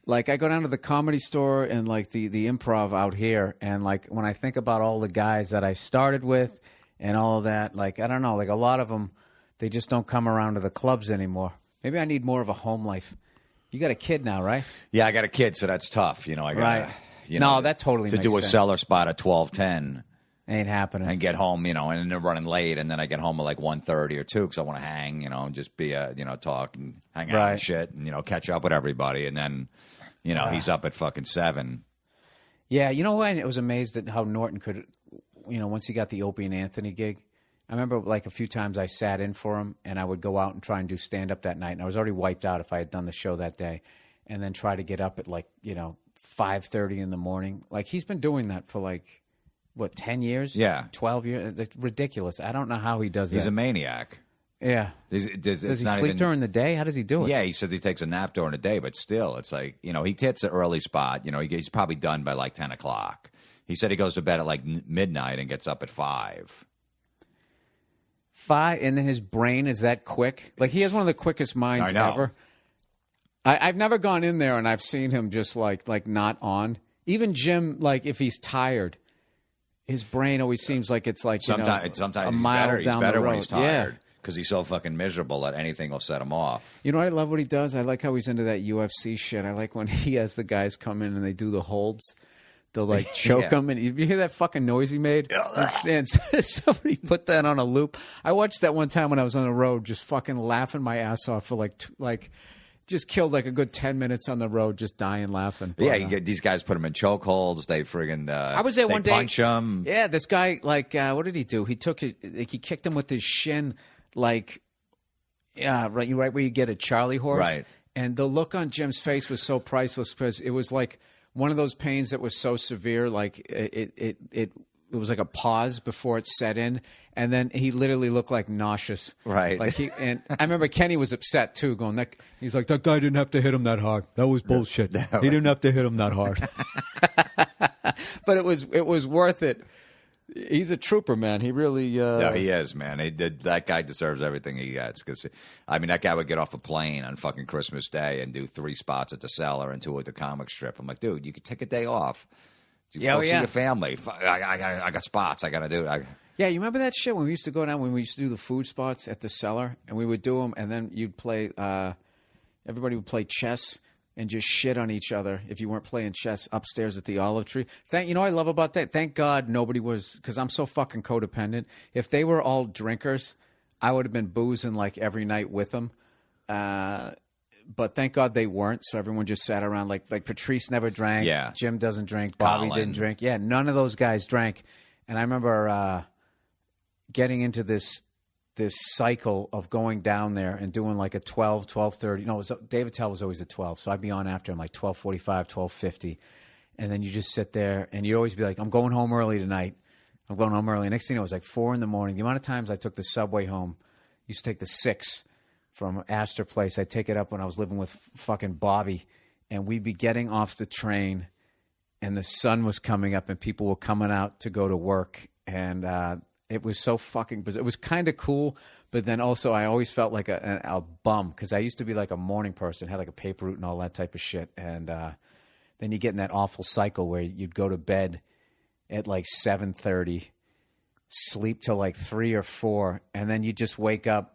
Like, I go down to the Comedy Store and, like, the improv out here, and, like, when I think about all the guys that I started with and all of that, like, I don't know, like, a lot of them, they just don't come around to the clubs anymore. Maybe I need more of a home life. You got a kid now, right? Yeah, I got a kid, so that's tough. You know, I got right. You know, that totally makes sense. To do a Cellar spot at 12:10. Ain't happening. And get home, you know, and then running late, and then I get home at like 1:30 or 2 because I want to hang, you know, and just be, you know, talk and hang out and shit and, you know, catch up with everybody, and then... You know, he's up at fucking 7. Yeah, you know what? I was amazed at how Norton could, you know, once he got the Opie and Anthony gig. I remember like a few times I sat in for him, and I would go out and try and do stand-up that night. And I was already wiped out if I had done the show that day. And then try to get up at like, you know, 5:30 in the morning. Like, he's been doing that for like, what, 10 years? Yeah. 12 years? It's ridiculous. I don't know how he does that. He's a maniac. Yeah. Does he sleep during the day? How does he do it? Yeah, he says he takes a nap during the day, but still, it's like, you know, he hits an early spot. You know, he's probably done by like 10 o'clock. He said he goes to bed at like midnight and gets up at 5. 5? And then his brain is that quick? Like, he has one of the quickest minds ever. I've never gone in there and I've seen him just like not on. Even Jim, like, if he's tired, his brain always seems like it's like, sometimes a mile down the road. He's better when he's tired. Yeah. Because he's so fucking miserable that anything will set him off. You know, I love what he does. I like how he's into that UFC shit. I like when he has the guys come in and they do the holds. They'll like choke him. And you hear that fucking noise he made? And somebody put that on a loop. I watched that one time when I was on the road, just fucking laughing my ass off for like just killed like a good 10 minutes on the road, just dying laughing. But, yeah, you get, these guys put him in chokeholds. They friggin' I was there one day. Punch him. Yeah, this guy what did he do? He took he kicked him with his shin, right where you get a Charlie horse. Right. And the look on Jim's face was so priceless because it was like one of those pains that was so severe, like it was like a pause before it set in, and then he literally looked like nauseous. Right. Like and I remember Kenny was upset too, going, he's like, that guy didn't have to hit him that hard. That was bullshit. No. He didn't have to hit him that hard. But it was worth it. He's a trooper, man. He really. No, he is, man. That guy deserves everything he gets. Because I mean, that guy would get off a plane on fucking Christmas Day and do 3 spots at the Cellar and 2 at the comic strip. I'm like, dude, you could take a day off. Go see your family. I got spots. I got to do it. Yeah, you remember that shit when we used to go down, when we used to do the food spots at the Cellar, and we would do them, and then you'd play, everybody would play chess and just shit on each other if you weren't playing chess upstairs at the Olive Tree. You know what I love about that? Thank God nobody was, because I'm so fucking codependent. If they were all drinkers, I would have been boozing like every night with them. But thank God they weren't, so everyone just sat around. Like Patrice never drank. Yeah. Jim doesn't drink. Bobby didn't drink. Yeah, none of those guys drank. And I remember getting into this cycle of going down there and doing like a 12:30. No, David Tell was always at 12, so I'd be on after him like 12:45, 12:50. And then you just sit there, and you'd always be like, I'm going home early tonight. I'm going home early. Next thing you know, it was like 4 in the morning. The amount of times I took the subway home, used to take the 6 from Astor Place. I'd take it up when I was living with fucking Bobby, and we'd be getting off the train, and the sun was coming up, and people were coming out to go to work, and it was so fucking bizarre. It was kind of cool, but then also I always felt like a bum, because I used to be like a morning person, had like a paper route and all that type of shit, and then you get in that awful cycle where you'd go to bed at like 7:30, sleep till like 3 or 4, and then you just wake up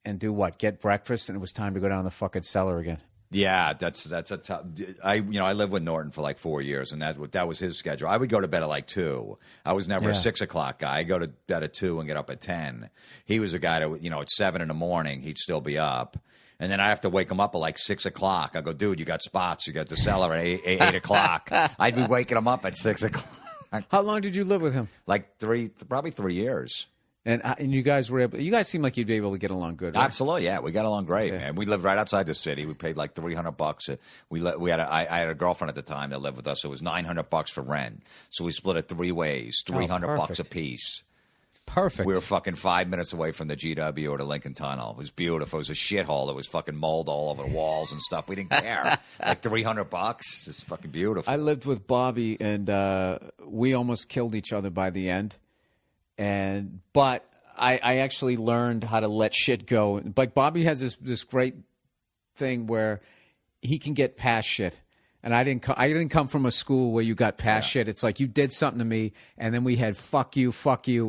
and do what? Get breakfast, and it was time to go down the fucking Cellar again. Yeah, that's a tough. I lived with Norton for like 4 years, and that was his schedule. I would go to bed at like 2. I was never a 6 o'clock guy. I go to bed at 2 and get up at 10. He was a guy that at 7 in the morning he'd still be up, and then I have to wake him up at like 6 o'clock. I go, dude, you got spots. You got the Cellar at 8 o'clock. I'd be waking him up at 6 o'clock. How long did you live with him? Like probably 3 years. And you guys were able. You guys seem like you'd be able to get along good. Right? Absolutely, yeah. We got along great, man. We lived right outside the city. We paid like $300. I had a girlfriend at the time that lived with us. So it was $900 for rent. So we split it 3 ways, $300 a piece. Perfect. We were fucking 5 minutes away from the GW or the Lincoln Tunnel. It was beautiful. It was a shithole. It was fucking mold all over the walls and stuff. We didn't care. Like $300. It's fucking beautiful. I lived with Bobby, and we almost killed each other by the end. But I actually learned how to let shit go. Like Bobby has this great thing where he can get past shit. And I didn't come from a school where you got past shit. It's like you did something to me, and then we had fuck you,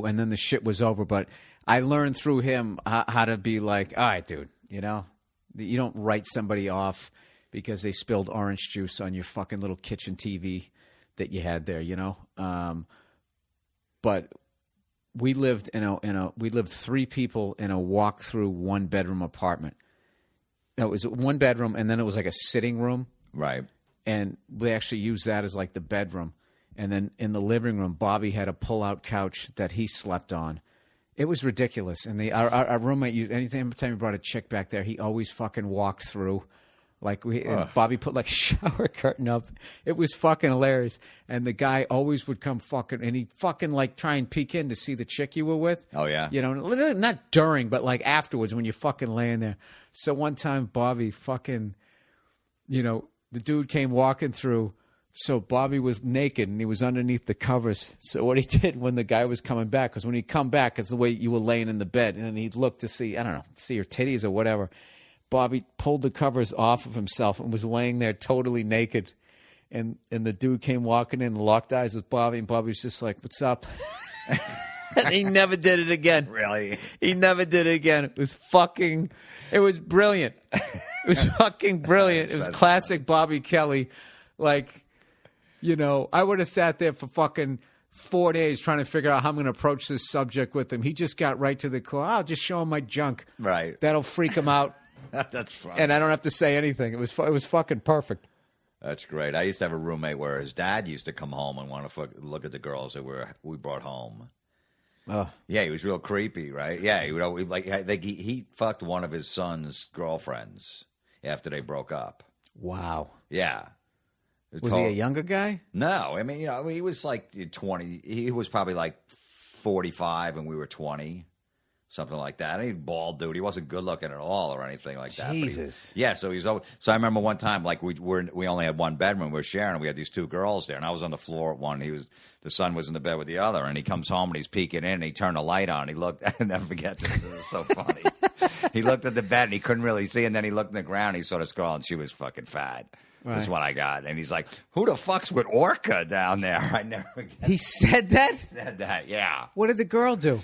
and then the shit was over. But I learned through him how to be like, all right, dude, you don't write somebody off because they spilled orange juice on your fucking little kitchen TV that you had there, But we lived we lived 3 people in a walk-through 1-bedroom apartment. It was 1 bedroom, and then it was like a sitting room. Right. And we actually used that as like the bedroom. And then in the living room, Bobby had a pull-out couch that he slept on. It was ridiculous. And our roommate, anytime he brought a chick back there, he always fucking walked through. And Bobby put like a shower curtain up. It was fucking hilarious. And the guy always would come fucking, and he'd fucking like try and peek in to see the chick you were with. Oh, yeah. Not during, but like afterwards when you're fucking laying there. So one time Bobby fucking, the dude came walking through. So Bobby was naked and he was underneath the covers. So what he did when the guy was coming back, because when he'd come back, it's the way you were laying in the bed, and then he'd look to see, I don't know, see your titties or whatever. Bobby pulled the covers off of himself and was laying there totally naked. And the dude came walking in and locked eyes with Bobby, and Bobby was just like, what's up? And he never did it again. Really? He never did it again. It was brilliant. It was fucking brilliant. It was classic Bobby Kelly. Like, I would have sat there for fucking 4 days trying to figure out how I'm going to approach this subject with him. He just got right to the core. I'll just show him my junk. Right. That'll freak him out. That's funny. And I don't have to say anything. It was fucking perfect. That's great. I used to have a roommate where his dad used to come home and want to look at the girls that we brought home. Oh. Yeah, he was real creepy, right? Yeah, he would always, he fucked one of his son's girlfriends after they broke up. Wow. Yeah. Was he a younger guy? No, I mean, he was like 20. He was probably like 45 and we were 20. Something like that. He was bald dude. He wasn't good looking at all or anything like that. Jesus. Yeah, so he was always, so I remember one time, like we only had one bedroom. We were sharing. We had these two girls there, and I was on the floor at one. The son was in the bed with the other, and he comes home and he's peeking in. And he turned the light on. He looked. I never forget this. This is so funny. He looked at the bed and he couldn't really see, and then he looked in the ground. He saw this girl, and she was fucking fat. Right. That's what I got. And he's like, "Who the fuck's with Orca down there?" I never forget. He said that? He said that, yeah. What did the girl do?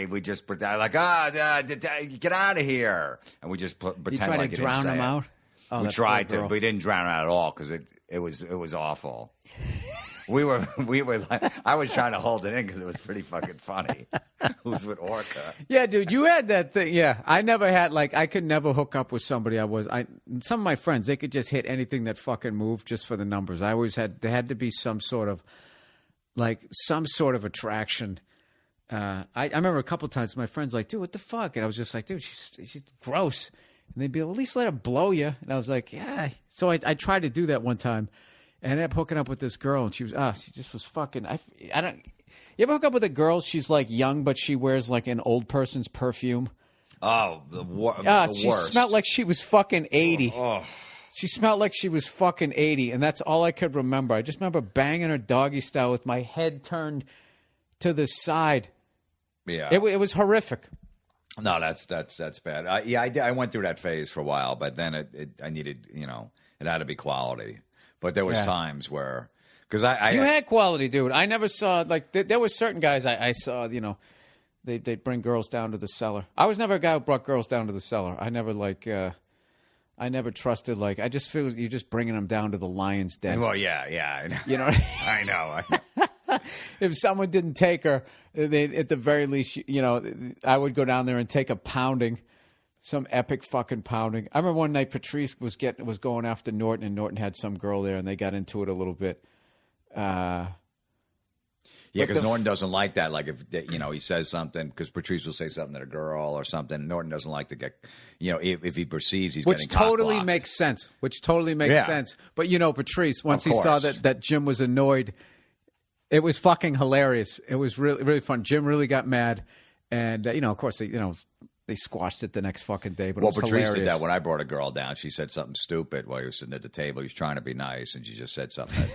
We just pretend like, get out of here. And we just pretend you try like to drown him out? Oh, we tried to, but we didn't drown him out at all because it was awful. We were like, I was trying to hold it in because it was pretty fucking funny. Who's with Orca? Yeah, dude, you had that thing. Yeah, I never had I could never hook up with somebody. Some of my friends, they could just hit anything that fucking moved just for the numbers. I always there had to be some sort of attraction. I remember a couple times my friends like, dude, what the fuck? And I was just like, dude, she's gross. And they'd be like, at least let her blow you. And I was like, yeah. So I tried to do that one time. And I ended up hooking up with this girl, and she just was fucking. I don't. You ever hook up with a girl? She's like young, but she wears like an old person's perfume. Oh, the she worst. smelled like she was fucking 80. Oh. She smelled like she was fucking 80, and that's all I could remember. I just remember banging her doggy style with my head turned to the side. Yeah, it was horrific. No, that's bad. I went through that phase for a while, but then I needed, it had to be quality. But there was times where, because you had quality, dude. I never saw there was certain guys I saw, they'd bring girls down to the cellar. I was never a guy who brought girls down to the cellar. I never I never trusted I just feel you're just bringing them down to the lion's den. Well, yeah. You know, I know. If someone didn't take her, they at the very least, I would go down there and take a pounding. Some epic fucking pounding. I remember one night Patrice was going after Norton, and Norton had some girl there, and they got into it a little bit. Yeah, because Norton doesn't like that. Like if he says something, because Patrice will say something to a girl or something. Norton doesn't like to get, if he perceives he's getting totally makes sense. Which totally makes sense. But Patrice, once he saw that Jim was annoyed, it was fucking hilarious. It was really really fun. Jim really got mad, and of course they squashed it the next fucking day, but it was Patrice hilarious. did that when I brought a girl down. She said something stupid while he was sitting at the table. He was trying to be nice, and she just said something.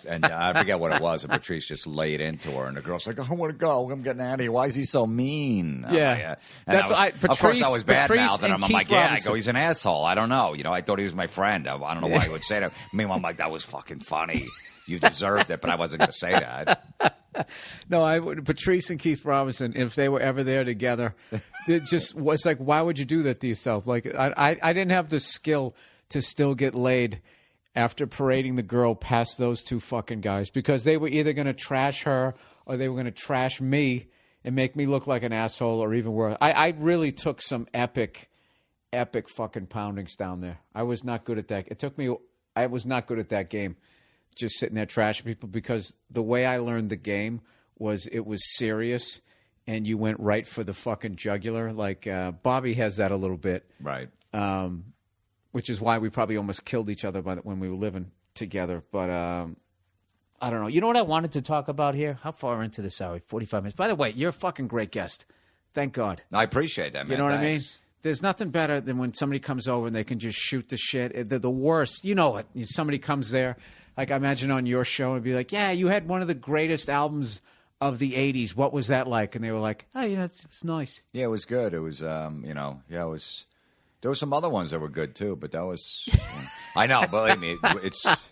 And I forget what it was, and Patrice just laid into her, and the girl's like, I want to go. I'm getting out of here. Why is he so mean? Yeah. And of course, I was bad mouthing him. I'm like, I go, he's an asshole. I don't know. I thought he was my friend. I don't know why he would say that. Meanwhile, I'm like, that was fucking funny. You deserved it, but I wasn't going to say that. No, Patrice and Keith Robinson, if they were ever there together, it just was like, why would you do that to yourself? Like, I didn't have the skill to still get laid after parading the girl past those two fucking guys, because they were either going to trash her or they were going to trash me and make me look like an asshole, or even worse. I really took some epic fucking poundings down there. I was not good at that. I was not good at that game. Just sitting there trashing people, because the way I learned the game was it was serious and you went right for the fucking jugular. Like Bobby has that a little bit. Right. Which is why we probably almost killed each other when we were living together. But I don't know. You know what I wanted to talk about here? How far into this are we? 45 minutes. By the way, you're a fucking great guest. Thank God. I appreciate that, man. You know what Thanks. I mean? There's nothing better than when somebody comes over and they can just shoot the shit. They're the worst. You know it. Somebody comes there, like I imagine on your show, and be like, yeah, you had one of the greatest albums of the 80s. What was that like? And they were like, oh, it's nice. Yeah, it was good. It was, it was. There were some other ones that were good too, but that was. I know, believe me, it's.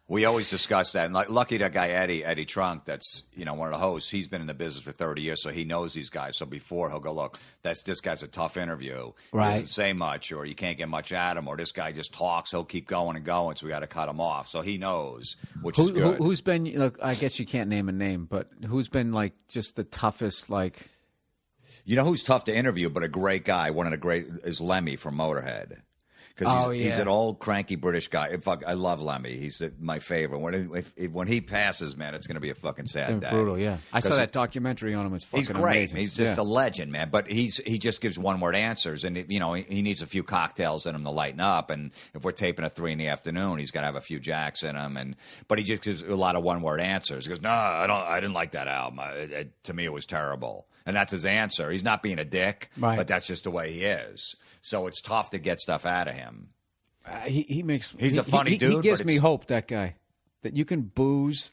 We always discuss that, and lucky that guy Eddie Trunk, that's one of the hosts. He's been in the business for 30 years, so he knows these guys. So before he'll go, look, this guy's a tough interview. Right. He doesn't say much, or you can't get much at him, or this guy just talks. He'll keep going and going, so we got to cut him off. So he knows, which is good. Who's been? Look, I guess you can't name a name, but who's been like just the toughest? Like, You know who's tough to interview, but a great guy, one of the great, is Lemmy from Motorhead. Because he's an old, cranky British guy. I love Lemmy. He's my favorite. When he passes, man, it's going to be a fucking sad day. Brutal, yeah. I saw that documentary on him. It's fucking he's great. amazing. He's just a legend, man. But he just gives one-word answers, and he needs a few cocktails in him to lighten up. And if we're taping at 3 PM, he's got to have a few jacks in him. But he just gives a lot of one-word answers. He goes, "No, I didn't like that album. To me, it was terrible." And that's his answer. He's not being a dick, but that's just the way he is. So it's tough to get stuff out of him. He's a funny dude. He gives me hope, that guy, that you can booze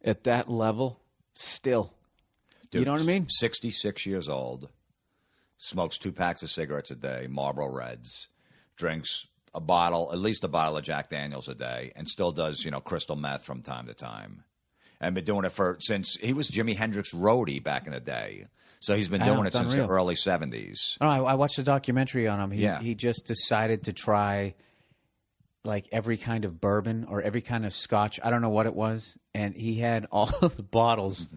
at that level still. Dude, you know what I mean? 66 years old, smokes 2 packs of cigarettes a day, Marlboro Reds, drinks at least a bottle of Jack Daniels a day, and still does, crystal meth from time to time. And been doing it since he was Jimi Hendrix roadie back in the day. So he's been doing it since the early 70s. Oh, I watched a documentary on him. He just decided to try like every kind of bourbon or every kind of scotch. I don't know what it was. And he had all of the bottles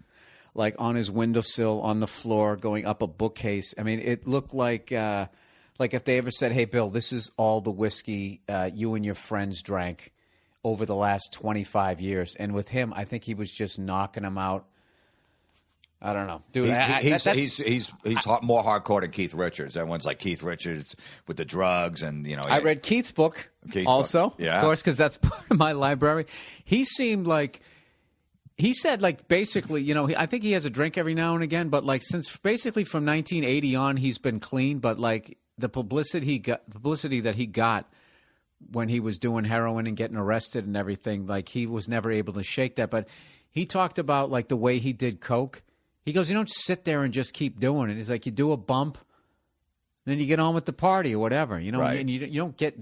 like on his windowsill, on the floor, going up a bookcase. I mean, it looked like if they ever said, "Hey, Bill, this is all the whiskey you and your friends drank over the last 25 years. And with him, I think he was just knocking them out. I don't know, dude. He's more hardcore than Keith Richards. Everyone's like Keith Richards with the drugs, and I read Keith's book also, of course, because that's part of my library. He seemed like he said, like, basically, I think he has a drink every now and again, but like since basically from 1980 on, he's been clean. But like the publicity that he got when he was doing heroin and getting arrested and everything, like he was never able to shake that. But he talked about like the way he did coke. He goes, you don't sit there and just keep doing it. He's like, you do a bump, then you get on with the party or whatever, right. And you don't get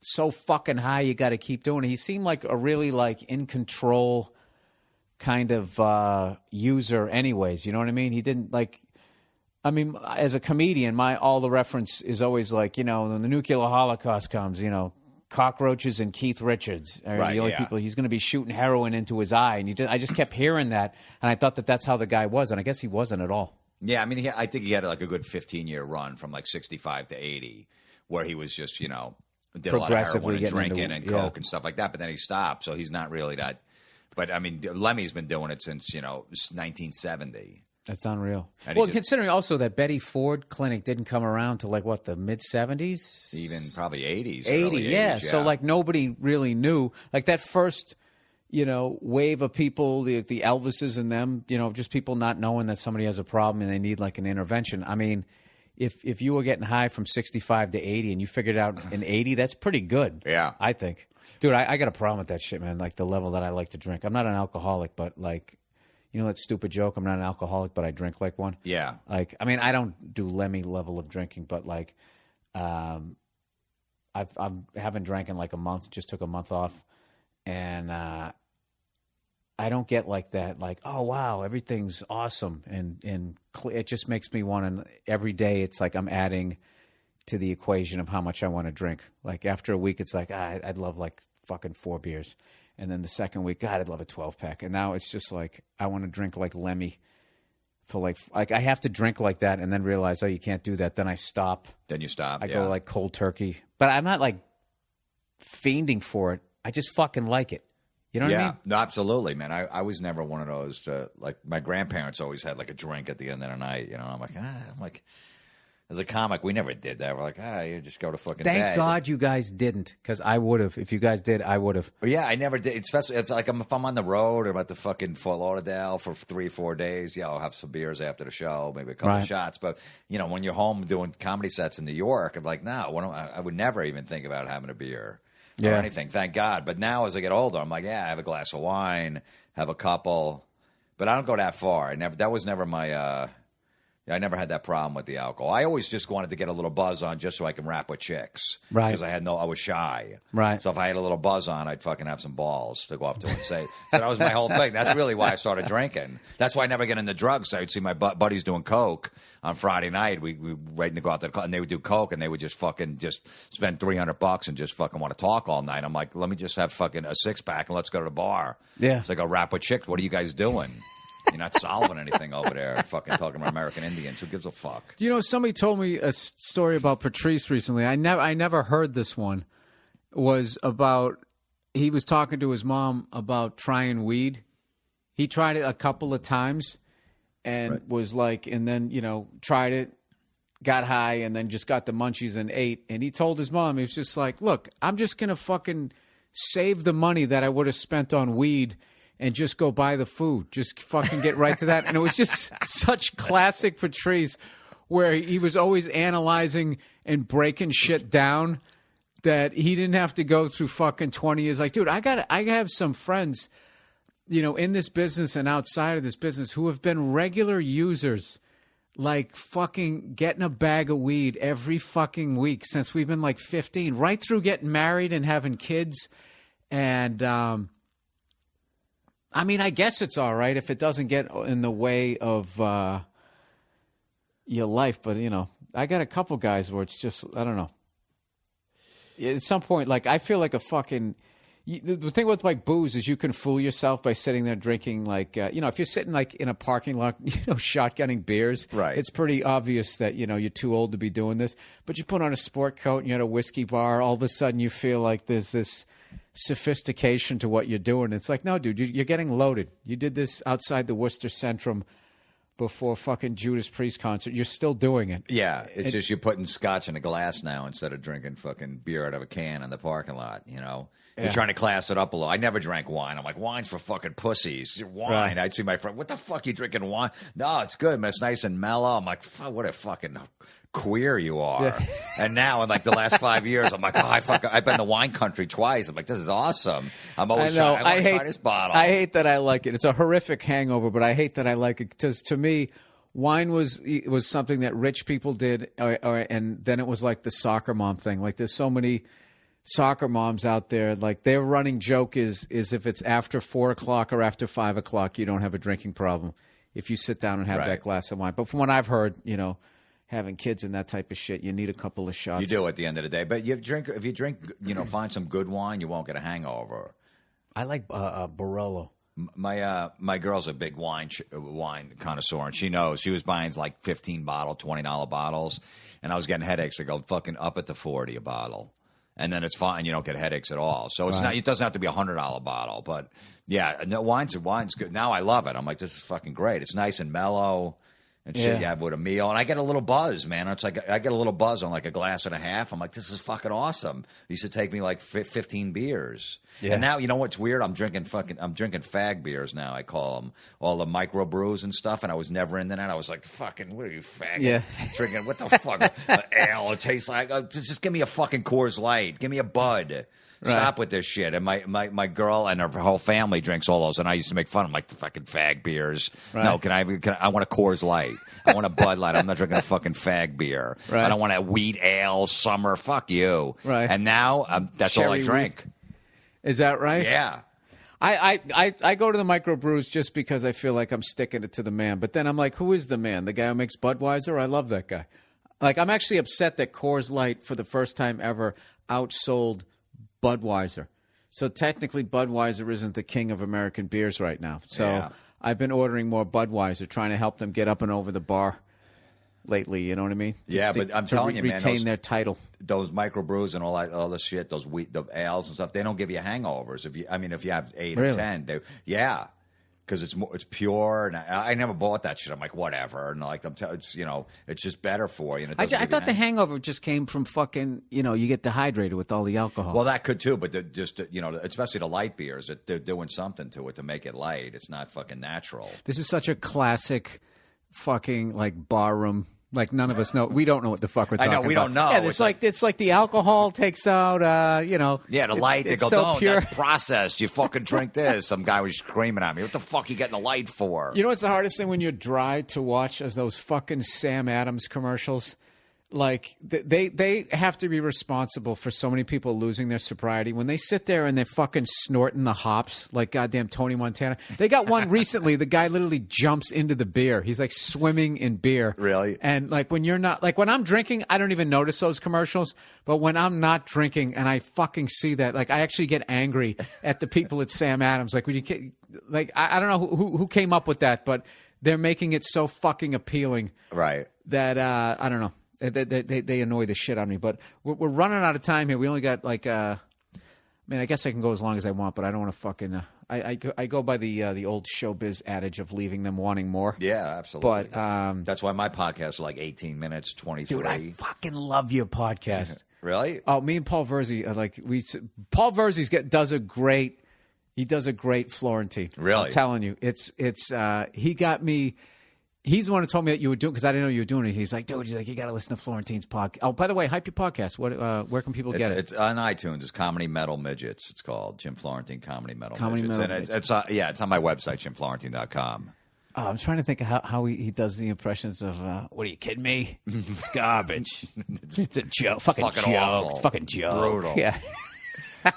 so fucking high you got to keep doing it. He seemed like a really like in control kind of user anyways, you know what I mean? He didn't like, as a comedian, all the reference is always like, when the nuclear holocaust comes, cockroaches and Keith Richards are the only people. He's going to be shooting heroin into his eye, and I just kept hearing that, and I thought that's how the guy was, and I guess he wasn't at all. Yeah, I think he had like a good 15-year run from like 65 to 80, where he was just did a lot of heroin and drinking and coke and stuff like that, but then he stopped, so he's not really that. But Lemmy's been doing it since 1970. That's unreal. Considering also that Betty Ford clinic didn't come around to like what, the mid 70s, even probably 80s. 80, yeah. So like nobody really knew. Like that first, wave of people, the Elvises and them, just people not knowing that somebody has a problem and they need like an intervention. If you were getting high from 65 to 80 and you figured out in 80, that's pretty good. Yeah, I think, dude. I got a problem with that shit, man. Like the level that I like to drink. I'm not an alcoholic, but like. That stupid joke, I'm not an alcoholic, but I drink like one. Yeah. Like, I don't do Lemmy level of drinking, but like, I haven't drank in like a month, just took a month off. And I don't get like that, like, oh, wow, everything's awesome. And it just makes me want to, every day it's like I'm adding to the equation of how much I want to drink. Like after a week, it's like, I'd love like fucking 4 beers. And then the second week, God, I'd love a 12-pack. And now it's just like I want to drink like Lemmy for like I have to drink like that and then realize, oh, you can't do that. Then I stop. Then you stop. I go like cold turkey. But I'm not like fiending for it. I just fucking like it. You know what I mean? No, absolutely, man. I was never one of those like my grandparents always had like a drink at the end of the night. I'm like, as a comic, we never did that. We're like, you just go to fucking bed. Thank God you guys didn't, because I would have. If you guys did, I would have. Yeah, I never did. Especially if I'm on the road or I'm at the fucking Fort Lauderdale for 3-4 days, I'll have some beers after the show, maybe a couple of shots. But, when you're home doing comedy sets in New York, I'm like, no, I would never even think about having a beer or anything, thank God. But now as I get older, I'm like, I have a glass of wine, have a couple. But I don't go that far. That was never my... I never had that problem with the alcohol. I always just wanted to get a little buzz on just so I can rap with chicks. Right. Because I was shy. Right. So if I had a little buzz on, I'd fucking have some balls to go up to and say. So that was my whole thing. That's really why I started drinking. That's why I never get into drugs. I would see my buddies doing coke on Friday night. We waiting to go out to the club, and they would do coke, and they would just fucking just spend $300 and just fucking want to talk all night. I'm like, let me just have fucking a 6-pack and let's go to the bar. Yeah. It's like a rap with chicks. What are you guys doing? You're not solving anything over there. Fucking talking about American Indians. Who gives a fuck? You know, somebody told me a story about Patrice recently. I never heard this one. Was about he was talking to his mom about trying weed. He tried it a couple of times and was like, and then, you know, tried it, got high, and then just got the munchies and ate. And he told his mom, he was just like, look, I'm just going to fucking save the money that I would have spent on weed and just go buy the food. Just fucking get right to that. And it was just such classic Patrice where he was always analyzing and breaking shit down that he didn't have to go through fucking 20 years. Like, dude, I have some friends, you know, in this business and outside of this business who have been regular users, like fucking getting a bag of weed every fucking week since we've been like 15, right through getting married and having kids. And, I mean, I guess it's all right if it doesn't get in the way of your life. But, you know, I got a couple guys where it's just, I don't know. At some point, like, I feel like a fucking... The thing with, like, booze is you can fool yourself by sitting there drinking, like, you know, if you're sitting, like, in a parking lot, you know, shotgunning beers, right? It's pretty obvious that, you know, you're too old to be doing this. But you put on a sport coat and you're at a whiskey bar, all of a sudden you feel like there's this sophistication to what you're doing. It's like, no, dude, you're getting loaded. You did this outside the Worcester Centrum before fucking Judas Priest concert. You're still doing it. Yeah, it's just you're putting scotch in a glass now instead of drinking fucking beer out of a can in the parking lot, you know? Yeah. You're trying to class it up a little. I never drank wine. I'm like, wine's for fucking pussies. Wine. Right. I'd see my friend, what the fuck you drinking wine? No, it's good, man. It's nice and mellow. I'm like, fuck, what a fucking queer you are. Yeah. And now in like the last 5 years, I'm like, I've been to wine country twice. I'm like, this is awesome. I'm always trying to try this bottle. I hate that I like it. It's a horrific hangover, but I hate that I like it because to me, wine was something that rich people did, and then it was like the soccer mom thing. Like there's so many soccer moms out there, like their running joke is if it's after 4 o'clock or after 5 o'clock, you don't have a drinking problem if you sit down and have that glass of wine. But from what I've heard, you know, having kids and that type of shit, you need a couple of shots. You do at the end of the day. But if you drink, you know, find some good wine, you won't get a hangover. I like Barolo. My girl's a big wine connoisseur, and she knows. She was buying like $15 $20 bottles, and I was getting headaches. I go fucking up at the 40 a bottle. And then it's fine. You don't get headaches at all. So it's not. It doesn't have to be $100 bottle. But yeah, no, wine's good. Now I love it. I'm like, this is fucking great. It's nice and mellow and shit. You have with a meal, and I get a little buzz, man. It's like I get a little buzz on like a glass and a half. I'm like, this is fucking awesome. It used to take me like 15 beers. Yeah. And now, you know what's weird? I'm drinking fag beers now. I call them all the micro brews and stuff. And I was never into that. I was like, fucking, what are you faggot? Yeah. Drinking, what the fuck? Ale, it tastes like, just give me a fucking Coors Light. Give me a Bud. Right. Stop with this shit. And my girl and her whole family drinks all those. And I used to make fun of them, like, fucking fag beers. Right. No, I want a Coors Light. I want a Bud Light. I'm not drinking a fucking fag beer. Right. I don't want a wheat ale, summer. Fuck you. Right. And now that's Cherry all I drink. Wheat. Is that right? Yeah. I go to the microbrews just because I feel like I'm sticking it to the man. But then I'm like, who is the man? The guy who makes Budweiser? I love that guy. Like, I'm actually upset that Coors Light, for the first time ever, outsold Budweiser. So technically, Budweiser isn't the king of American beers right now. So I've been ordering more Budweiser, trying to help them get up and over the bar lately. You know what I mean? But I'm telling you, man, retain their title. Those microbrews and all the shit, the ales and stuff, they don't give you hangovers. If you have 8 or 10, because it's pure. And I never bought that shit. I'm like, whatever. And like it's just better for you. And I thought the hangover just came from fucking, you get dehydrated with all the alcohol. Well, that could too, but especially the light beers, they're doing something to it to make it light. It's not fucking natural. This is such a classic fucking like barroom. Like none of us know. We don't know what the fuck we're talking about. I know, we don't know. Yeah, it's like the alcohol takes out, Yeah, the light. They go, so no, pure. that's processed. You fucking drink this. Some guy was screaming at me. What the fuck are you getting the light for? You know what's the hardest thing when you're dry to watch is those fucking Sam Adams commercials. Like they have to be responsible for so many people losing their sobriety when they sit there and they're fucking snorting the hops like goddamn Tony Montana. They got one recently. The guy literally jumps into the beer. He's like swimming in beer. Really? And like when you're not, like when I'm drinking, I don't even notice those commercials. But when I'm not drinking and I fucking see that, like I actually get angry at the people at Sam Adams. Like, like I don't know who came up with that, but they're making it so fucking appealing, Right. that I don't know. They annoy the shit out of me. But we're running out of time here. We only got like I guess I can go as long as I want, but I don't want to fucking. I go by the old showbiz adage of leaving them wanting more. Yeah, absolutely. But that's why my podcast is like 18 minutes, 23. dude, I fucking love your podcast. Really? Oh, me and Paul Verzi Paul Verzi does a great. He does a great Florentine. Really? I'm telling you, it's he got me. He's the one who told me that you were doing, because I didn't know you were doing it. He's like, dude, you got to listen to Florentine's podcast. Oh, by the way, hype your podcast. Where can people get it? It's on iTunes. It's Comedy Metal Midgets. It's called Jim Florentine Comedy Metal Midgets. Metal And it's on my website, jimflorentine.com. Oh, I'm trying to think of how he does the impressions of, what are you kidding me? It's garbage. It's a joke. Fucking joke. Awful. It's fucking joke. Brutal. Yeah.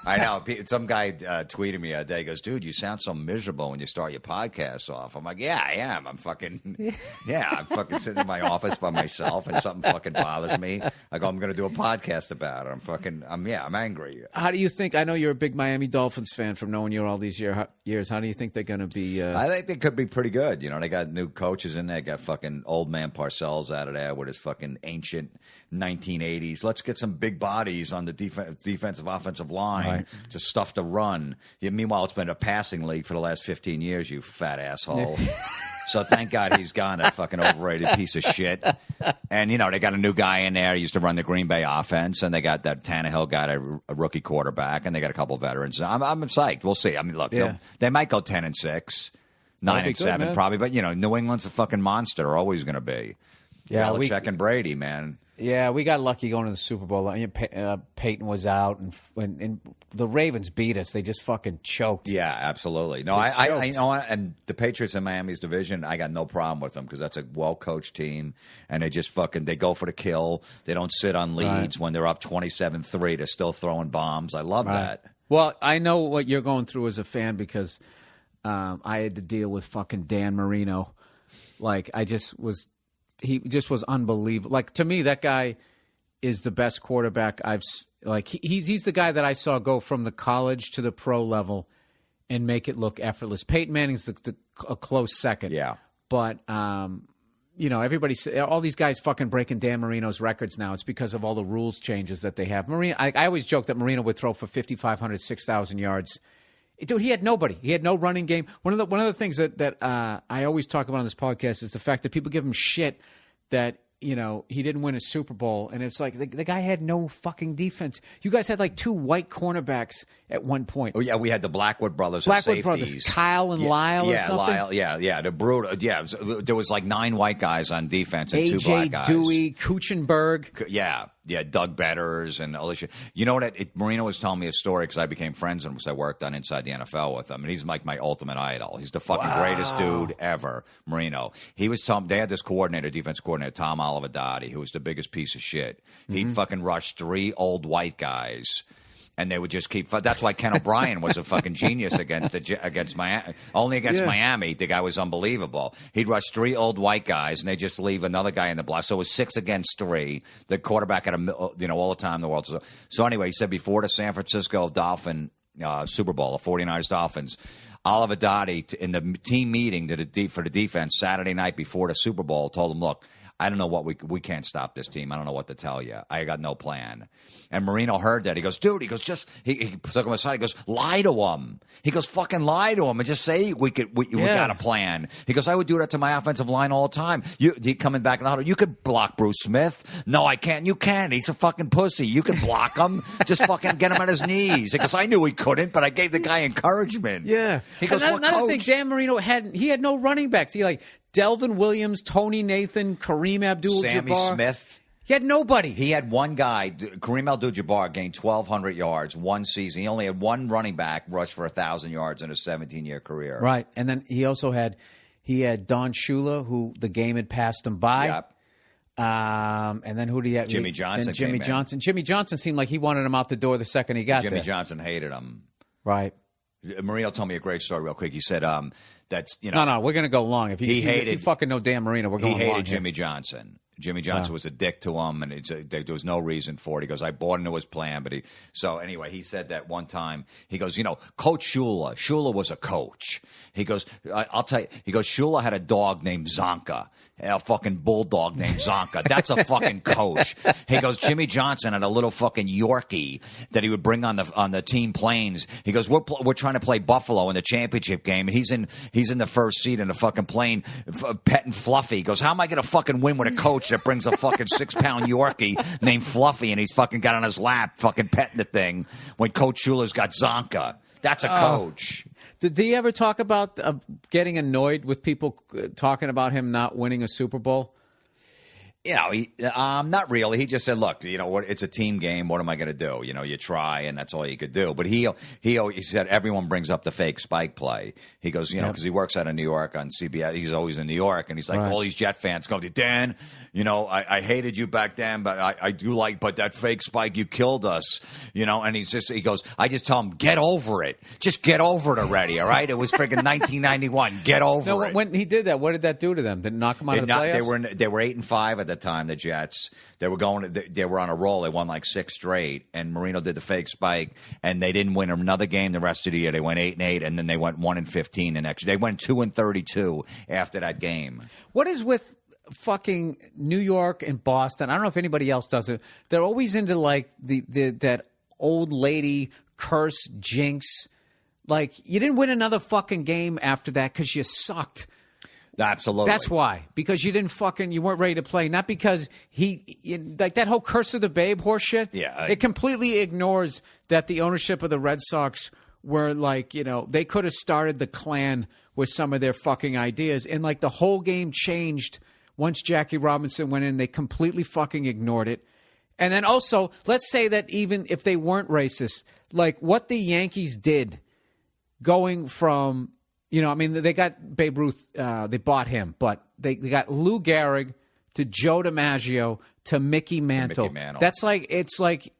I know. Some guy tweeted me a day. He goes, dude, you sound so miserable when you start your podcast off. I'm like, yeah, I am. I'm fucking sitting in my office by myself and something fucking bothers me. I go, I'm going to do a podcast about it. I'm angry. How do you think, I know you're a big Miami Dolphins fan from knowing you all these years. How do you think they're going to be? I think they could be pretty good. You know, they got new coaches in there. Got fucking old man Parcells out of there with his fucking ancient 1980s. Let's get some big bodies on the defensive offensive line. Right. Just stuff to run. Yeah, meanwhile, it's been a passing league for the last 15 years, you fat asshole. So thank God he's gone, that fucking overrated piece of shit. And, you know, they got a new guy in there. He used to run the Green Bay offense, and they got that Tannehill got a rookie quarterback, and they got a couple of veterans. I'm psyched. We'll see. I mean, look, they might go 10-6, 9-7 probably, but, you know, New England's a fucking monster, always going to be. Yeah, Belichick and Brady, man. Yeah, we got lucky going to the Super Bowl. Peyton was out, and the Ravens beat us. They just fucking choked. Yeah, absolutely. No, I you know, and the Patriots in Miami's division, I got no problem with them because that's a well-coached team, and they just they go for the kill. They don't sit on leads when they're up 27-3. They're still throwing bombs. I love that. Well, I know what you're going through as a fan because I had to deal with fucking Dan Marino. Like, he just was unbelievable. Like, to me, that guy is the best quarterback he's the guy that I saw go from the college to the pro level and make it look effortless. Peyton Manning's a close second. Yeah. But, you know, all these guys fucking breaking Dan Marino's records now. It's because of all the rules changes that they have. I always joke that Marino would throw for 5,500, 6,000 yards. Dude, he had nobody. He had no running game. One of the things that I always talk about on this podcast is the fact that people give him shit that, you know, he didn't win a Super Bowl. And it's like the guy had no fucking defense. You guys had like two white cornerbacks at one point. Oh, yeah, we had the Blackwood brothers as safeties. Brothers, Kyle and Lyle or something? Lyle, yeah. The brutal, there was like 9 white guys on defense and 2 black guys. Dewey, Kuchenberg. Yeah, Doug Betters and Alicia. You know what? Marino was telling me a story because I became friends with him because I worked on Inside the NFL with him, and he's like my ultimate idol. He's the fucking greatest dude ever, Marino. He was telling, they had this defense coordinator, Tom Olivadotti, who was the biggest piece of shit. He'd fucking rush 3 old white guys. And they would just keep. That's why Ken O'Brien was a fucking genius against Miami. Only against Miami, the guy was unbelievable. He'd rush 3 old white guys, and they just leave another guy in the block. So it was 6 against 3. The quarterback had all the time in the world. So anyway, he said before the San Francisco Dolphin Super Bowl, the 49ers Dolphins, Olivadotti in the team meeting for the defense Saturday night before the Super Bowl told him, look, I don't know what we can't stop this team. I don't know what to tell you. I got no plan. And Marino heard that. He goes, dude, he took him aside. He goes, lie to him. He goes, fucking lie to him and just say we got a plan. He goes, I would do that to my offensive line all the time. He coming back in the huddle. You could block Bruce Smith. No, I can't. You can. He's a fucking pussy. You can block him. Just fucking get him on his knees. He goes, I knew he couldn't, but I gave the guy encouragement. Yeah. He goes, another thing, Dan Marino had no running backs. He Delvin Williams, Tony Nathan, Kareem Abdul-Jabbar. Sammy Smith. He had nobody. He had one guy, Kareem Abdul-Jabbar, gained 1,200 yards one season. He only had one running back rush for 1,000 yards in a 17-year career. Right, and then he also had Don Shula, who the game had passed him by. Yep. And then who did he have? Jimmy Johnson. Jimmy Johnson. Jimmy Johnson seemed like he wanted him out the door the second he got there. Jimmy Johnson hated him. Right. Marino told me a great story real quick. He said, that's, you know. No, we're going to go long. If you fucking know Dan Marino, we're going long. He hated Jimmy Johnson. Jimmy Johnson was a dick to him, and there was no reason for it. He goes, I bought into his plan, but anyway, he said that one time. He goes, Coach Shula was a coach. He goes, I'll tell you. He goes, Shula had a dog named Zonka, a fucking bulldog named Zonka. That's a fucking coach. He goes, Jimmy Johnson had a little fucking Yorkie that he would bring on the team planes. He goes, we're trying to play Buffalo in the championship game, and he's in the first seat in the fucking plane, petting Fluffy. He goes, how am I going to fucking win with a coach that brings a fucking 6-pound Yorkie named Fluffy, and he's fucking got on his lap, fucking petting the thing, when Coach Shula's got Zonka? That's a coach. Did he ever talk about getting annoyed with people talking about him not winning a Super Bowl? Not really. He just said, look, it's a team game. What am I going to do? You try, and that's all you could do. But he said everyone brings up the fake spike play. He goes, because he works out of New York on CBS. He's always in New York, and he's like, all these Jet fans go, Dan, I hated you back then, but I do but that fake spike, you killed us, and he goes, I just tell him, get over it. Just get over it already, all right? It was freaking 1991. Get over it. When he did that, what did that do to them? Did it knock them out of the playoffs? They were 8-5 at the time, the Jets. They were on a roll. They won like 6 straight, and Marino did the fake spike, and they didn't win another game the rest of the year. They went 8-8, and then they went 1-15 the next. They went 2-32 after that game. What is with fucking New York and Boston? I don't know if anybody else does it. They're always into like that old lady curse jinx. Like, you didn't win another fucking game after that because you sucked. Absolutely. That's why. Because you weren't ready to play. Not because like that whole curse of the babe horse shit. Yeah. It completely ignores that the ownership of the Red Sox were like, they could have started the Klan with some of their fucking ideas. And like the whole game changed once Jackie Robinson went in. They completely fucking ignored it. And then also, let's say that even if they weren't racist, like what the Yankees did going from... they got Babe Ruth, they bought him, but they got Lou Gehrig to Joe DiMaggio to Mickey Mantle. That's like, it's like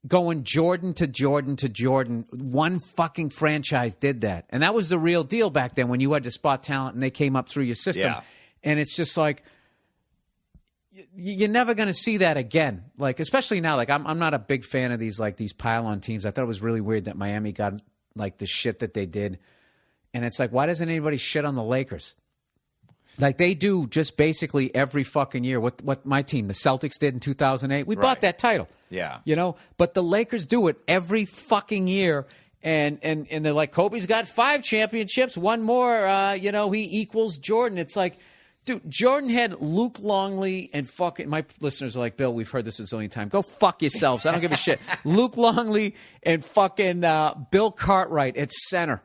going Jordan to Jordan to Jordan. One fucking franchise did that. And that was the real deal back then when you had to spot talent and they came up through your system. Yeah. And it's just like, you're never going to see that again. Like, especially now, like I'm not a big fan of these pile-on teams. I thought it was really weird that Miami got like the shit that they did. And it's like, why doesn't anybody shit on the Lakers? Like they do just basically every fucking year. What my team, the Celtics, did in 2008. We bought that title. Yeah. But the Lakers do it every fucking year. And they're like, Kobe's got 5 championships, one more, he equals Jordan. It's like, dude, Jordan had Luke Longley and fucking, my listeners are like, Bill, we've heard this a zillion times. Go fuck yourselves. I don't give a shit. Luke Longley and fucking Bill Cartwright at center.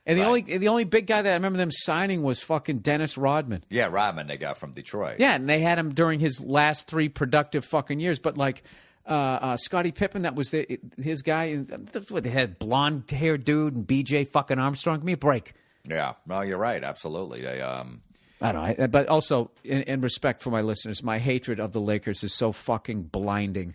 And the only big guy that I remember them signing was fucking Dennis Rodman. Yeah, Rodman they got from Detroit. Yeah, and they had him during his last 3 productive fucking years. But like Scottie Pippen, that was his guy. They had blonde-haired dude and B.J. fucking Armstrong. Give me a break. Yeah, no, you're right. Absolutely. They I don't know. But also, in respect for my listeners, my hatred of the Lakers is so fucking blinding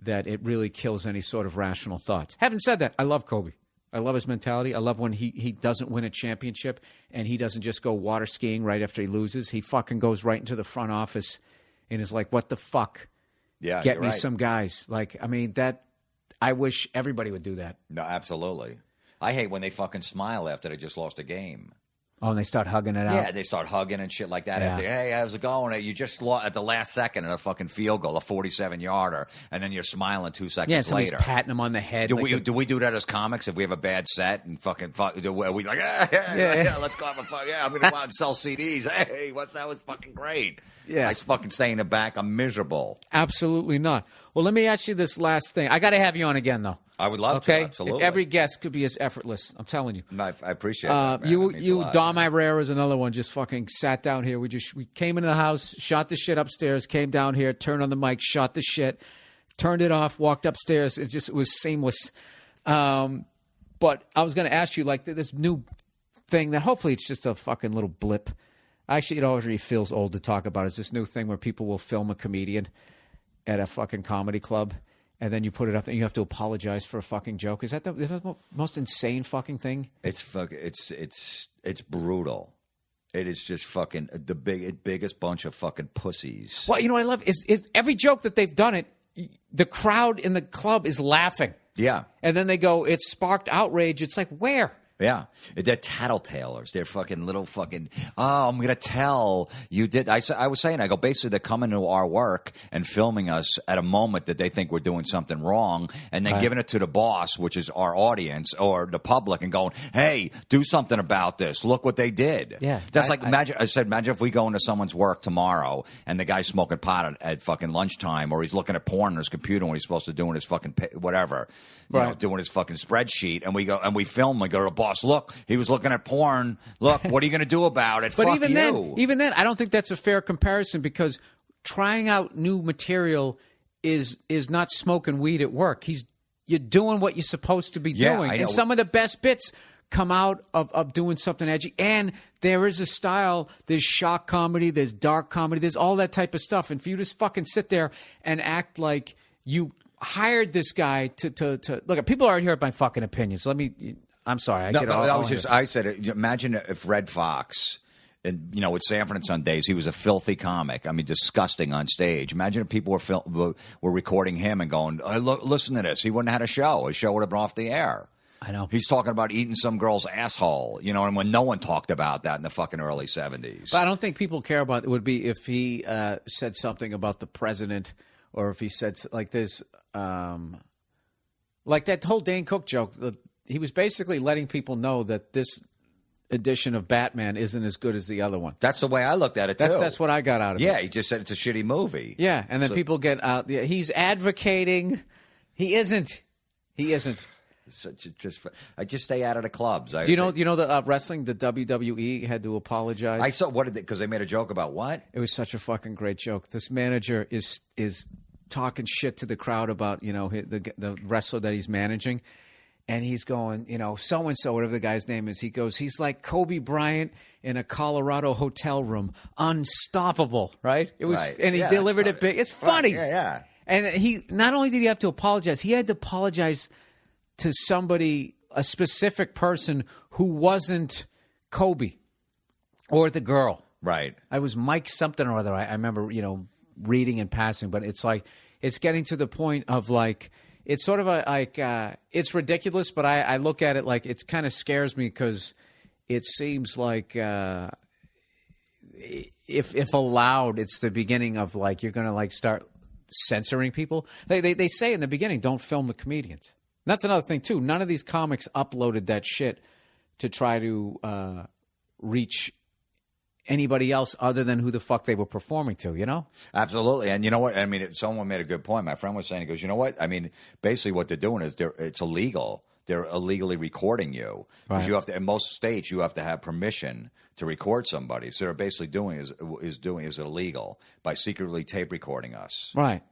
that it really kills any sort of rational thoughts. Having said that, I love Kobe. I love his mentality. I love when he doesn't win a championship and he doesn't just go water skiing right after he loses. He fucking goes right into the front office and is like, what the fuck? Yeah, Get me right. some guys. Like, I mean, I wish everybody would do that. No, absolutely. I hate when they fucking smile after they just lost a game. Oh, and they start hugging it out. Yeah, they start hugging and shit like that. Yeah. After, hey, how's it going? You just lost at the last second in a fucking field goal, a 47-yarder, and then you're smiling 2 seconds later. Yeah, somebody's later. patting them on the head. Do we do that as comics if we have a bad set and fucking are we like, yeah, let's go have a fun. Yeah, I'm gonna go out and sell CDs. Hey, that was fucking great. Yeah, I fucking stay in the back. I'm miserable. Absolutely not. Well, let me ask you this last thing. I got to have you on again, though. I would love to. Absolutely. Every guest could be as effortless. I'm telling you. No, I appreciate that. You, Dom Irera is another one. Just fucking sat down here. We came into the house, shot the shit upstairs, came down here, turned on the mic, shot the shit, turned it off, walked upstairs. It was seamless. But I was going to ask you, like, this new thing that hopefully it's just a fucking little blip. Actually, it already feels old to talk about. It's this new thing where people will film a comedian at a fucking comedy club. And then you put it up and you have to apologize for a fucking joke. Is that the most insane fucking thing? It's brutal. It is just fucking the biggest bunch of fucking pussies. Well, you know what I love is every joke that they've done it, the crowd in the club is laughing. Yeah. And then they go, it sparked outrage. It's like, where? Yeah. They're tattletalers. They're fucking little fucking, oh, I'm going to tell you did. I was saying, I go, basically, they're coming to our work and filming us at a moment that they think we're doing something wrong and then giving it to the boss, which is our audience or the public, and going, hey, do something about this. Look what they did. Yeah. That's imagine if we go into someone's work tomorrow and the guy's smoking pot at fucking lunchtime, or he's looking at porn on his computer when he's supposed to doing his fucking whatever, you know, doing his fucking spreadsheet, and we go and we film, we go to the boss. Look, he was looking at porn. Look, what are you going to do about it? But Fuck even then, I don't think that's a fair comparison, because trying out new material is not smoking weed at work. You're doing what you're supposed to be doing, and some of the best bits come out of doing something edgy. And there is a style. There's shock comedy. There's dark comedy. There's all that type of stuff. And for you to fucking sit there and act like you hired this guy to look, people already heard my fucking opinions. I'm sorry. I said, imagine if Red Fox, and with Sanford and Son days, he was a filthy comic. I mean, disgusting on stage. Imagine if people were recording him and going, hey, look, listen to this. He wouldn't have had a show. His show would have been off the air. I know. He's talking about eating some girl's asshole, and when no one talked about that in the fucking early 70s. But I don't think people care about it would be if he said something about the president, or if he said like this, like that whole Dane Cook joke. He was basically letting people know that this edition of Batman isn't as good as the other one. That's the way I looked at it, too. That's what I got out of it. Yeah, he just said it's a shitty movie. Yeah, and then people get out. He's advocating. He isn't. I just stay out of the clubs. Do you know the wrestling? The WWE had to apologize. I saw because they made a joke about what? It was such a fucking great joke. This manager is talking shit to the crowd about the wrestler that he's managing. And he's going, so-and-so, whatever the guy's name is. He goes, he's like Kobe Bryant in a Colorado hotel room. Unstoppable, right? It was, right. And he delivered it big. It's funny. Right. Yeah. And he, not only did he have to apologize, he had to apologize to somebody, a specific person who wasn't Kobe or the girl. Right. I was Mike something or other. I remember, reading and passing, but it's like, it's getting to the point of like, it's sort of it's ridiculous, but I look at it like it kind of scares me, because it seems like if allowed, it's the beginning of like you're going to like start censoring people. They say in the beginning, don't film the comedians. And that's another thing too. None of these comics uploaded that shit to try to reach anybody else other than who the fuck they were performing to, Absolutely. And you know what? I mean, someone made a good point. My friend was saying, he goes, you know what? I mean, basically what they're doing is it's illegal. They're illegally recording you. Because you have to, in most states, you have to have permission to record somebody. So they're basically doing is illegal by secretly tape recording us. Right.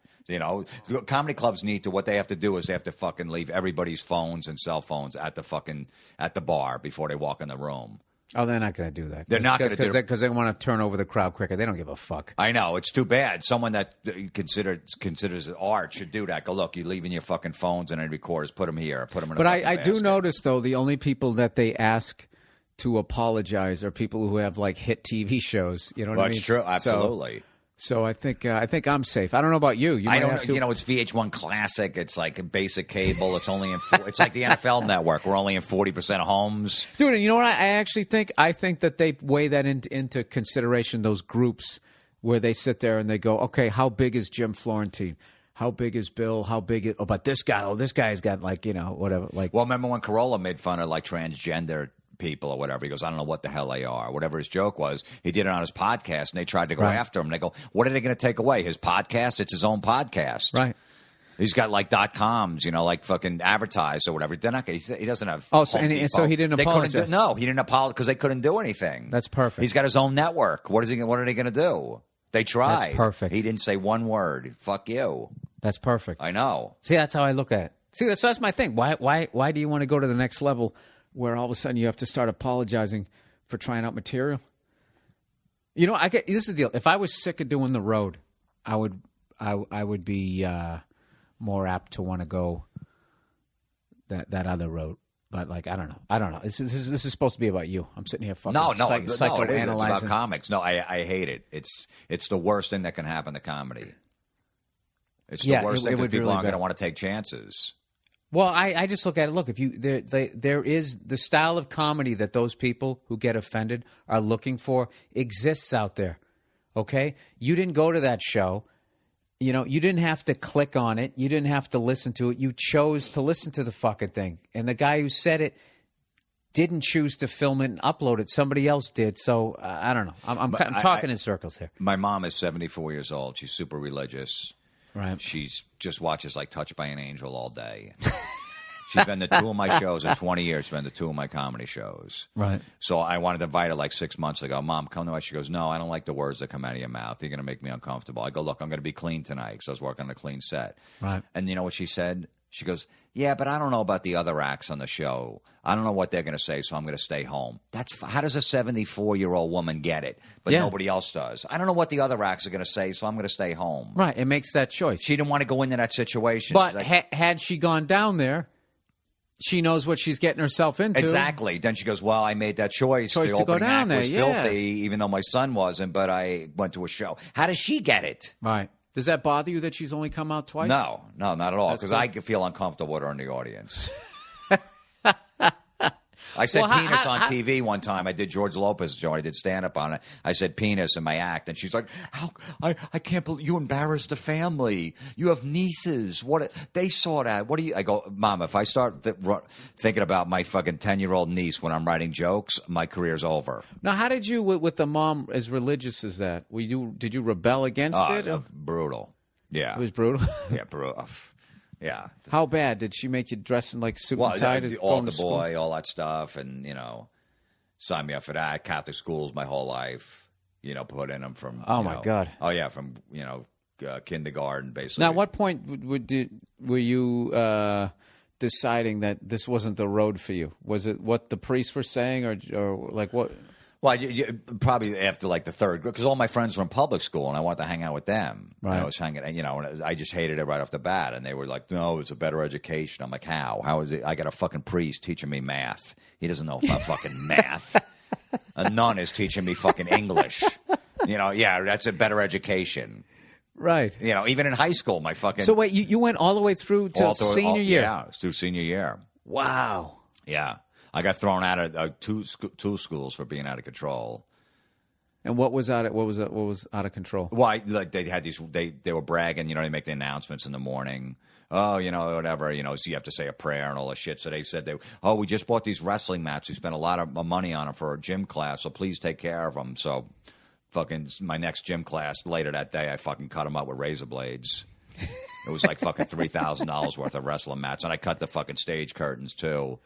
Comedy clubs what they have to do is they have to fucking leave everybody's phones and cell phones at the bar before they walk in the room. Oh, they're not going to do that. They're not going to do it because they want to turn over the crowd quicker. They don't give a fuck. I know. It's too bad. Someone that considers art should do that. Go, look, you're leaving your fucking phones and recorders. Put them here. Put them in a fucking I do basket. notice, though, the only people that they ask to apologize are people who have, like, hit TV shows. You know what I mean? That's true. Absolutely. So I think I'm safe. I don't know about you. I don't know. It's VH1 Classic. It's like basic cable. It's only it's like the NFL Network. We're only in 40% of homes. Dude, and you know what I actually think? I think that they weigh that into consideration, those groups where they sit there and they go, okay, how big is Jim Florentine? How big is Bill? How big is... Oh, but this guy's got like, whatever. Like, well, remember when Carolla made fun of like transgender people or whatever? He goes, I don't know what the hell they are. Whatever his joke was, he did it on his podcast, and they tried to go after him. They go, what are they going to take away? His podcast? It's his own podcast. Right. He's got like .coms, like fucking advertise or whatever. They're not. He doesn't have. Oh, so he didn't apologize. No, he didn't apologize because they couldn't do anything. That's perfect. He's got his own network. What are they going to do? They tried. That's perfect. He didn't say one word. Fuck you. That's perfect. I know. See, that's how I look at it. See, that's my thing. Why do you want to go to the next level where all of a sudden you have to start apologizing for trying out material? This is the deal. If I was sick of doing the road, I would be more apt to want to go that other road. But like, I don't know. This is supposed to be about you. I'm sitting here fucking No, it is. It's psychoanalyzing. about comics. No, I hate it. It's the worst thing that can happen to comedy. It's the worst thing because people really aren't going to want to take chances. Well, I just look at it. Look, if you there is the style of comedy that those people who get offended are looking for exists out there. Okay, you didn't go to that show. You know, you didn't have to click on it. You didn't have to listen to it. You chose to listen to the fucking thing. And the guy who said it didn't choose to film it and upload it. Somebody else did. So I don't know. I'm talking in circles here. My mom is 74 years old. She's super religious. Right. She's just watches like Touched by an Angel all day. She's been to 2 of my shows in 20 years. She's been to 2 of my comedy shows. Right. So I wanted to invite her like 6 months ago. Mom, come to my. She goes, no, I don't like the words that come out of your mouth. You're going to make me uncomfortable. I go, look, I'm going to be clean tonight because I was working on a clean set. Right. And you know what she said? She goes, yeah, but I don't know about the other acts on the show. I don't know what they're going to say, so I'm going to stay home. How does a 74-year-old woman get it, but nobody else does? I don't know what the other acts are going to say, so I'm going to stay home. Right. It makes that choice. She didn't want to go into that situation. But like, had she gone down there, she knows what she's getting herself into. Exactly. Then she goes, well, I made that choice. The to go down there. was filthy, even though my son wasn't, but I went to a show. How does she get it? Right. Does that bother you that she's only come out twice? No, not at all, because cool. I feel uncomfortable with her in the audience. I said penis on TV one time. I did George Lopez show. I did stand-up on it. I said penis in my act, and she's like, "How? I can't believe you embarrassed the family. You have nieces. What? They saw that. What do you?" I go, "Mom, if I start thinking about my fucking 10-year-old niece when I'm writing jokes, my career's over." Now, how did you, with the mom as religious as that? Did you rebel against it? Brutal. Yeah, it was brutal. Yeah, brutal. Yeah. How bad? Did she make you dress in like suit and tie? All the boy, all that stuff, and sign me up for that. Catholic schools my whole life. Put in them from. Oh my God. Oh yeah, from kindergarten basically. Now, at what point were you deciding that this wasn't the road for you? Was it what the priests were saying, or like what? Well, you probably after like the third grade, because all my friends were in public school, and I wanted to hang out with them. Right. And I was hanging, and I just hated it right off the bat. And they were like, "No, it's a better education." I'm like, "How? How is it? I got a fucking priest teaching me math. He doesn't know about fucking math. A nun is teaching me fucking English. Yeah, that's a better education." Right. Even in high school, my fucking. So wait, you went all the way through to senior year? Yeah, through senior year. Wow. Yeah. I got thrown out of two schools for being out of control. And what was out of control? Well, they had these. They were bragging. They make the announcements in the morning. Oh, whatever. So you have to say a prayer and all that shit. So they said we just bought these wrestling mats. We spent a lot of money on them for a gym class. So please take care of them. So, fucking my next gym class later that day, I fucking cut them up with razor blades. It was like fucking $3,000 worth of wrestling mats, and I cut the fucking stage curtains too.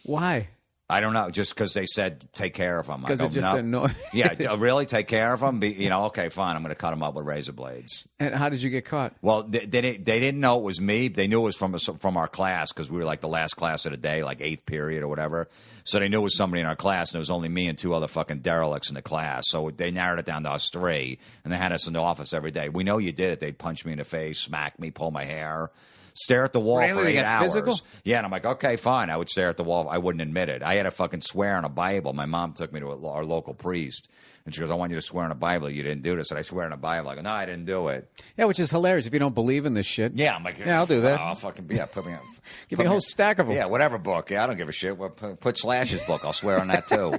Why? I don't know. Just because they said take care of them. Because it just annoyed. Yeah, really take care of them. Okay, fine. I'm going to cut them up with razor blades. And how did you get caught? Well, they didn't know it was me. They knew it was from our class because we were like the last class of the day, like 8th period or whatever. So they knew it was somebody in our class, and it was only me and 2 other fucking derelicts in the class. So they narrowed it down to us 3, and they had us in the office every day. We know you did it. They'd punch me in the face, smack me, pull my hair. Stare at the wall for 8 hours. Physical? Yeah, and I'm like, okay, fine. I would stare at the wall. I wouldn't admit it. I had to fucking swear on a Bible. My mom took me to our local priest, and she goes, I want you to swear on a Bible. You didn't do this. And I swear on a Bible. I go, no, I didn't do it. Yeah, which is hilarious if you don't believe in this shit. Yeah, I'm like, yeah, I'll do that. I'll fucking, yeah, put me on. Give me a whole stack of them. Yeah, whatever book. Yeah, I don't give a shit. Put Slash's book. I'll swear on that too.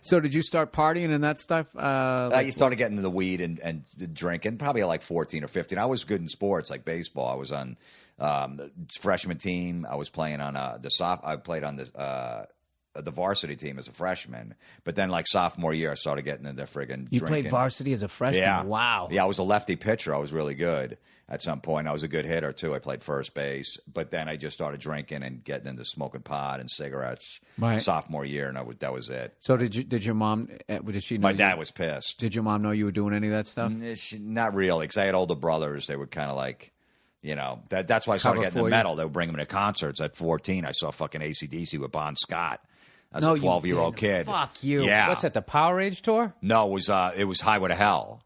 So did you start partying and that stuff? You started getting into the weed and drinking probably at like 14 or 15. I was good in sports like baseball. I was on the freshman team. I was playing on I played on the varsity team as a freshman. But then like sophomore year, I started getting into friggin' drinking. You played varsity as a freshman? Yeah. Wow. Yeah, I was a lefty pitcher. I was really good. At some point, I was a good hitter, too. I played first base. But then I just started drinking and getting into smoking pot and cigarettes sophomore year, and that was it. So did your mom, did she know My dad was pissed. Did your mom know you were doing any of that stuff? Not really, because I had older brothers. They were kind of like, that's why I started getting into metal. They would bring them to concerts. At 14, I saw fucking AC/DC with Bon Scott. As a 12-year-old kid. Fuck you. Yeah. What's that, the Power Age tour? No, it was Highway to Hell.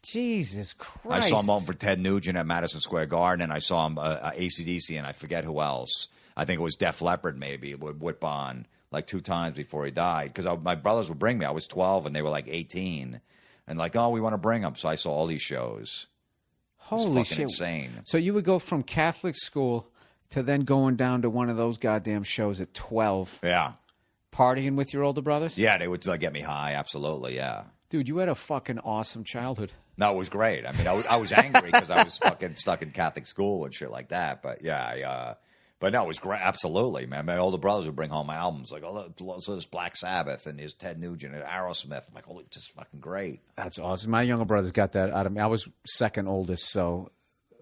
Jesus Christ. I saw him open for Ted Nugent at Madison Square Garden, and I saw him AC/DC, and I forget who else. I think it was Def Leppard maybe would whip on like 2 times before he died. Because my brothers would bring me. I was 12, and they were like 18. And like, oh, we want to bring them. So I saw all these shows. Holy shit. Insane. So you would go from Catholic school to then going down to one of those goddamn shows at 12. Yeah. Partying with your older brothers? Yeah, they would get me high. Absolutely, yeah. Dude, you had a fucking awesome childhood. No, it was great. I mean, I was angry because I was fucking stuck in Catholic school and shit like that. But yeah, but no, it was great. Absolutely, man. My older brothers would bring home albums like, oh, so there's Black Sabbath and there's Ted Nugent and Aerosmith. I'm like, holy, just fucking great. That's awesome. My younger brothers got that out of me. I was second oldest, so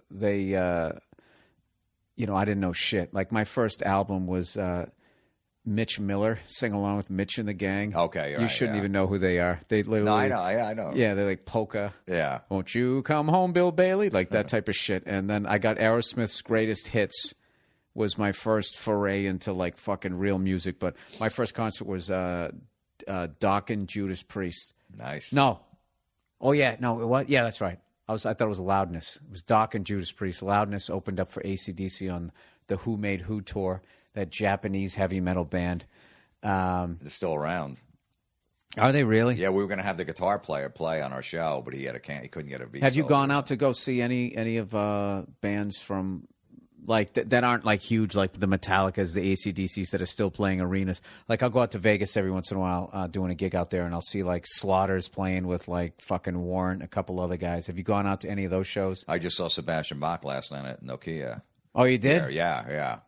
they, I didn't know shit. Like my first album was Mitch Miller, Sing Along with Mitch and the Gang. Okay, you shouldn't even know who they are. They literally. No, I know. Yeah, I know. Yeah, they're like polka. Yeah. Won't you come home, Bill Bailey? Like that type of shit. And then I got Aerosmith's Greatest Hits. Was my first foray into like fucking real music. But my first concert was Doc and Judas Priest. Nice. No. Oh yeah, no. What? Yeah, that's right. I thought it was Loudness. It was Doc and Judas Priest. Loudness opened up for AC/DC on the Who Made Who tour. That Japanese heavy metal band. They're still around. Are they really? Yeah, we were going to have the guitar player play on our show, but he couldn't get a visa. Have you gone out to go see any of bands from like that aren't like huge, like the Metallicas, the AC/DCs that are still playing arenas? Like I'll go out to Vegas every once in a while doing a gig out there, and I'll see like Slaughters playing with like fucking Warrant, a couple other guys. Have you gone out to any of those shows? I just saw Sebastian Bach last night at Nokia. Oh, you did? Yeah.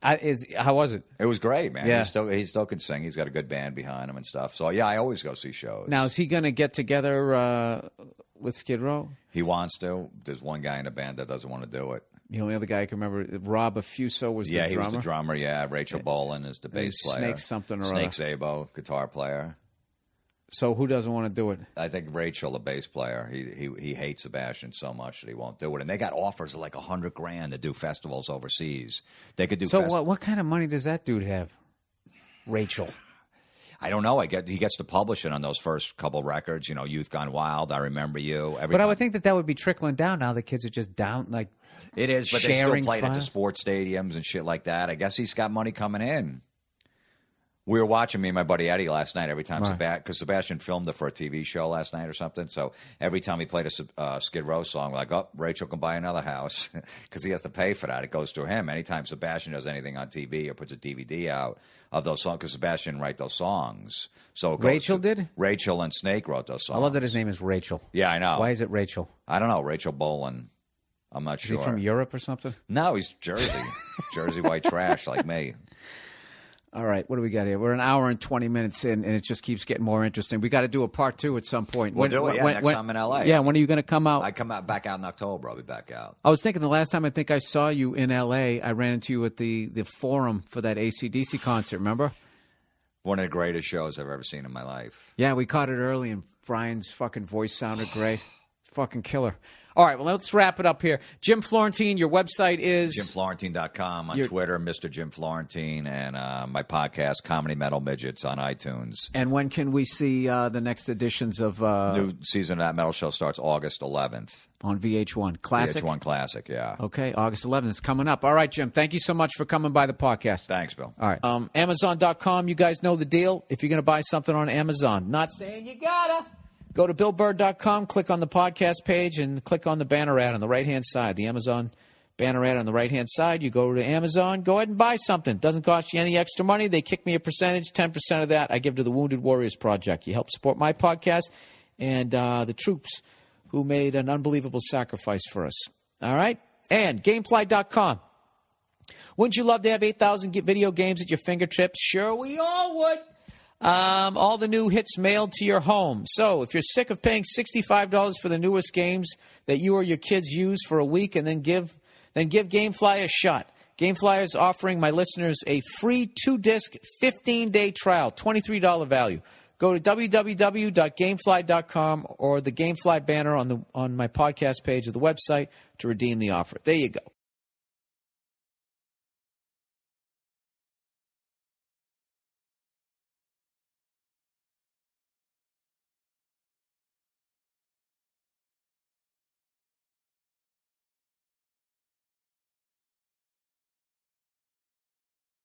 How was it? It was great, man. Yeah. He still can sing. He's got a good band behind him and stuff. So yeah, I always go see shows. Now is he going to get together with Skid Row? He wants to. There's one guy in the band that doesn't want to do it. The only other guy I can remember, Rob Affuso, was the drummer. Yeah, he was the drummer. Yeah, Rachel Bolan is the bass player. Snake something or Snake other. Szabo, guitar player. So who doesn't want to do it? I think Rachel, the bass player, he hates Sebastian so much that he won't do it. And they got offers of like $100,000 to do festivals overseas. They could do. So what kind of money does that dude have? Rachel. I don't know. He gets to publish it on those first couple records. You know, Youth Gone Wild, I Remember You. But I would think that would be trickling down now. The kids are just down like. It is, but they still play it at the files? sports stadiums and shit like that. I guess he's got money coming in. We were watching, me and my buddy Eddie last night, every time because Sebastian filmed it for a TV show last night or something. So every time he played a Skid Row song, we're like, oh, Rachel can buy another house because he has to pay for that. It goes through him. Anytime Sebastian does anything on TV or puts a DVD out of those songs, because Sebastian write those songs. So Rachel did? Rachel and Snake wrote those songs. I love that his name is Rachel. Yeah, I know. Why is it Rachel? I don't know. Rachel Bolan. I'm not sure. Is he from Europe or something? No, he's Jersey. Jersey white trash like me. All right, what do we got here? We're an hour and 20 minutes in, and it just keeps getting more interesting. We got to do a part 2 at some point. We'll do it, next time in L.A. Yeah, when are you going to come out? I come back out in October. I'll be back out. I was thinking the last time I think I saw you in L.A., I ran into you at the forum for that AC/DC concert, remember? One of the greatest shows I've ever seen in my life. Yeah, we caught it early, and Brian's fucking voice sounded great. It's fucking killer. All right, well, let's wrap it up here. Jim Florentine, your website is? JimFlorentine.com on Twitter, Mr. Jim Florentine, and my podcast, Comedy Metal Midgets, on iTunes. And when can we see the next editions of... New season of that metal show starts August 11th. On VH1 Classic? VH1 Classic, yeah. Okay, August 11th is coming up. All right, Jim, thank you so much for coming by the podcast. Thanks, Bill. All right. Amazon.com, you guys know the deal. If you're going to buy something on Amazon, not saying you gotta... Go to BillBurr.com, click on the podcast page, and click on the banner ad on the right-hand side, the Amazon banner ad on the right-hand side. You go to Amazon, go ahead and buy something. Doesn't cost you any extra money. They kick me a percentage. 10% of that I give to the Wounded Warriors Project. You help support my podcast and the troops who made an unbelievable sacrifice for us. All right? And Gamefly.com. Wouldn't you love to have 8,000 video games at your fingertips? Sure, we all would. All the new hits mailed to your home. So if you're sick of paying $65 for the newest games that you or your kids use for a week and then give Gamefly a shot. Gamefly is offering my listeners a free 2-disc, 15-day trial, $23 value. Go to www.gamefly.com or the Gamefly banner on my podcast page of the website to redeem the offer. There you go.